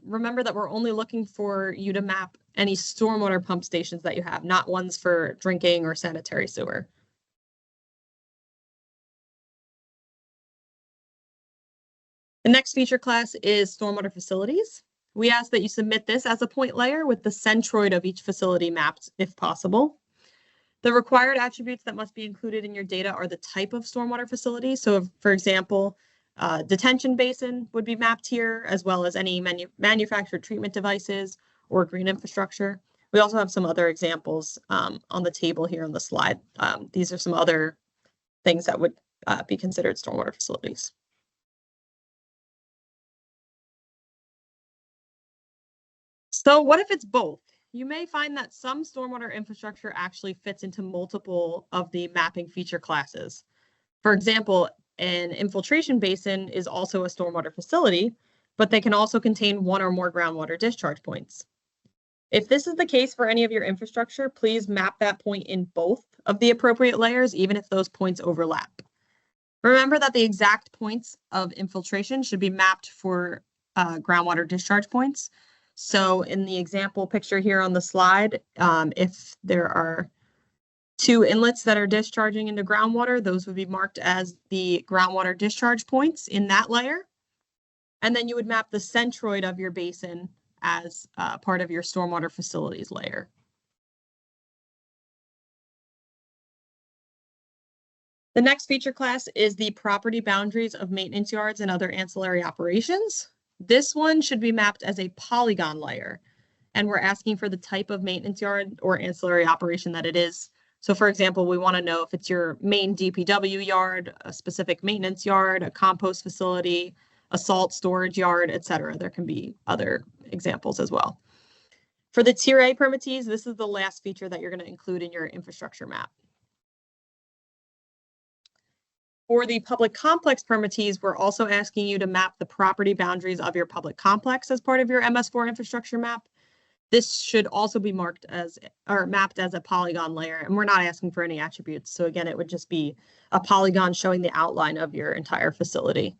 remember that we're only looking for you to map any stormwater pump stations that you have, not ones for drinking or sanitary sewer. The next feature class is stormwater facilities. We ask that you submit this as a point layer with the centroid of each facility mapped if possible. The required attributes that must be included in your data are the type of stormwater facility. So for example, detention basin would be mapped here, as well as any manufactured treatment devices or green infrastructure. We also have some other examples on the table here on the slide. These are some other things that would be considered stormwater facilities. So what if it's both? You may find that some stormwater infrastructure actually fits into multiple of the mapping feature classes. For example, an infiltration basin is also a stormwater facility, but they can also contain one or more groundwater discharge points. If this is the case for any of your infrastructure, please map that point in both of the appropriate layers, even if those points overlap. Remember that the exact points of infiltration should be mapped for groundwater discharge points. So in the example picture here on the slide, if there are 2 inlets that are discharging into groundwater, those would be marked as the groundwater discharge points in that layer. And then you would map the centroid of your basin as part of your stormwater facilities layer. The next feature class is the property boundaries of maintenance yards and other ancillary operations. This one should be mapped as a polygon layer, and we're asking for the type of maintenance yard or ancillary operation that it is. So for example, we want to know if it's your main DPW yard, a specific maintenance yard, a compost facility, a salt storage yard, etc. There can be other examples as well. For the Tier A permittees, this is the last feature that you're going to include in your infrastructure map. For the public complex permittees, we're also asking you to map the property boundaries of your public complex as part of your MS4 infrastructure map. This should also be marked as or mapped as a polygon layer, and we're not asking for any attributes. So again, it would just be a polygon showing the outline of your entire facility.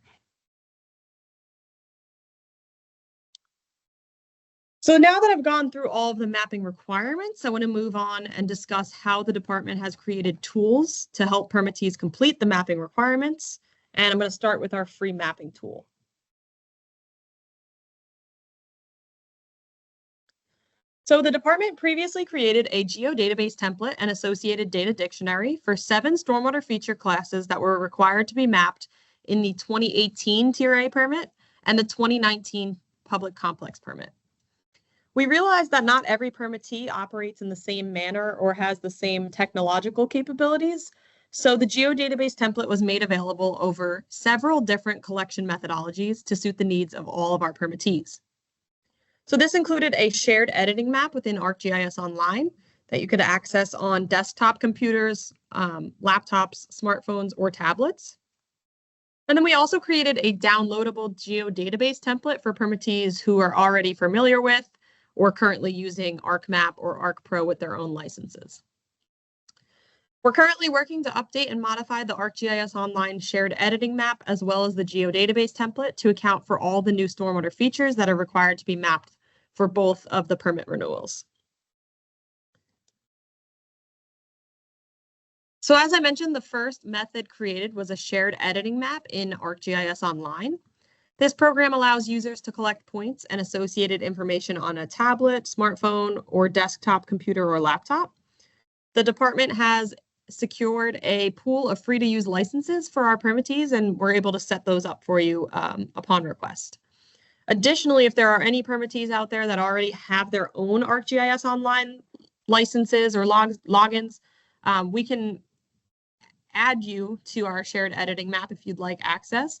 So now that I've gone through all of the mapping requirements, I want to move on and discuss how the department has created tools to help permittees complete the mapping requirements. And I'm going to start with our free mapping tool. So the department previously created a geodatabase template and associated data dictionary for 7 stormwater feature classes that were required to be mapped in the 2018 Tier A permit and the 2019 public complex permit. We realized that not every permittee operates in the same manner or has the same technological capabilities. So the geodatabase template was made available over several different collection methodologies to suit the needs of all of our permittees. So this included a shared editing map within ArcGIS Online that you could access on desktop computers, laptops, smartphones, or tablets. And then we also created a downloadable geodatabase template for permittees who are already familiar with or currently using ArcMap or ArcPro with their own licenses. We're currently working to update and modify the ArcGIS Online shared editing map as well as the geodatabase template to account for all the new stormwater features that are required to be mapped for both of the permit renewals. So as I mentioned, the first method created was a shared editing map in ArcGIS Online. This program allows users to collect points and associated information on a tablet, smartphone, or desktop computer or laptop. The department has secured a pool of free-to-use licenses for our permittees, and we're able to set those up for you upon request. Additionally, if there are any permittees out there that already have their own ArcGIS Online licenses or logins, we can add you to our shared editing map if you'd like access.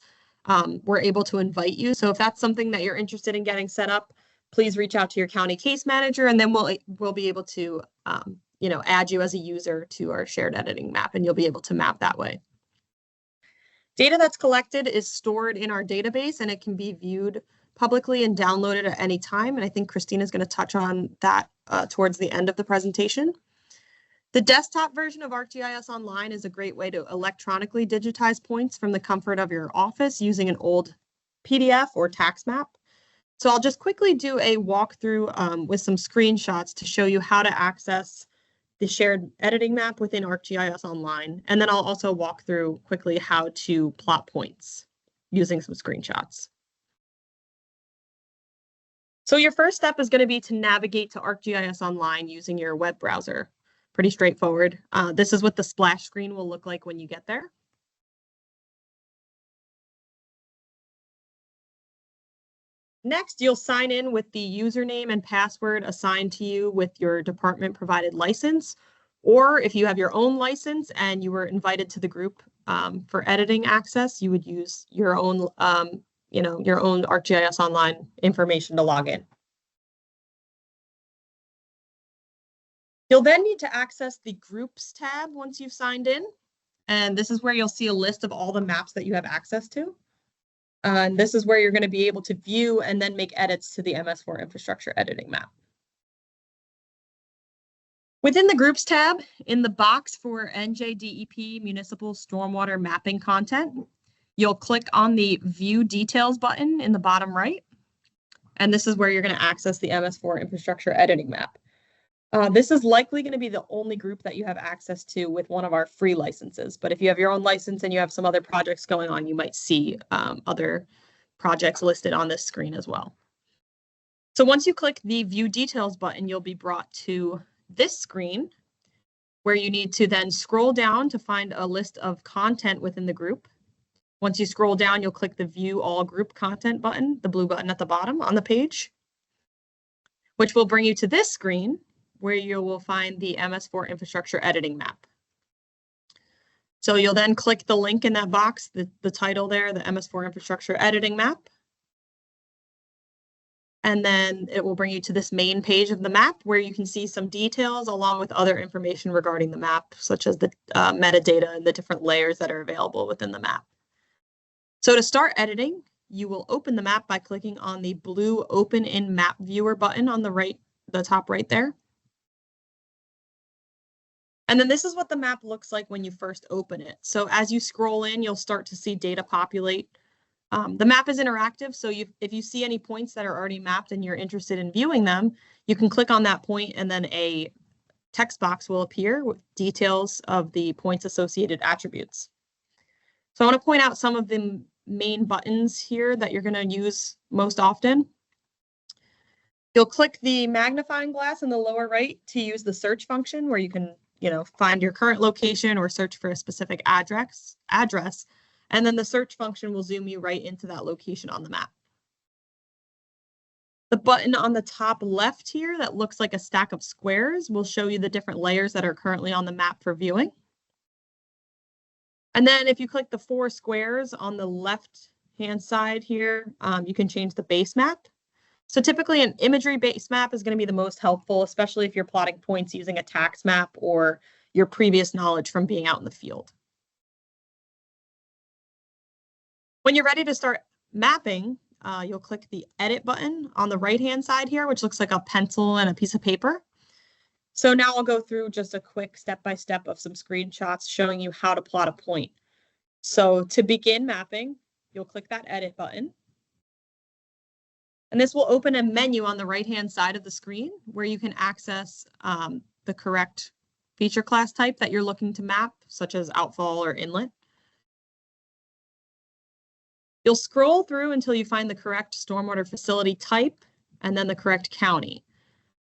We're able to invite you. So if that's something that you're interested in getting set up, please reach out to your county case manager, and then we'll be able to add you as a user to our shared editing map, and you'll be able to map that way. Data that's collected is stored in our database, and it can be viewed publicly and downloaded at any time. And I think Christina is going to touch on that towards the end of the presentation. The desktop version of ArcGIS Online is a great way to electronically digitize points from the comfort of your office using an old PDF or tax map. So I'll just quickly do a walkthrough with some screenshots to show you how to access the shared editing map within ArcGIS Online. And then I'll also walk through quickly how to plot points using some screenshots. So your first step is going to be to navigate to ArcGIS Online using your web browser. Pretty straightforward. This is what the splash screen will look like when you get there. Next, you'll sign in with the username and password assigned to you with your department provided license, or if you have your own license and you were invited to the group for editing access, you would use your own, your own ArcGIS Online information to log in. You'll then need to access the Groups tab once you've signed in, and this is where you'll see a list of all the maps that you have access to. And this is where you're going to be able to view and then make edits to the MS4 infrastructure editing map. Within the Groups tab, in the box for NJDEP Municipal Stormwater Mapping Content, you'll click on the View Details button in the bottom right. And this is where you're going to access the MS4 infrastructure editing map. This is likely going to be the only group that you have access to with one of our free licenses. But if you have your own license and you have some other projects going on, you might see other projects listed on this screen as well. So once you click the View Details button, you'll be brought to this screen where you need to then scroll down to find a list of content within the group. Once you scroll down, you'll click the View All Group Content button, the blue button at the bottom on the page, which will bring you to this screen where you will find the MS4 infrastructure editing map. So you'll then click the link in that box, the title there, the MS4 infrastructure editing map. And then it will bring you to this main page of the map where you can see some details along with other information regarding the map, such as the metadata and the different layers that are available within the map. So to start editing, you will open the map by clicking on the blue Open in Map Viewer button on the top right there. And then this is what the map looks like when you first open it. So as you scroll in, you'll start to see data populate. The map is interactive, so if you see any points that are already mapped and you're interested in viewing them, you can click on that point and then a text box will appear with details of the points associated attributes. So I want to point out some of the main buttons here that you're going to use most often. You'll click the magnifying glass in the lower right to use the search function where you can find your current location or search for a specific address, and then the search function will zoom you right into that location on the map. The button on the top left here that looks like a stack of squares will show you the different layers that are currently on the map for viewing. And then if you click the 4 squares on the left-hand side here, you can change the base map. So typically an imagery-based map is going to be the most helpful, especially if you're plotting points using a tax map or your previous knowledge from being out in the field. When you're ready to start mapping, you'll click the Edit button on the right-hand side here, which looks like a pencil and a piece of paper. So now I'll go through just a quick step-by-step of some screenshots showing you how to plot a point. So to begin mapping, you'll click that Edit button. And this will open a menu on the right-hand side of the screen where you can access the correct feature class type that you're looking to map, such as outfall or inlet. You'll scroll through until you find the correct stormwater facility type and then the correct county.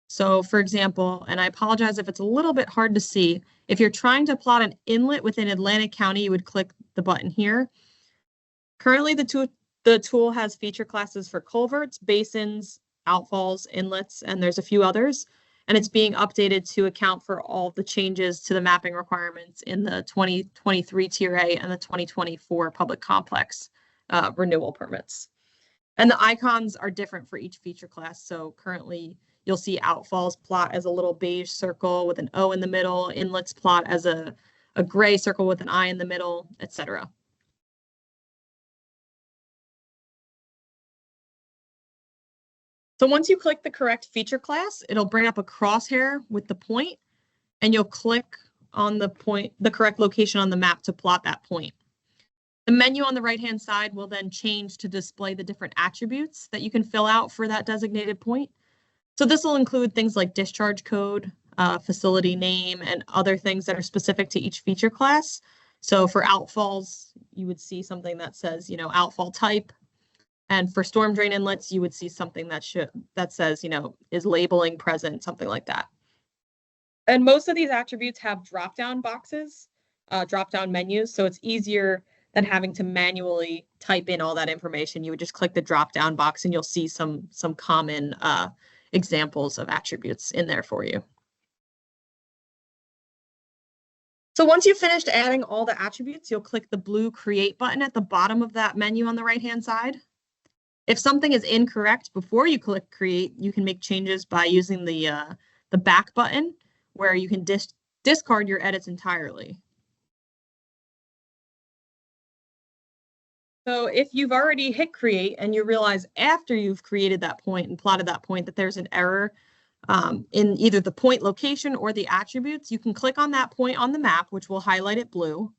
So for example, and I apologize if it's a little bit hard to see, if you're trying to plot an inlet within Atlantic County, you would click the button here. Currently, the tool has feature classes for culverts, basins, outfalls, inlets, and there's a few others. And it's being updated to account for all the changes to the mapping requirements in the 2023 Tier A and the 2024 Public Complex renewal permits. And the icons are different for each feature class. So currently You'll see outfalls plot as a little beige circle with an O in the middle, inlets plot as a gray circle with an I in the middle, etc. So once you click the correct feature class, it'll bring up a crosshair with the point, and you'll click on the correct location on the map to plot that point. The menu on the right-hand side will then change to display the different attributes that you can fill out for that designated point. So this will include things like discharge code, facility name, and other things that are specific to each feature class. So for outfalls, you would see something that says, outfall type. And for storm drain inlets, you would see something that says, is labeling present, something like that. And most of these attributes have drop-down boxes, drop-down menus, so it's easier than having to manually type in all that information. You would just click the drop-down box and you'll see some common examples of attributes in there for you. So once you've finished adding all the attributes, you'll click the blue Create button at the bottom of that menu on the right-hand side. If something is incorrect before you click Create, you can make changes by using the back button, where you can discard your edits entirely. So if you've already hit create and you realize after you've created that point and plotted that point that there's an error in either the point location or the attributes, you can click on that point on the map, which will highlight it blue.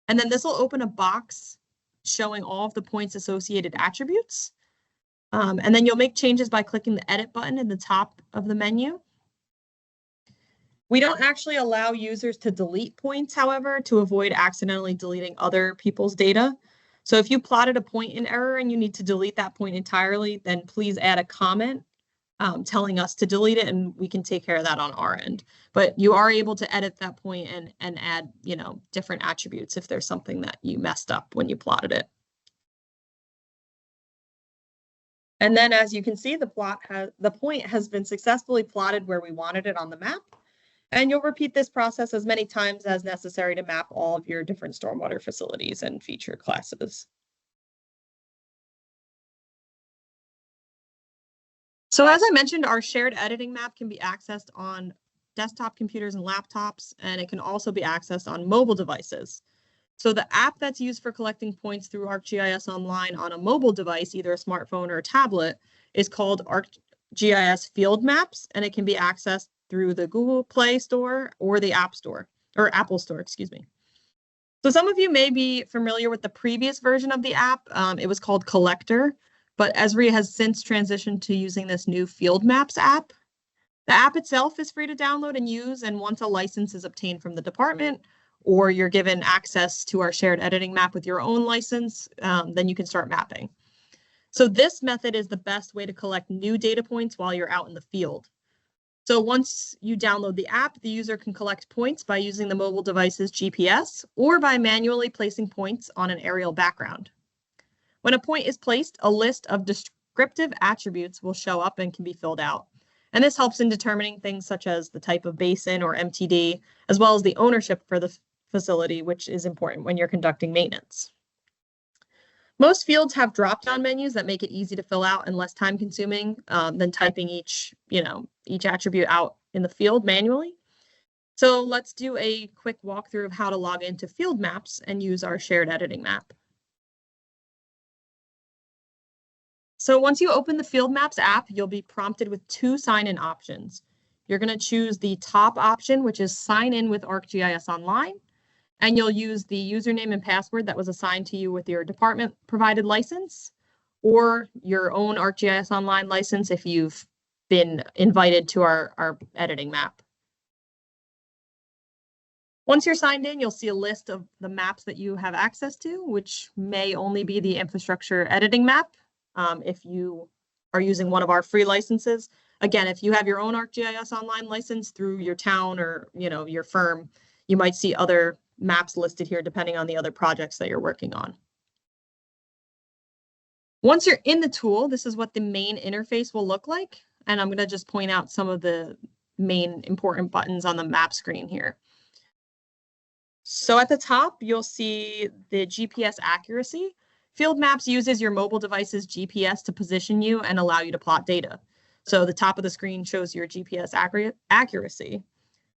And then this will open a box showing all of the points associated attributes. And then you'll make changes by clicking the edit button in the top of the menu. We don't actually allow users to delete points, however, to avoid accidentally deleting other people's data. So if you plotted a point in error and you need to delete that point entirely, then please add a comment telling us to delete it, and we can take care of that on our end. But you are able to edit that point and add, different attributes if there's something that you messed up when you plotted it. And then, as you can see, the point has been successfully plotted where we wanted it on the map. And you'll repeat this process as many times as necessary to map all of your different stormwater facilities and feature classes. So as I mentioned, our shared editing map can be accessed on desktop computers and laptops, and it can also be accessed on mobile devices. So the app that's used for collecting points through ArcGIS Online on a mobile device, either a smartphone or a tablet, is called ArcGIS Field Maps, and it can be accessed through the Google Play Store or the App Store, or Apple Store, excuse me. So some of you may be familiar with the previous version of the app. It was called Collector, but Esri has since transitioned to using this new Field Maps app. The app itself is free to download and use, and once a license is obtained from the department, or you're given access to our shared editing map with your own license, then you can start mapping. So this method is the best way to collect new data points while you're out in the field. So once you download the app, the user can collect points by using the mobile device's GPS or by manually placing points on an aerial background. When a point is placed, a list of descriptive attributes will show up and can be filled out. And this helps in determining things such as the type of basin or MTD, as well as the ownership for the facility, which is important when you're conducting maintenance. Most fields have drop-down menus that make it easy to fill out and less time-consuming than typing each attribute out in the field manually. So let's do a quick walkthrough of how to log into Field Maps and use our shared editing map. So once you open the Field Maps app, you'll be prompted with two sign-in options. You're going to choose the top option, which is Sign In with ArcGIS Online. And you'll use the username and password that was assigned to you with your department provided license, or your own ArcGIS Online license if you've been invited to our editing map. Once you're signed in, you'll see a list of the maps that you have access to, which may only be the infrastructure editing map if you are using one of our free licenses. Again, if you have your own ArcGIS Online license through your town or your firm, you might see other maps listed here depending on the other projects that you're working on. Once you're in the tool, this is what the main interface will look like. And I'm going to just point out some of the main important buttons on the map screen here. So at the top, you'll see the GPS accuracy. Field Maps uses your mobile device's GPS to position you and allow you to plot data. So the top of the screen shows your GPS accuracy.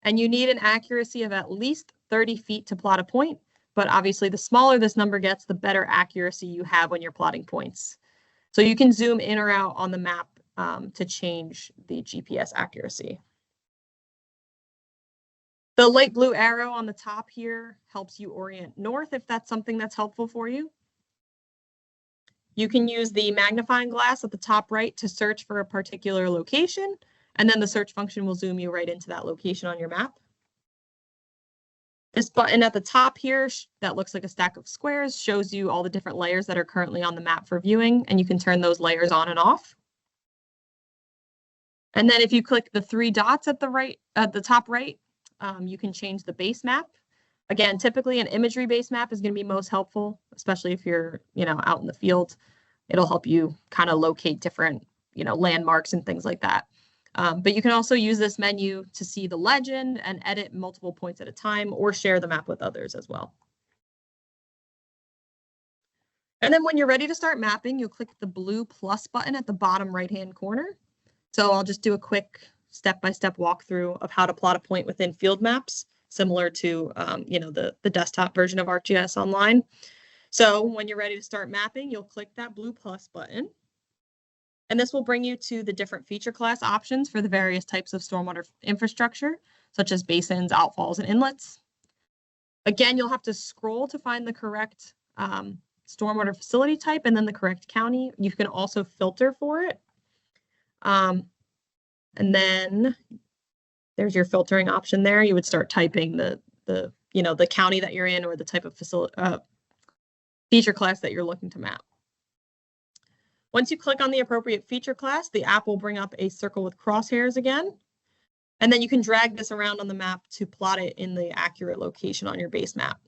And you need an accuracy of at least 30 feet to plot a point. But obviously, the smaller this number gets, the better accuracy you have when you're plotting points. So you can zoom in or out on the map to change the GPS accuracy. The light blue arrow on the top here helps you orient north if that's something that's helpful for you. You can use the magnifying glass at the top right to search for a particular location, and then the search function will zoom you right into that location on your map. This button at the top here that looks like a stack of squares shows you all the different layers that are currently on the map for viewing, and you can turn those layers on and off. And then if you click the 3 dots at the top right, you can change the base map. Again, typically an imagery-based map is going to be most helpful, especially if you're, out in the field. It'll help you kind of locate different, landmarks and things like that. But you can also use this menu to see the legend and edit multiple points at a time or share the map with others as well. And then when you're ready to start mapping, you'll click the blue plus button at the bottom right-hand corner. So I'll just do a quick step-by-step walkthrough of how to plot a point within field maps, similar to the desktop version of ArcGIS Online. So when you're ready to start mapping, you'll click that blue plus button. And this will bring you to the different feature class options for the various types of stormwater infrastructure, such as basins, outfalls, and inlets. Again, you'll have to scroll to find the correct stormwater facility type and then the correct county. You can also filter for it. And then there's your filtering option there. You would start typing the county that you're in or the type of feature class that you're looking to map. Once you click on the appropriate feature class, the app will bring up a circle with crosshairs again. And then you can drag this around on the map to plot it in the accurate location on your base map.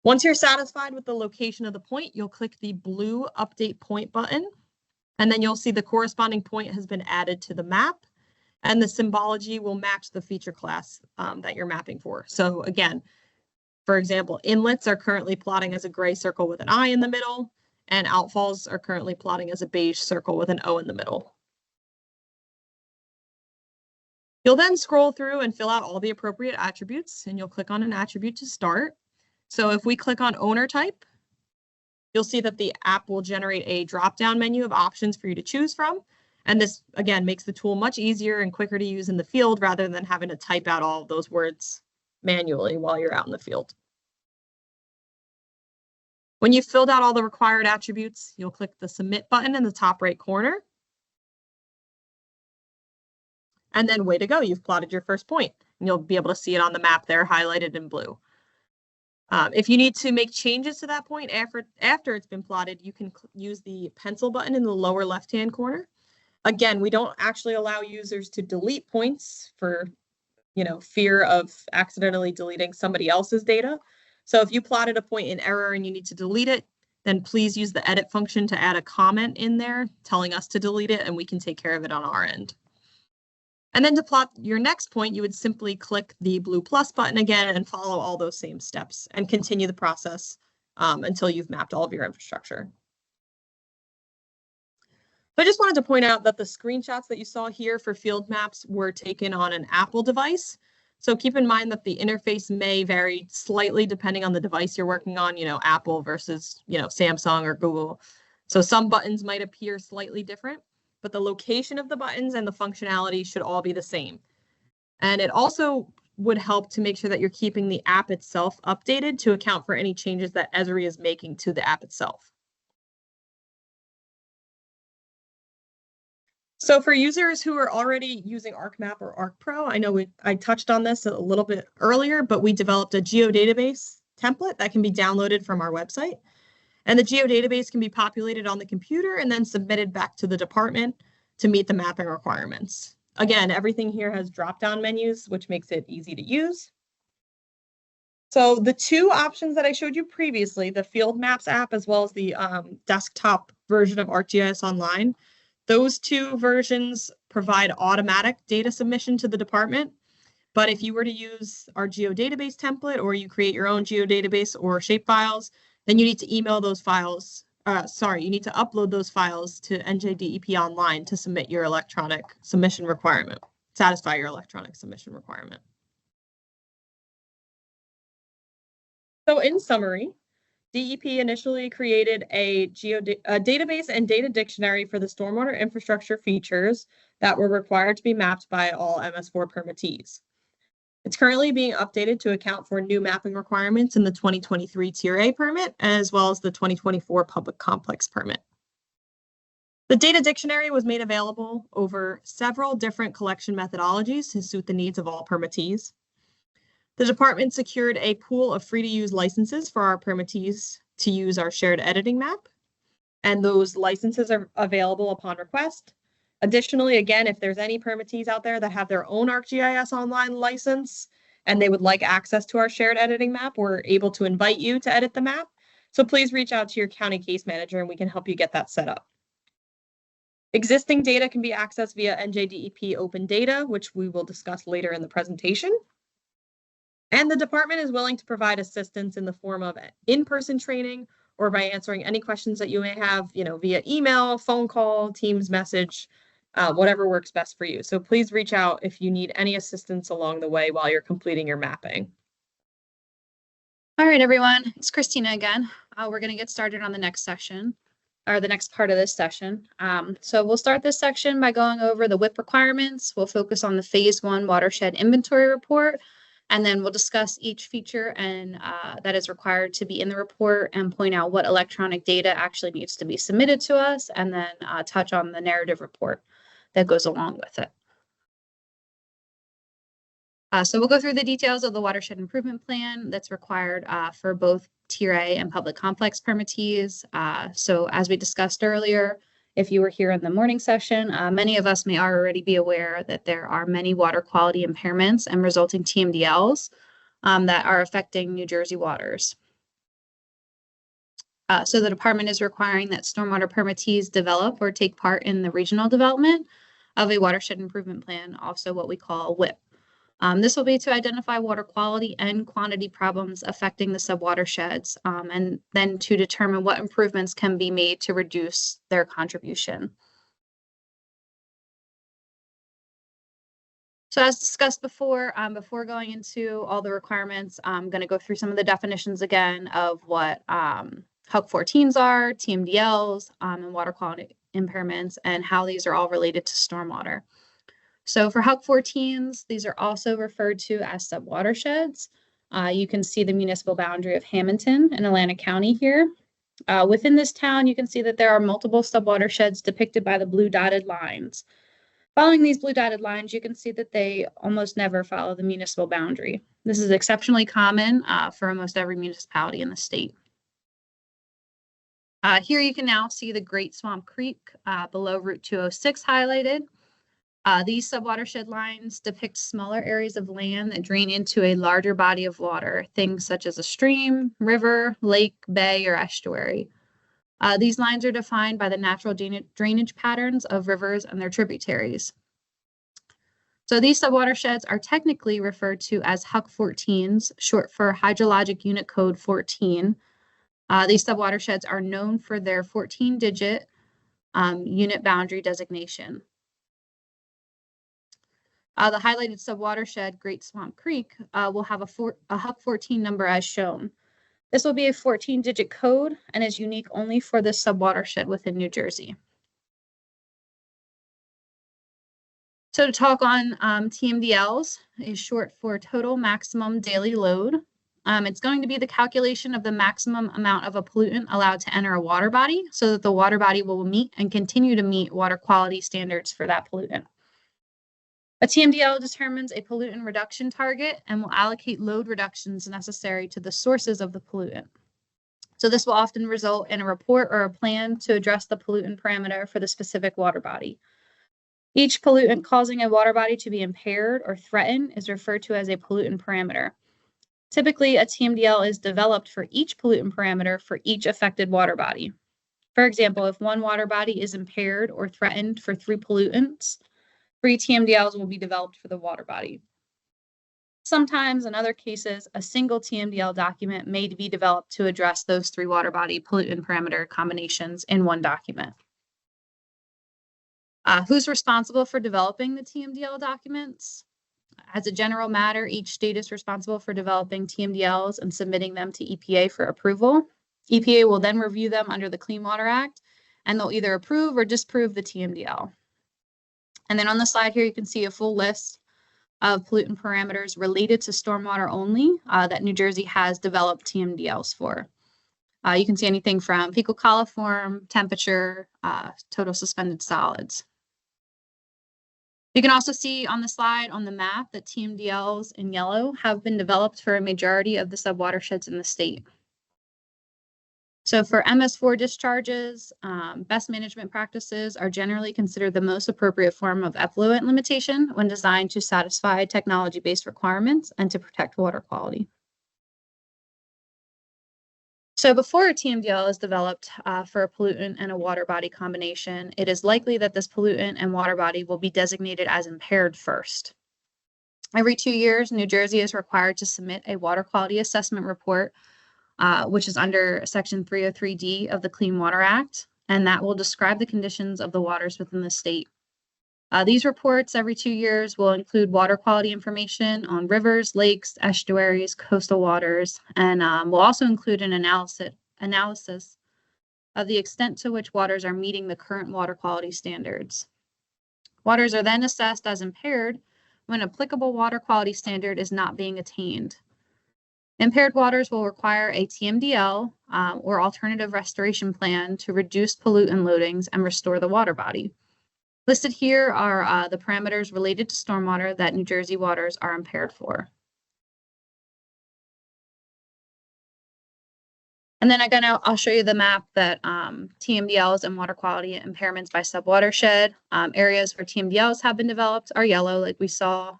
Once you're satisfied with the location of the point, you'll click the blue Update Point button, and then you'll see the corresponding point has been added to the map, and the symbology will match the feature class that you're mapping for. So again, for example, inlets are currently plotting as a gray circle with an I in the middle, and outfalls are currently plotting as a beige circle with an O in the middle. You'll then scroll through and fill out all the appropriate attributes, and you'll click on an attribute to start. So if we click on owner type, you'll see that the app will generate a drop-down menu of options for you to choose from. And this, again, makes the tool much easier and quicker to use in the field rather than having to type out all of those words manually while you're out in the field. When you've filled out all the required attributes, you'll click the Submit button in the top right corner. And then way to go, you've plotted your first point. And you'll be able to see it on the map there highlighted in blue. If you need to make changes to that point after it's been plotted, you can use the pencil button in the lower left-hand corner. Again, we don't actually allow users to delete points for, fear of accidentally deleting somebody else's data. So if you plotted a point in error and you need to delete it, then please use the edit function to add a comment in there telling us to delete it, and we can take care of it on our end. And then to plot your next point, you would simply click the blue plus button again and follow all those same steps and continue the process until you've mapped all of your infrastructure. I just wanted to point out that the screenshots that you saw here for field maps were taken on an Apple device. So keep in mind that the interface may vary slightly depending on the device you're working on, Apple versus, Samsung or Google. So some buttons might appear slightly different, but the location of the buttons and the functionality should all be the same. And it also would help to make sure that you're keeping the app itself updated to account for any changes that Esri is making to the app itself. So for users who are already using ArcMap or ArcPro, I know I touched on this a little bit earlier, but we developed a geodatabase template that can be downloaded from our website. And the geodatabase can be populated on the computer and then submitted back to the department to meet the mapping requirements. Again, everything here has drop-down menus, which makes it easy to use. So the two options that I showed you previously, the Field Maps app as well as the desktop version of ArcGIS Online, those two versions provide automatic data submission to the department. But if you were to use our geodatabase template or you create your own geodatabase or shapefiles, then you need to email those files you need to upload those files to NJDEP Online to submit your electronic submission requirement, satisfy your electronic submission requirement. So in summary, DEP initially created a database and data dictionary for the stormwater infrastructure features that were required to be mapped by all MS4 permittees. It's currently being updated to account for new mapping requirements in the 2023 Tier A permit, as well as the 2024 Public Complex permit. The data dictionary was made available over several different collection methodologies to suit the needs of all permittees. The department secured a pool of free-to-use licenses for our permittees to use our shared editing map, and those licenses are available upon request. Additionally, again, if there's any permittees out there that have their own ArcGIS Online license and they would like access to our shared editing map, we're able to invite you to edit the map. So please reach out to your county case manager and we can help you get that set up. Existing data can be accessed via NJDEP Open Data, which we will discuss later in the presentation. And the department is willing to provide assistance in the form of in-person training or by answering any questions that you may have, via email, phone call, Teams message, whatever works best for you. So please reach out if you need any assistance along the way while you're completing your mapping. All right, everyone, it's Christina again. We're going to get started on the next session, or the next part of this session. So we'll start this section by going over the WIP requirements. We'll focus on the Phase 1 watershed inventory report, and then we'll discuss each feature and that is required to be in the report and point out what electronic data actually needs to be submitted to us, and then touch on the narrative report that goes along with it. So we'll go through the details of the watershed improvement plan that's required for both Tier A and public complex permittees. So as we discussed earlier, if you were here in the morning session, many of us may already be aware that there are many water quality impairments and resulting TMDLs that are affecting New Jersey waters. So the department is requiring that stormwater permittees develop or take part in the regional development of a watershed improvement plan, also what we call a WIP. This will be to identify water quality and quantity problems affecting the subwatersheds, and then to determine what improvements can be made to reduce their contribution. So as discussed before, before going into all the requirements, I'm going to go through some of the definitions again of what HUC 14s are, TMDLs, and water quality impairments, and how these are all related to stormwater. So for HUC 14s, these are also referred to as subwatersheds. You can see the municipal boundary of Hamilton in Atlantic County here. Within this town, you can see that there are multiple subwatersheds depicted by the blue dotted lines. Following these blue dotted lines, you can see that they almost never follow the municipal boundary. This is exceptionally common for almost every municipality in the state. Here you can now see the Great Swamp Creek below Route 206 highlighted. These subwatershed lines depict smaller areas of land that drain into a larger body of water, things such as a stream, river, lake, bay, or estuary. These lines are defined by the natural drainage patterns of rivers and their tributaries. So these subwatersheds are technically referred to as HUC 14s, short for Hydrologic Unit Code 14. These subwatersheds are known for their 14-digit unit boundary designation. The highlighted subwatershed, Great Swamp Creek, will have a HUC 14 number as shown. This will be a 14-digit code and is unique only for this subwatershed within New Jersey. So to talk on TMDLs is short for total maximum daily load. It's going to be the calculation of the maximum amount of a pollutant allowed to enter a water body so that the water body will meet and continue to meet water quality standards for that pollutant. A TMDL determines a pollutant reduction target and will allocate load reductions necessary to the sources of the pollutant. So this will often result in a report or a plan to address the pollutant parameter for the specific water body. Each pollutant causing a water body to be impaired or threatened is referred to as a pollutant parameter. Typically, a TMDL is developed for each pollutant parameter for each affected water body. For example, if one water body is impaired or threatened for 3 pollutants, 3 TMDLs will be developed for the water body. Sometimes, in other cases, a single TMDL document may be developed to address those 3 water body pollutant parameter combinations in one document. Who's responsible for developing the TMDL documents? As a general matter, each state is responsible for developing TMDLs and submitting them to EPA for approval. EPA will then review them under the Clean Water Act, and they'll either approve or disapprove the TMDL. And then on the slide here, you can see a full list of pollutant parameters related to stormwater only that New Jersey has developed TMDLs for. You can see anything from fecal coliform, temperature, total suspended solids. You can also see on the slide on the map that TMDLs in yellow have been developed for a majority of the subwatersheds in the state. So for MS4 discharges, best management practices are generally considered the most appropriate form of effluent limitation when designed to satisfy technology-based requirements and to protect water quality. So before a TMDL is developed for a pollutant and a water body combination, it is likely that this pollutant and water body will be designated as impaired first. Every 2 years, New Jersey is required to submit a water quality assessment report, which is under Section 303D of the Clean Water Act, and that will describe the conditions of the waters within the state. These reports every 2 years will include water quality information on rivers, lakes, estuaries, coastal waters, and will also include an analysis of the extent to which waters are meeting the current water quality standards. Waters are then assessed as impaired when applicable water quality standard is not being attained. Impaired waters will require a TMDL or alternative restoration plan to reduce pollutant loadings and restore the water body. Listed here are the parameters related to stormwater that New Jersey waters are impaired for. And then I'll show you the map that TMDLs and water quality impairments by subwatershed. Areas where TMDLs have been developed are yellow, like we saw.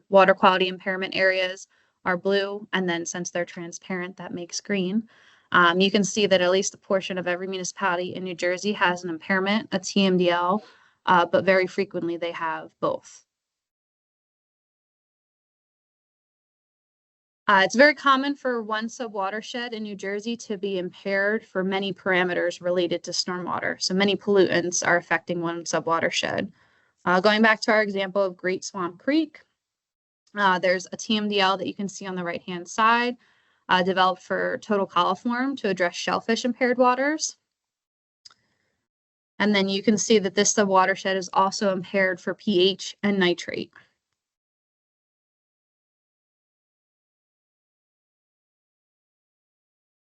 Water quality impairment areas are blue, and then since they're transparent, that makes green. You can see that at least a portion of every municipality in New Jersey has an impairment, a TMDL, but very frequently they have both. It's very common for one subwatershed in New Jersey to be impaired for many parameters related to stormwater. So many pollutants are affecting one subwatershed. Going back to our example of Great Swamp Creek, there's a TMDL that you can see on the right-hand side, developed for total coliform to address shellfish impaired waters. And then you can see that this subwatershed is also impaired for pH and nitrate.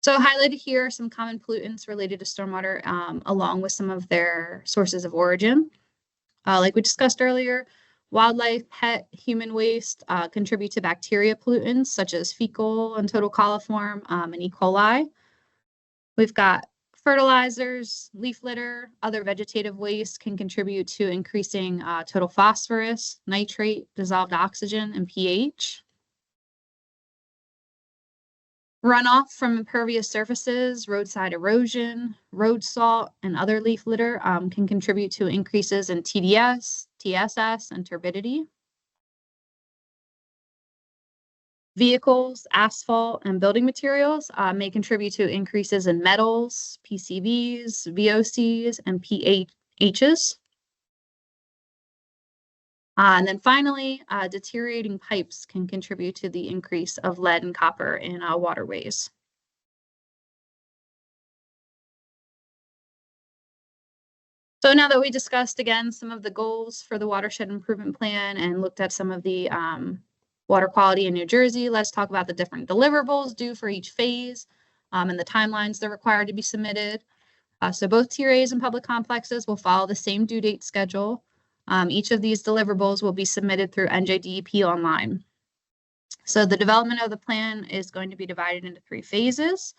So highlighted here are some common pollutants related to stormwater, along with some of their sources of origin. Like we discussed earlier, wildlife, pet, human waste contribute to bacteria pollutants such as fecal and total coliform and E. coli. We've got fertilizers, leaf litter, other vegetative waste can contribute to increasing total phosphorus, nitrate, dissolved oxygen, and pH. Runoff from impervious surfaces, roadside erosion, road salt, and other leaf litter can contribute to increases in TDS, TSS, and turbidity. Vehicles, asphalt, and building materials may contribute to increases in metals, PCBs, VOCs, and PHs. And then finally, deteriorating pipes can contribute to the increase of lead and copper in waterways. So now that we discussed again some of the goals for the watershed improvement plan and looked at some of the water quality in New Jersey, let's talk about the different deliverables due for each phase and the timelines they're required to be submitted. So both Tier A's and public complexes will follow the same due date schedule. Each of these deliverables will be submitted through NJDEP online. So the development of the plan is going to be divided into 3 phases.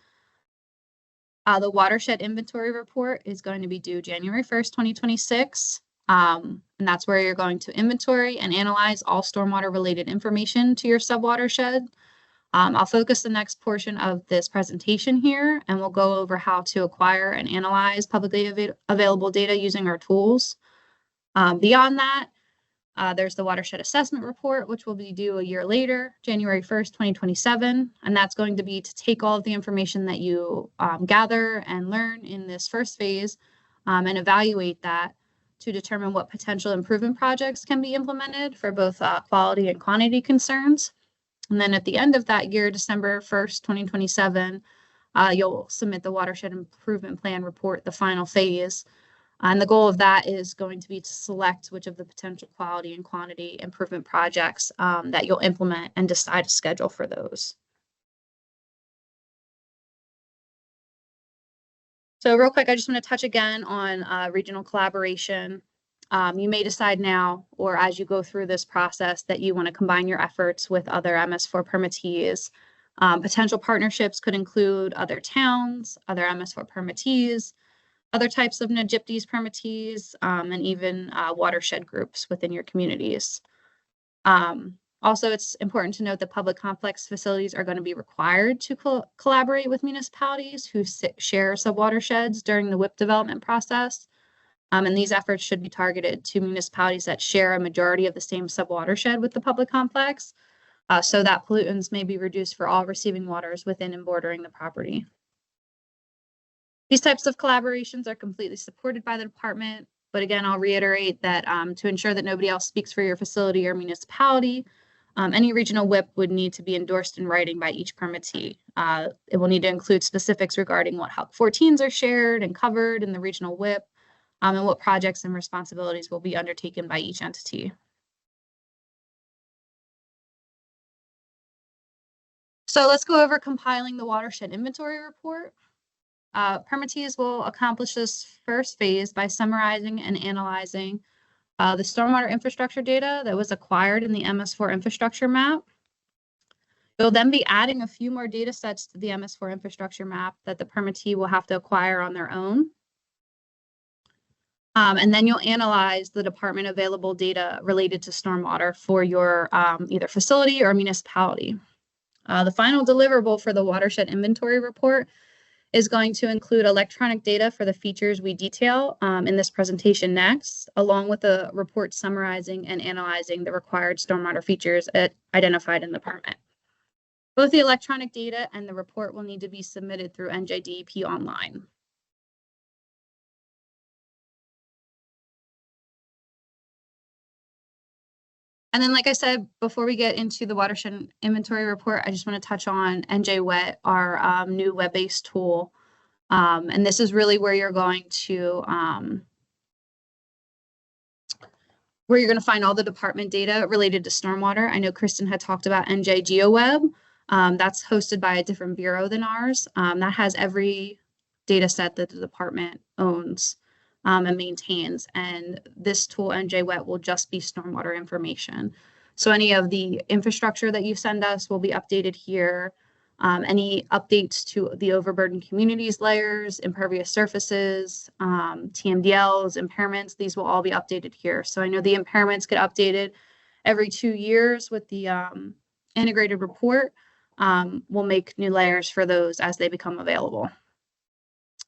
The watershed inventory report is going to be due January 1st, 2026. And that's where you're going to inventory and analyze all stormwater related information to your subwatershed. I'll focus the next portion of this presentation here, and we'll go over how to acquire and analyze publicly available data using our tools. Beyond that, There's the watershed assessment report, which will be due a year later, January 1st, 2027. And that's going to be to take all of the information that you gather and learn in this first phase and evaluate that to determine what potential improvement projects can be implemented for both quality and quantity concerns. And then at the end of that year, December 1st, 2027, you'll submit the watershed improvement plan report, the final phase. And the goal of that is going to be to select which of the potential quality and quantity improvement projects that you'll implement and decide a schedule for those. So real quick, I just want to touch again on regional collaboration. You may decide now, or as you go through this process, that you want to combine your efforts with other MS4 permittees. Potential partnerships could include other towns, other MS4 permittees, other types of NJIPDs permittees, and even watershed groups within your communities. Also, it's important to note that public complex facilities are going to be required to collaborate with municipalities who share subwatersheds during the WIP development process. And these efforts should be targeted to municipalities that share a majority of the same subwatershed with the public complex, so that pollutants may be reduced for all receiving waters within and bordering the property. These types of collaborations are completely supported by the department, but again, I'll reiterate that to ensure that nobody else speaks for your facility or municipality, any regional WIP would need to be endorsed in writing by each permittee. It will need to include specifics regarding what HUC 14s are shared and covered in the regional WIP, and what projects and responsibilities will be undertaken by each entity. So let's go over compiling the watershed inventory report. Permittees will accomplish this first phase by summarizing and analyzing the stormwater infrastructure data that was acquired in the MS4 infrastructure map. You'll then be adding a few more data sets to the MS4 infrastructure map that the permittee will have to acquire on their own. And then you'll analyze the department available data related to stormwater for your either facility or municipality. The final deliverable for the watershed inventory report is going to include electronic data for the features we detail in this presentation next, along with a report summarizing and analyzing the required stormwater features identified in the permit. Both the electronic data and the report will need to be submitted through NJDEP online. And then, like I said, before we get into the watershed inventory report, I just want to touch on NJWET, our new web-based tool. And this is really where you're going to find all the department data related to stormwater. I know Kristen had talked about NJ GeoWeb. That's hosted by a different bureau than ours. That has every data set that the department owns and maintains. And this tool, NJWET, will just be stormwater information. So any of the infrastructure that you send us will be updated here. Any updates to the overburdened communities layers, impervious surfaces, TMDLs, impairments, these will all be updated here. So I know the impairments get updated every 2 years with the integrated report. We'll make new layers for those as they become available.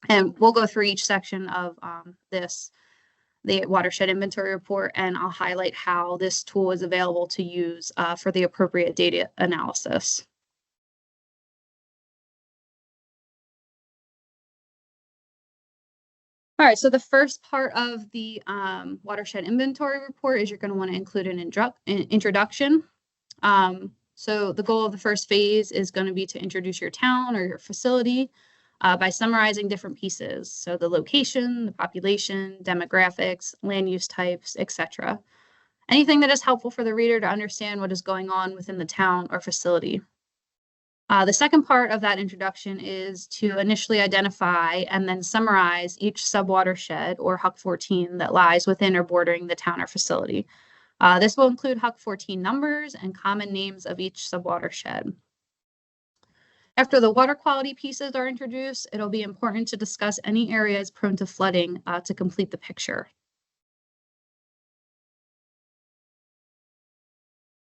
And we'll go through each section of the watershed inventory report, and I'll highlight how this tool is available to use for the appropriate data analysis. All right, so the first part of the watershed inventory report is you're going to want to include an introduction. So the goal of the first phase is going to be to introduce your town or your facility by summarizing different pieces. So the location, the population, demographics, land use types, etc. Anything that is helpful for the reader to understand what is going on within the town or facility. The second part of that introduction is to initially identify and then summarize each subwatershed or HUC 14 that lies within or bordering the town or facility. This will include HUC 14 numbers and common names of each subwatershed. After the water quality pieces are introduced, it'll be important to discuss any areas prone to flooding to complete the picture.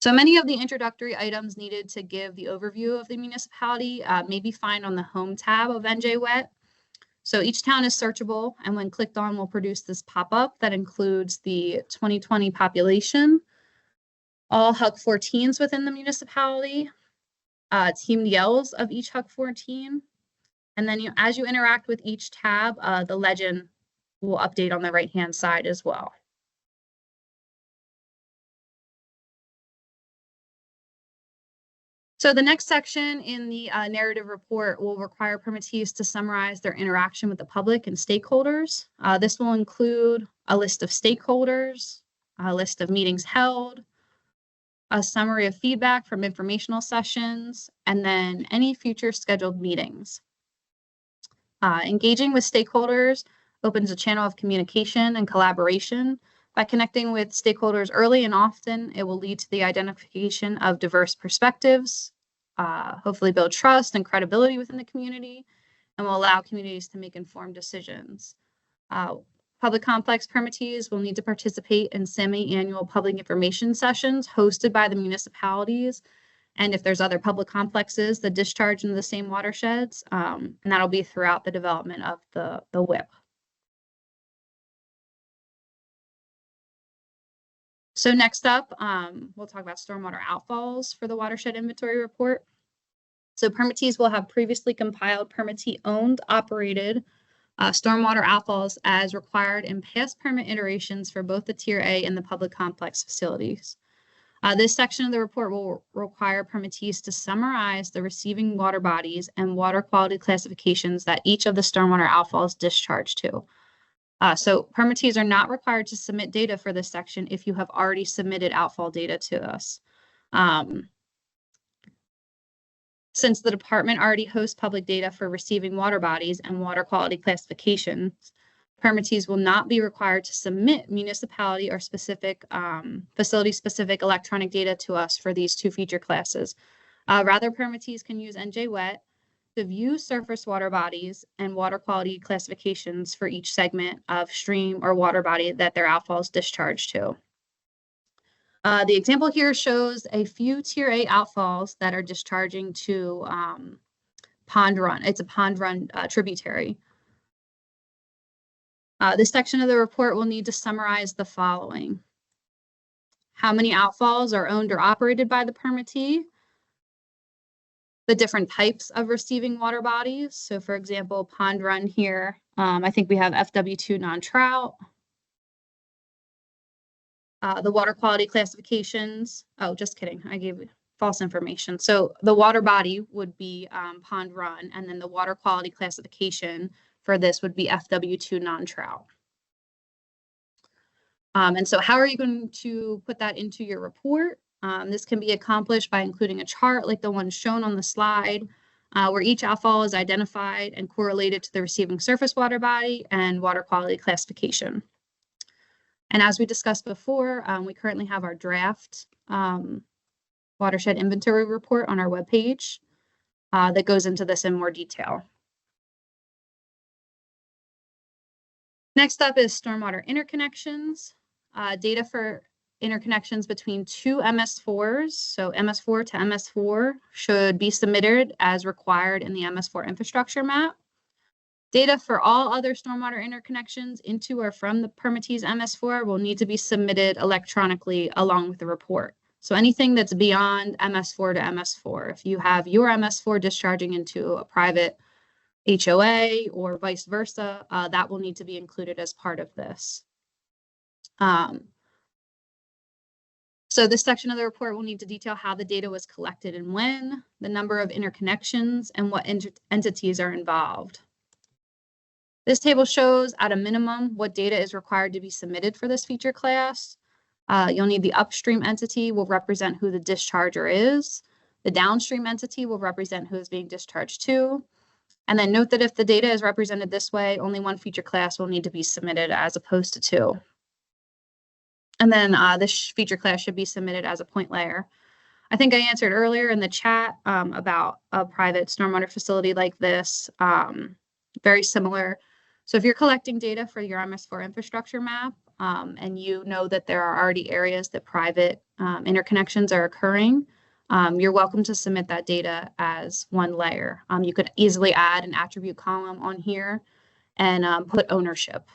So many of the introductory items needed to give the overview of the municipality may be found on the Home tab of NJWET. So each town is searchable, and when clicked on, will produce this pop-up that includes the 2020 population, all HUC 14s within the municipality, teamed yells of each HUC 14, and then as you interact with each tab, the legend will update on the right-hand side as well. So the next section in the narrative report will require permittees to summarize their interaction with the public and stakeholders. This will include a list of stakeholders, a list of meetings held, a summary of feedback from informational sessions, and then any future scheduled meetings. Engaging with stakeholders opens a channel of communication and collaboration. By connecting with stakeholders early and often, it will lead to the identification of diverse perspectives, hopefully build trust and credibility within the community, and will allow communities to make informed decisions. Public complex permittees will need to participate in semi-annual public information sessions hosted by the municipalities. And if there's other public complexes that discharge into the same watersheds, and that'll be throughout the development of the WIP. So next up, we'll talk about stormwater outfalls for the watershed inventory report. So permittees will have previously compiled permittee-owned, operated stormwater outfalls as required in past permit iterations for both the Tier A and the public complex facilities. This section of the report will require permittees to summarize the receiving water bodies and water quality classifications that each of the stormwater outfalls discharge to. So permittees are not required to submit data for this section if you have already submitted outfall data to us. Since the department already hosts public data for receiving water bodies and water quality classifications, permittees will not be required to submit municipality or specific facility-specific electronic data to us for these two feature classes. Rather, permittees can use NJWET to view surface water bodies and water quality classifications for each segment of stream or water body that their outfalls discharge to. The example here shows a few Tier A outfalls that are discharging to Pond Run. It's a Pond Run tributary. This section of the report will need to summarize the following: how many outfalls are owned or operated by the permittee, the different types of receiving water bodies. So for example, Pond Run here, I think we have FW2 non-trout. The water quality classifications. Oh, just kidding. I gave false information. So the water body would be Pond Run, and then the water quality classification for this would be FW2 non-trout. And so how are you going to put that into your report? This can be accomplished by including a chart like the one shown on the slide, where each outfall is identified and correlated to the receiving surface water body and water quality classification. And as we discussed before, we currently have our draft watershed inventory report on our webpage that goes into this in more detail. Next up is stormwater interconnections. Data for interconnections between two MS4s, so MS4 to MS4, should be submitted as required in the MS4 infrastructure map. Data for all other stormwater interconnections into or from the permittee's MS4 will need to be submitted electronically along with the report. So anything that's beyond MS4 to MS4, if you have your MS4 discharging into a private HOA or vice versa, that will need to be included as part of this. So this section of the report will need to detail how the data was collected and when, the number of interconnections, and what entities are involved. This table shows at a minimum what data is required to be submitted for this feature class. You'll need the upstream entity will represent who the discharger is. The downstream entity will represent who is being discharged to. And then note that if the data is represented this way, only one feature class will need to be submitted as opposed to two. And then this feature class should be submitted as a point layer. I think I answered earlier in the chat about a private stormwater facility like this, very similar. So if you're collecting data for your MS4 infrastructure map and you know that there are already areas that private interconnections are occurring, you're welcome to submit that data as one layer. You could easily add an attribute column on here and put ownership.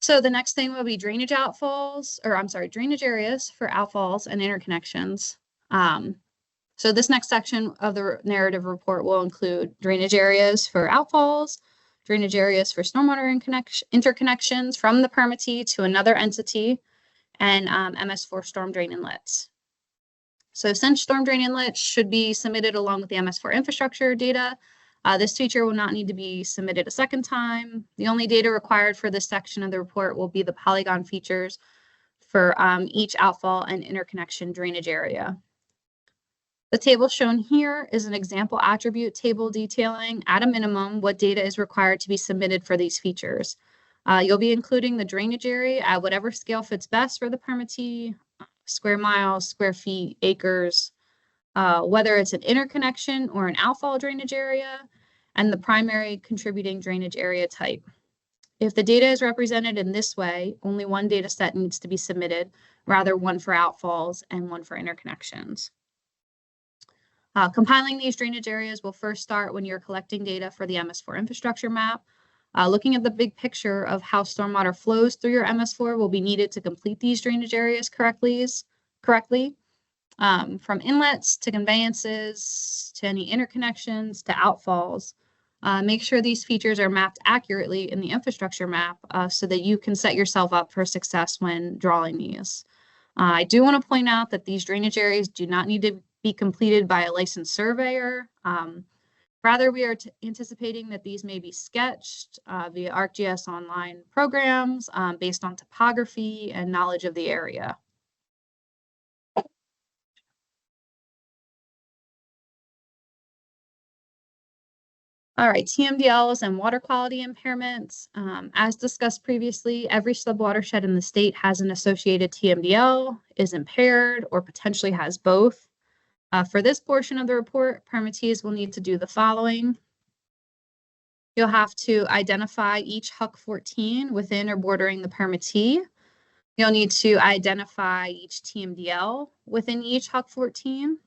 So the next thing will be drainage outfalls, or I'm sorry, drainage areas for outfalls and interconnections. So this next section of the narrative report will include drainage areas for outfalls, drainage areas for stormwater interconnections from the permittee to another entity, and MS4 storm drain inlets. So since storm drain inlets should be submitted along with the MS4 infrastructure data, this feature will not need to be submitted a second time. The only data required for this section of the report will be the polygon features for each outfall and interconnection drainage area. The table shown here is an example attribute table detailing, at a minimum, what data is required to be submitted for these features. You'll be including the drainage area at whatever scale fits best for the permittee, square miles, square feet, acres, whether it's an interconnection or an outfall drainage area, and the primary contributing drainage area type. If the data is represented in this way, only one data set needs to be submitted, rather one for outfalls and one for interconnections. Compiling these drainage areas will first start when you're collecting data for the MS4 infrastructure map. Looking at the big picture of how stormwater flows through your MS4 will be needed to complete these drainage areas correctly. From inlets to conveyances to any interconnections to outfalls. Make sure these features are mapped accurately in the infrastructure map so that you can set yourself up for success when drawing these. I do want to point out that these drainage areas do not need to be completed by a licensed surveyor. Rather, we are anticipating that these may be sketched via ArcGIS online programs based on topography and knowledge of the area. All right, TMDLs and water quality impairments. As discussed previously, every subwatershed in the state has an associated TMDL, is impaired, or potentially has both. For this portion of the report, permittees will need to do the following. You'll have to identify each HUC 14 within or bordering the permittee. You'll need to identify each TMDL within each HUC 14.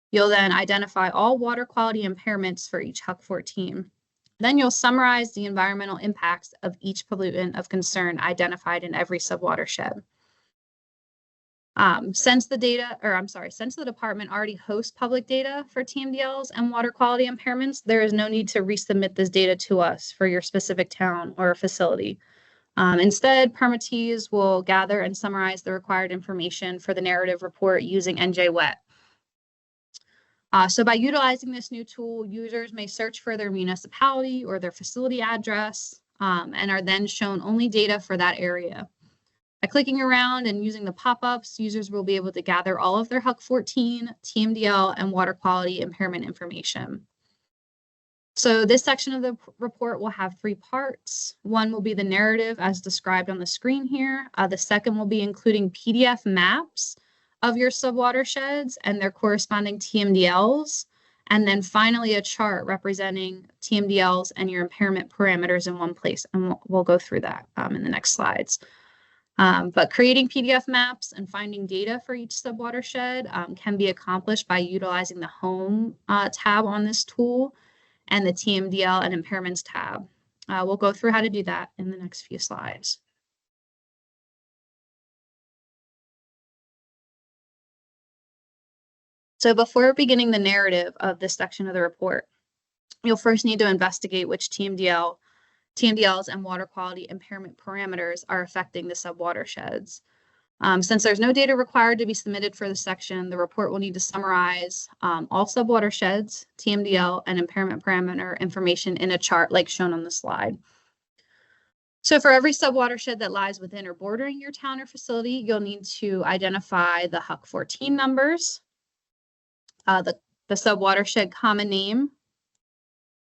You'll then identify all water quality impairments for each HUC 14. Then you'll summarize the environmental impacts of each pollutant of concern identified in every subwatershed. Since the department already hosts public data for TMDLs and water quality impairments, there is no need to resubmit this data to us for your specific town or facility. Instead, permittees will gather and summarize the required information for the narrative report using NJWET. So by utilizing this new tool, users may search for their municipality or their facility address and are then shown only data for that area. By clicking around and using the pop-ups, users will be able to gather all of their HUC 14, TMDL, and water quality impairment information. So this section of the report will have 3 parts. One will be the narrative as described on the screen here. The second will be including PDF maps of your subwatersheds and their corresponding TMDLs. And then finally a chart representing TMDLs and your impairment parameters in one place. And we'll go through that in the next slides. But creating PDF maps and finding data for each subwatershed can be accomplished by utilizing the Home tab on this tool and the TMDL and Impairments tab. We'll go through how to do that in the next few slides. So before beginning the narrative of this section of the report, you'll first need to investigate which TMDLs and water quality impairment parameters are affecting the subwatersheds. Since there's no data required to be submitted for this section, the report will need to summarize all subwatersheds, TMDL, and impairment parameter information in a chart like shown on the slide. So for every subwatershed that lies within or bordering your town or facility, you'll need to identify the HUC 14 numbers, the subwatershed common name,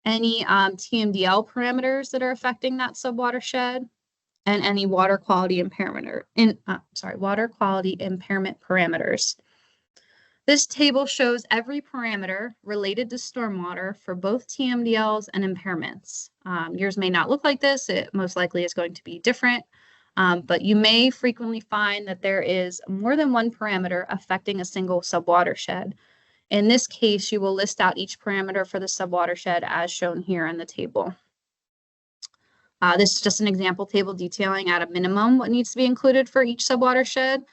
any TMDL parameters that are affecting that subwatershed, and any water quality impairment parameters. This table shows every parameter related to stormwater for both TMDLs and impairments. Yours may not look like this. It most likely is going to be different. but you may frequently find that there is more than one parameter affecting a single subwatershed. In this case, you will list out each parameter for the subwatershed as shown here in the table. This is just an example table detailing at a minimum what needs to be included for each subwatershed.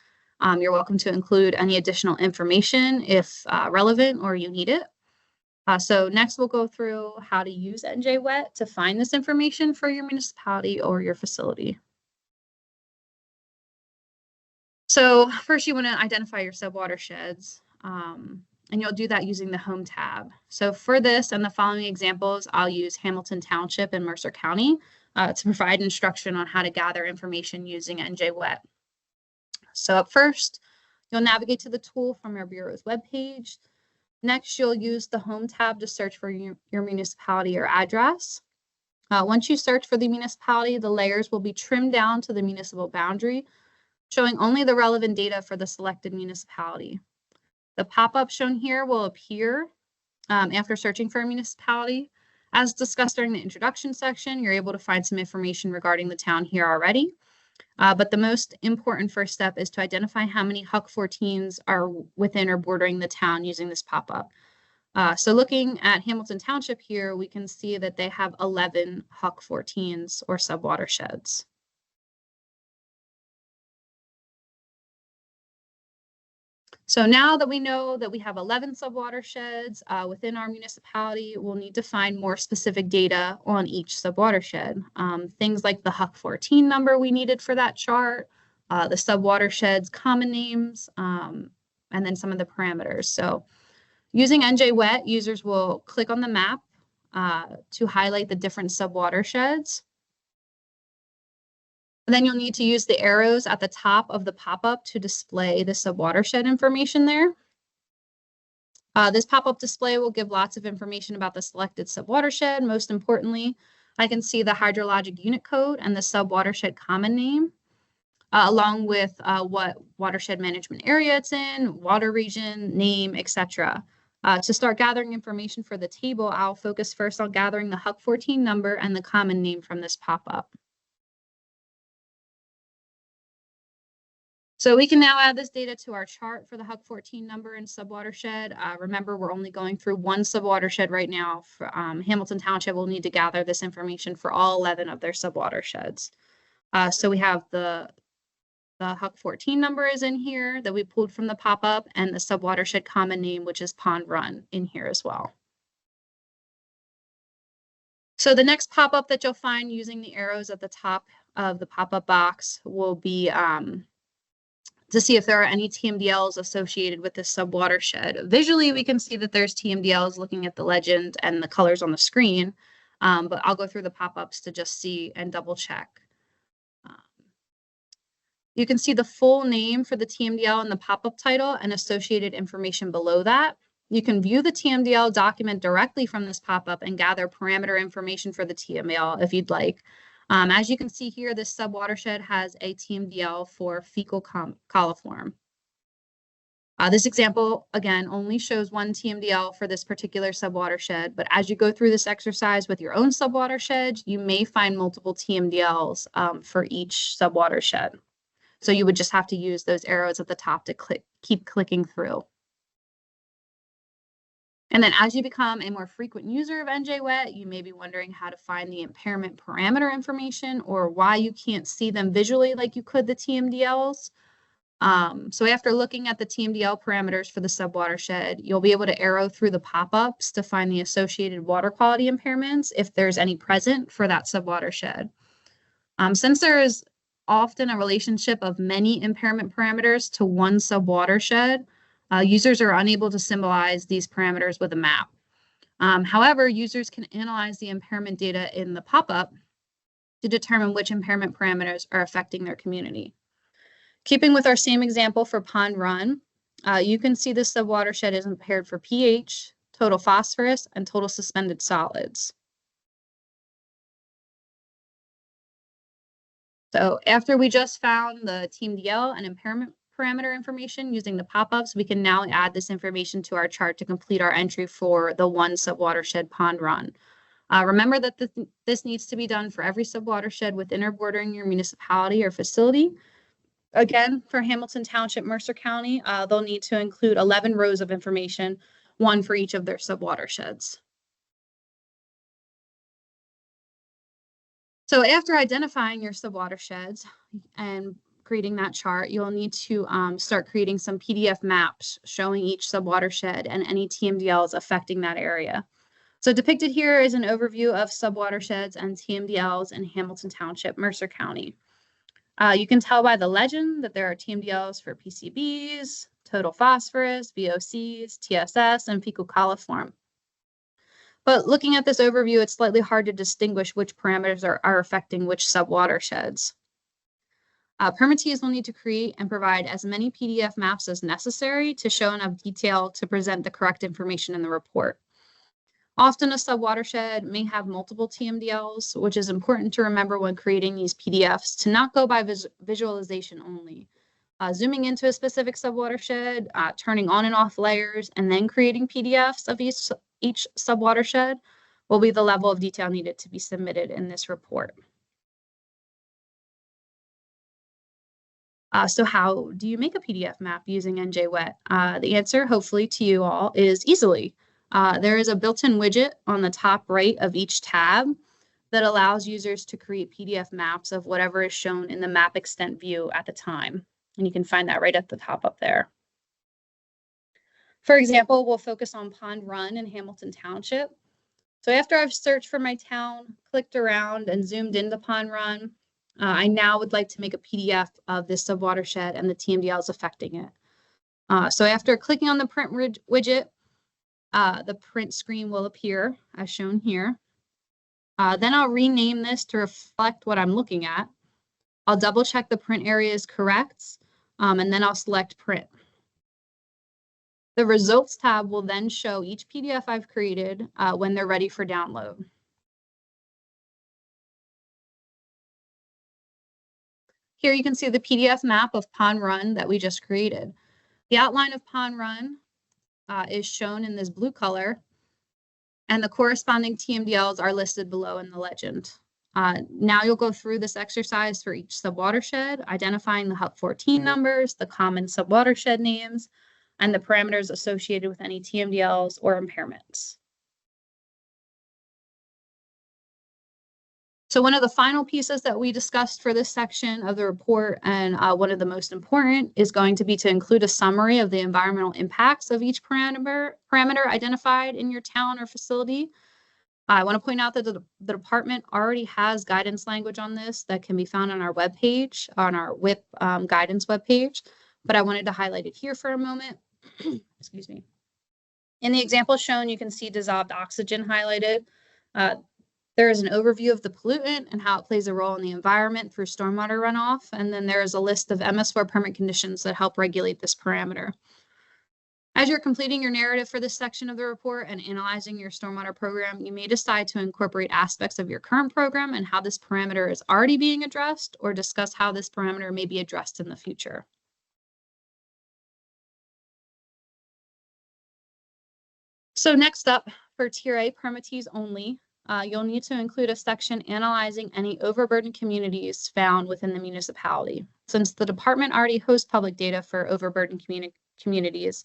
You're welcome to include any additional information if relevant or you need it. So next we'll go through how to use NJWET to find this information for your municipality or your facility. So first you want to identify your subwatersheds, and you'll do that using the Home tab. So for this and the following examples, I'll use Hamilton Township and Mercer County to provide instruction on how to gather information using NJWET. So up first, you'll navigate to the tool from your Bureau's webpage. Next, you'll use the Home tab to search for your municipality or address. Once you search for the municipality, the layers will be trimmed down to the municipal boundary, showing only the relevant data for the selected municipality. The pop-up shown here will appear after searching for a municipality. As discussed during the introduction section, you're able to find some information regarding the town here already. But the most important first step is to identify how many HUC 14s are within or bordering the town using this pop-up. So looking at Hamilton Township here, we can see that they have 11 HUC 14s or subwatersheds. So now that we know that we have 11 subwatersheds within our municipality, we'll need to find more specific data on each subwatershed. Things like the HUC 14 number we needed for that chart, the subwatershed's common names, and then some of the parameters. So using NJWET, users will click on the map to highlight the different subwatersheds. And then you'll need to use the arrows at the top of the pop-up to display the subwatershed information there. This pop-up display will give lots of information about the selected subwatershed. Most importantly, I can see the hydrologic unit code and the subwatershed common name, along with what watershed management area it's in, water region, name, etc. To start gathering information for the table, I'll focus first on gathering the HUC 14 number and the common name from this pop-up. So we can now add this data to our chart for the HUC 14 number and subwatershed. Remember, we're only going through one subwatershed right now. For, Hamilton Township will need to gather this information for all 11 of their subwatersheds. So we have the HUC 14 number is in here that we pulled from the pop-up, and the subwatershed common name, which is Pond Run, in here as well. So the next pop-up that you'll find using the arrows at the top of the pop-up box will be to see if there are any TMDLs associated with this subwatershed. Visually, we can see that there's TMDLs looking at the legend and the colors on the screen, but I'll go through the pop-ups to just see and double check. You can see the full name for the TMDL in the pop-up title and associated information below that. You can view the TMDL document directly from this pop-up and gather parameter information for the TMDL if you'd like. As you can see here, this subwatershed has a TMDL for fecal coliform. This example, again, only shows one TMDL for this particular subwatershed, but as you go through this exercise with your own subwatershed, you may find multiple TMDLs for each subwatershed. So you would just have to use those arrows at the top to keep clicking through. And then as you become a more frequent user of NJWET, you may be wondering how to find the impairment parameter information or why you can't see them visually like you could the TMDLs. So after looking at the TMDL parameters for the subwatershed, you'll be able to arrow through the pop-ups to find the associated water quality impairments if there's any present for that subwatershed. Since there is often a relationship of many impairment parameters to one subwatershed, users are unable to symbolize these parameters with a map. However, users can analyze the impairment data in the pop-up to determine which impairment parameters are affecting their community. Keeping with our same example for Pond Run, you can see this subwatershed is impaired for pH, total phosphorus, and total suspended solids. So after we just found the TMDL and impairment parameter information using the pop-ups, we can now add this information to our chart to complete our entry for the one subwatershed Pond Run. Remember that this needs to be done for every subwatershed within or bordering your municipality or facility. Again, for Hamilton Township, Mercer County, they'll need to include 11 rows of information, one for each of their subwatersheds. So after identifying your subwatersheds and creating that chart, you'll need to start creating some PDF maps showing each subwatershed and any TMDLs affecting that area. So depicted here is an overview of subwatersheds and TMDLs in Hamilton Township, Mercer County. You can tell by the legend that there are TMDLs for PCBs, total phosphorus, VOCs, TSS, and fecal coliform. But looking at this overview, it's slightly hard to distinguish which parameters are affecting which subwatersheds. Permittees will need to create and provide as many PDF maps as necessary to show enough detail to present the correct information in the report. Often a subwatershed may have multiple TMDLs, which is important to remember when creating these PDFs to not go by visualization only. Zooming into a specific subwatershed, turning on and off layers, and then creating PDFs of each subwatershed will be the level of detail needed to be submitted in this report. So how do you make a PDF map using NJWet? The answer, hopefully to you all, is easily. There is a built-in widget on the top right of each tab that allows users to create PDF maps of whatever is shown in the map extent view at the time. And you can find that right at the top up there. For example, we'll focus on Pond Run in Hamilton Township. So after I've searched for my town, clicked around, and zoomed into Pond Run, I now would like to make a PDF of this subwatershed and the TMDLs affecting it. So after clicking on the print widget, the print screen will appear as shown here. Then I'll rename this to reflect what I'm looking at. I'll double check the print area is correct, and then I'll select print. The results tab will then show each PDF I've created when they're ready for download. Here you can see the PDF map of Pond Run that we just created. The outline of Pond Run is shown in this blue color, and the corresponding TMDLs are listed below in the legend. Now you'll go through this exercise for each subwatershed, identifying the HUP 14 numbers, the common subwatershed names, and the parameters associated with any TMDLs or impairments. So one of the final pieces that we discussed for this section of the report, and one of the most important, is going to be to include a summary of the environmental impacts of each parameter identified in your town or facility. I want to point out that the department already has guidance language on this that can be found on our webpage, on our WIP guidance webpage, but I wanted to highlight it here for a moment. Excuse me. In the example shown, you can see dissolved oxygen highlighted. There is an overview of the pollutant and how it plays a role in the environment through stormwater runoff. And then there is a list of MS4 permit conditions that help regulate this parameter. As you're completing your narrative for this section of the report and analyzing your stormwater program, you may decide to incorporate aspects of your current program and how this parameter is already being addressed, or discuss how this parameter may be addressed in the future. So next up, for Tier A permittees only, you'll need to include a section analyzing any overburdened communities found within the municipality. Since the department already hosts public data for overburdened communities,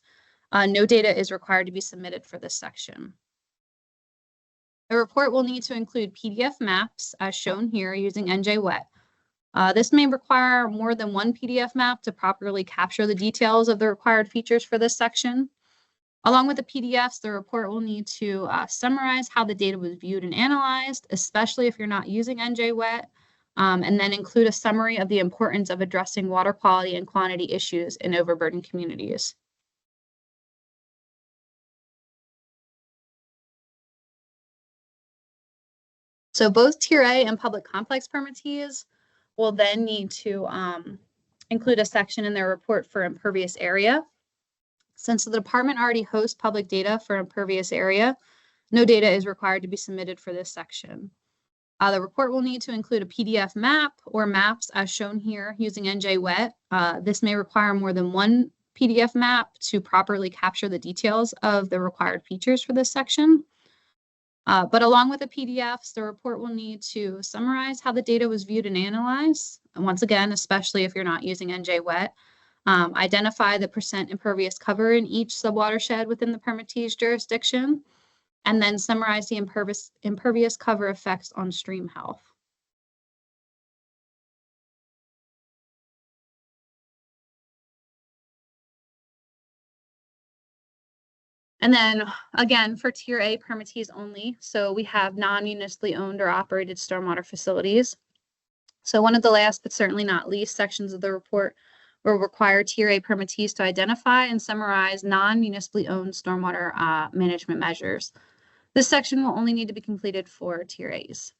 no data is required to be submitted for this section. The report will need to include PDF maps as shown here using NJWet. This may require more than one PDF map to properly capture the details of the required features for this section. Along with the PDFs, the report will need to summarize how the data was viewed and analyzed, especially if you're not using NJWet, and then include a summary of the importance of addressing water quality and quantity issues in overburdened communities. So both Tier A and public complex permittees will then need to include a section in their report for impervious area. Since the department already hosts public data for impervious area, no data is required to be submitted for this section. The report will need to include a PDF map or maps as shown here using NJWet. This may require more than one PDF map to properly capture the details of the required features for this section. But along with the PDFs, the report will need to summarize how the data was viewed and analyzed. And once again, especially if you're not using NJ Wet, identify the percent impervious cover in each subwatershed within the permittee's jurisdiction, and then summarize the impervious cover effects on stream health. And then again, for Tier A permittees only, so we have non-municipally owned or operated stormwater facilities. So one of the last, but certainly not least, sections of the report will require Tier A permittees to identify and summarize non-municipally owned stormwater management measures. This section will only need to be completed for Tier A's.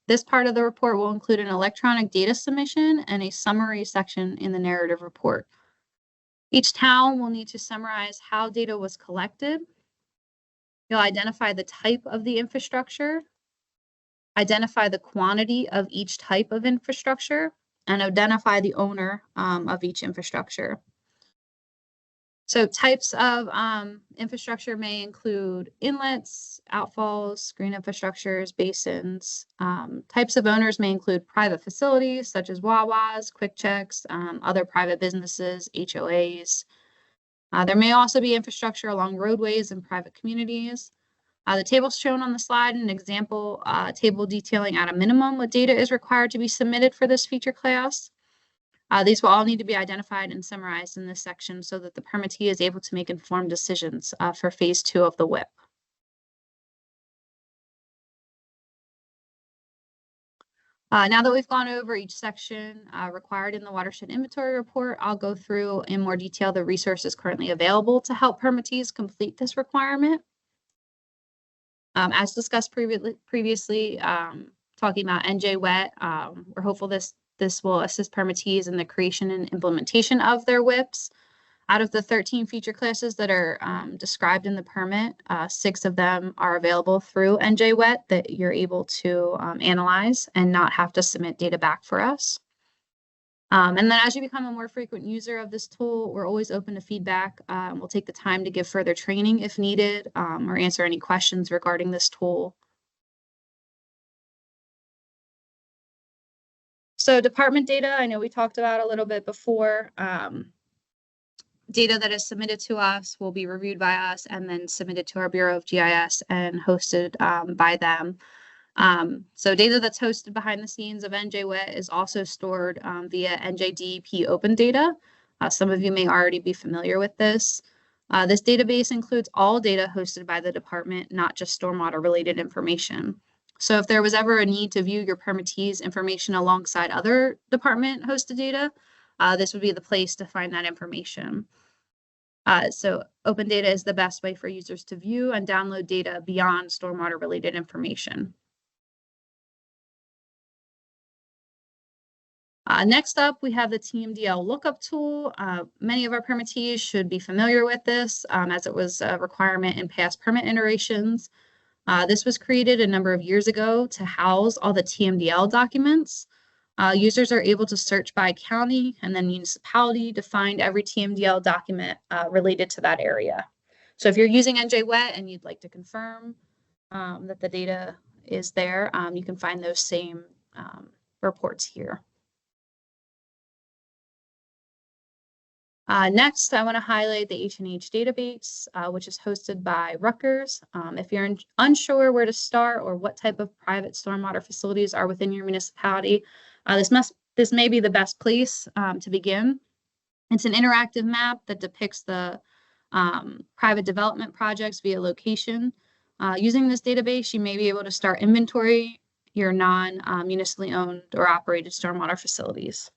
This part of the report will include an electronic data submission and a summary section in the narrative report. Each town will need to summarize how data was collected. You'll identify the type of the infrastructure, identify the quantity of each type of infrastructure, and identify the owner of each infrastructure. So types of infrastructure may include inlets, outfalls, green infrastructures, basins. Types of owners may include private facilities such as Wawas, Quick Checks, other private businesses, HOAs. There may also be infrastructure along roadways and private communities. The tables shown on the slide, an example table detailing at a minimum what data is required to be submitted for this feature class. These will all need to be identified and summarized in this section so that the permittee is able to make informed decisions for phase 2 of the WIP. Now that we've gone over each section required in the watershed inventory report, I'll go through in more detail the resources currently available to help permittees complete this requirement. As discussed previously, talking about NJ Wet, we're hopeful this will assist permittees in the creation and implementation of their WIPs. Out of the 13 feature classes that are described in the permit, 6 of them are available through NJ Wet that you're able to analyze and not have to submit data back for us. And then as you become a more frequent user of this tool, we're always open to feedback. We'll take the time to give further training if needed or answer any questions regarding this tool. So department data, I know we talked about a little bit before. Data that is submitted to us will be reviewed by us and then submitted to our Bureau of GIS and hosted by them. So data that's hosted behind the scenes of NJ Wet is also stored via NJDEP Open Data. Some of you may already be familiar with this. This database includes all data hosted by the department, not just stormwater related information. So if there was ever a need to view your permittee's information alongside other department hosted data, this would be the place to find that information. So open data is the best way for users to view and download data beyond stormwater related information. Next up, we have the TMDL lookup tool. Many of our permittees should be familiar with this as it was a requirement in past permit iterations. This was created a number of years ago to house all the TMDL documents. Users are able to search by county and then municipality to find every TMDL document related to that area. So if you're using NJ Wet and you'd like to confirm that the data is there, you can find those same reports here. Next, I want to highlight the H&H database, which is hosted by Rutgers. If you're unsure where to start or what type of private stormwater facilities are within your municipality, this may be the best place to begin. It's an interactive map that depicts the private development projects via location. Using this database, you may be able to start inventory your non-municipally owned or operated stormwater facilities.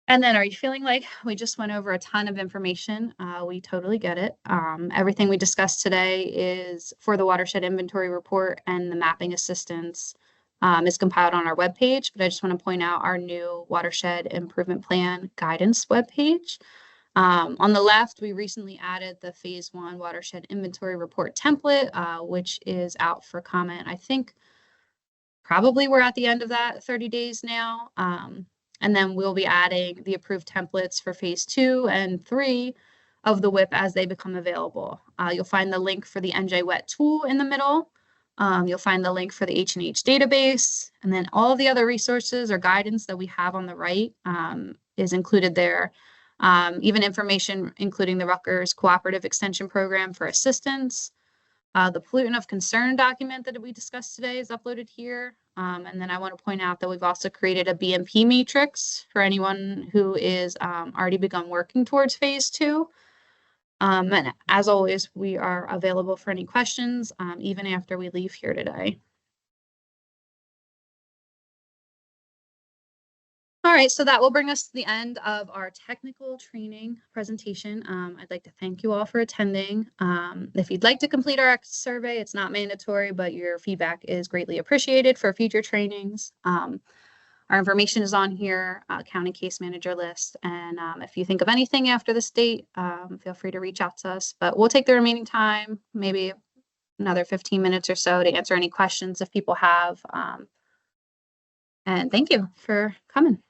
And then are you feeling like we just went over a ton of information? We totally get it. Everything we discussed today is for the watershed inventory report, and the mapping assistance is compiled on our webpage. But I just want to point out our new watershed improvement plan guidance webpage. On the left, we recently added the phase 1 watershed inventory report template, which is out for comment. I think probably we're at the end of that 30 days now. And then we'll be adding the approved templates for phase 2 and 3 of the WIP as they become available. You'll find the link for the NJ Wet tool in the middle. You'll find the link for the H&H database, and then all the other resources or guidance that we have on the right is included there. Even information including the Rutgers Cooperative Extension Program for assistance. The pollutant of concern document that we discussed today is uploaded here. And then I want to point out that we've also created a BMP matrix for anyone who is already begun working towards phase 2. And as always, we are available for any questions, even after we leave here today. All right, so that will bring us to the end of our technical training presentation. I'd like to thank you all for attending. If you'd like to complete our survey, it's not mandatory, but your feedback is greatly appreciated for future trainings. Our information is on here, county case manager list. And if you think of anything after this date, feel free to reach out to us. But we'll take the remaining time, maybe another 15 minutes or so, to answer any questions if people have. And thank you for coming.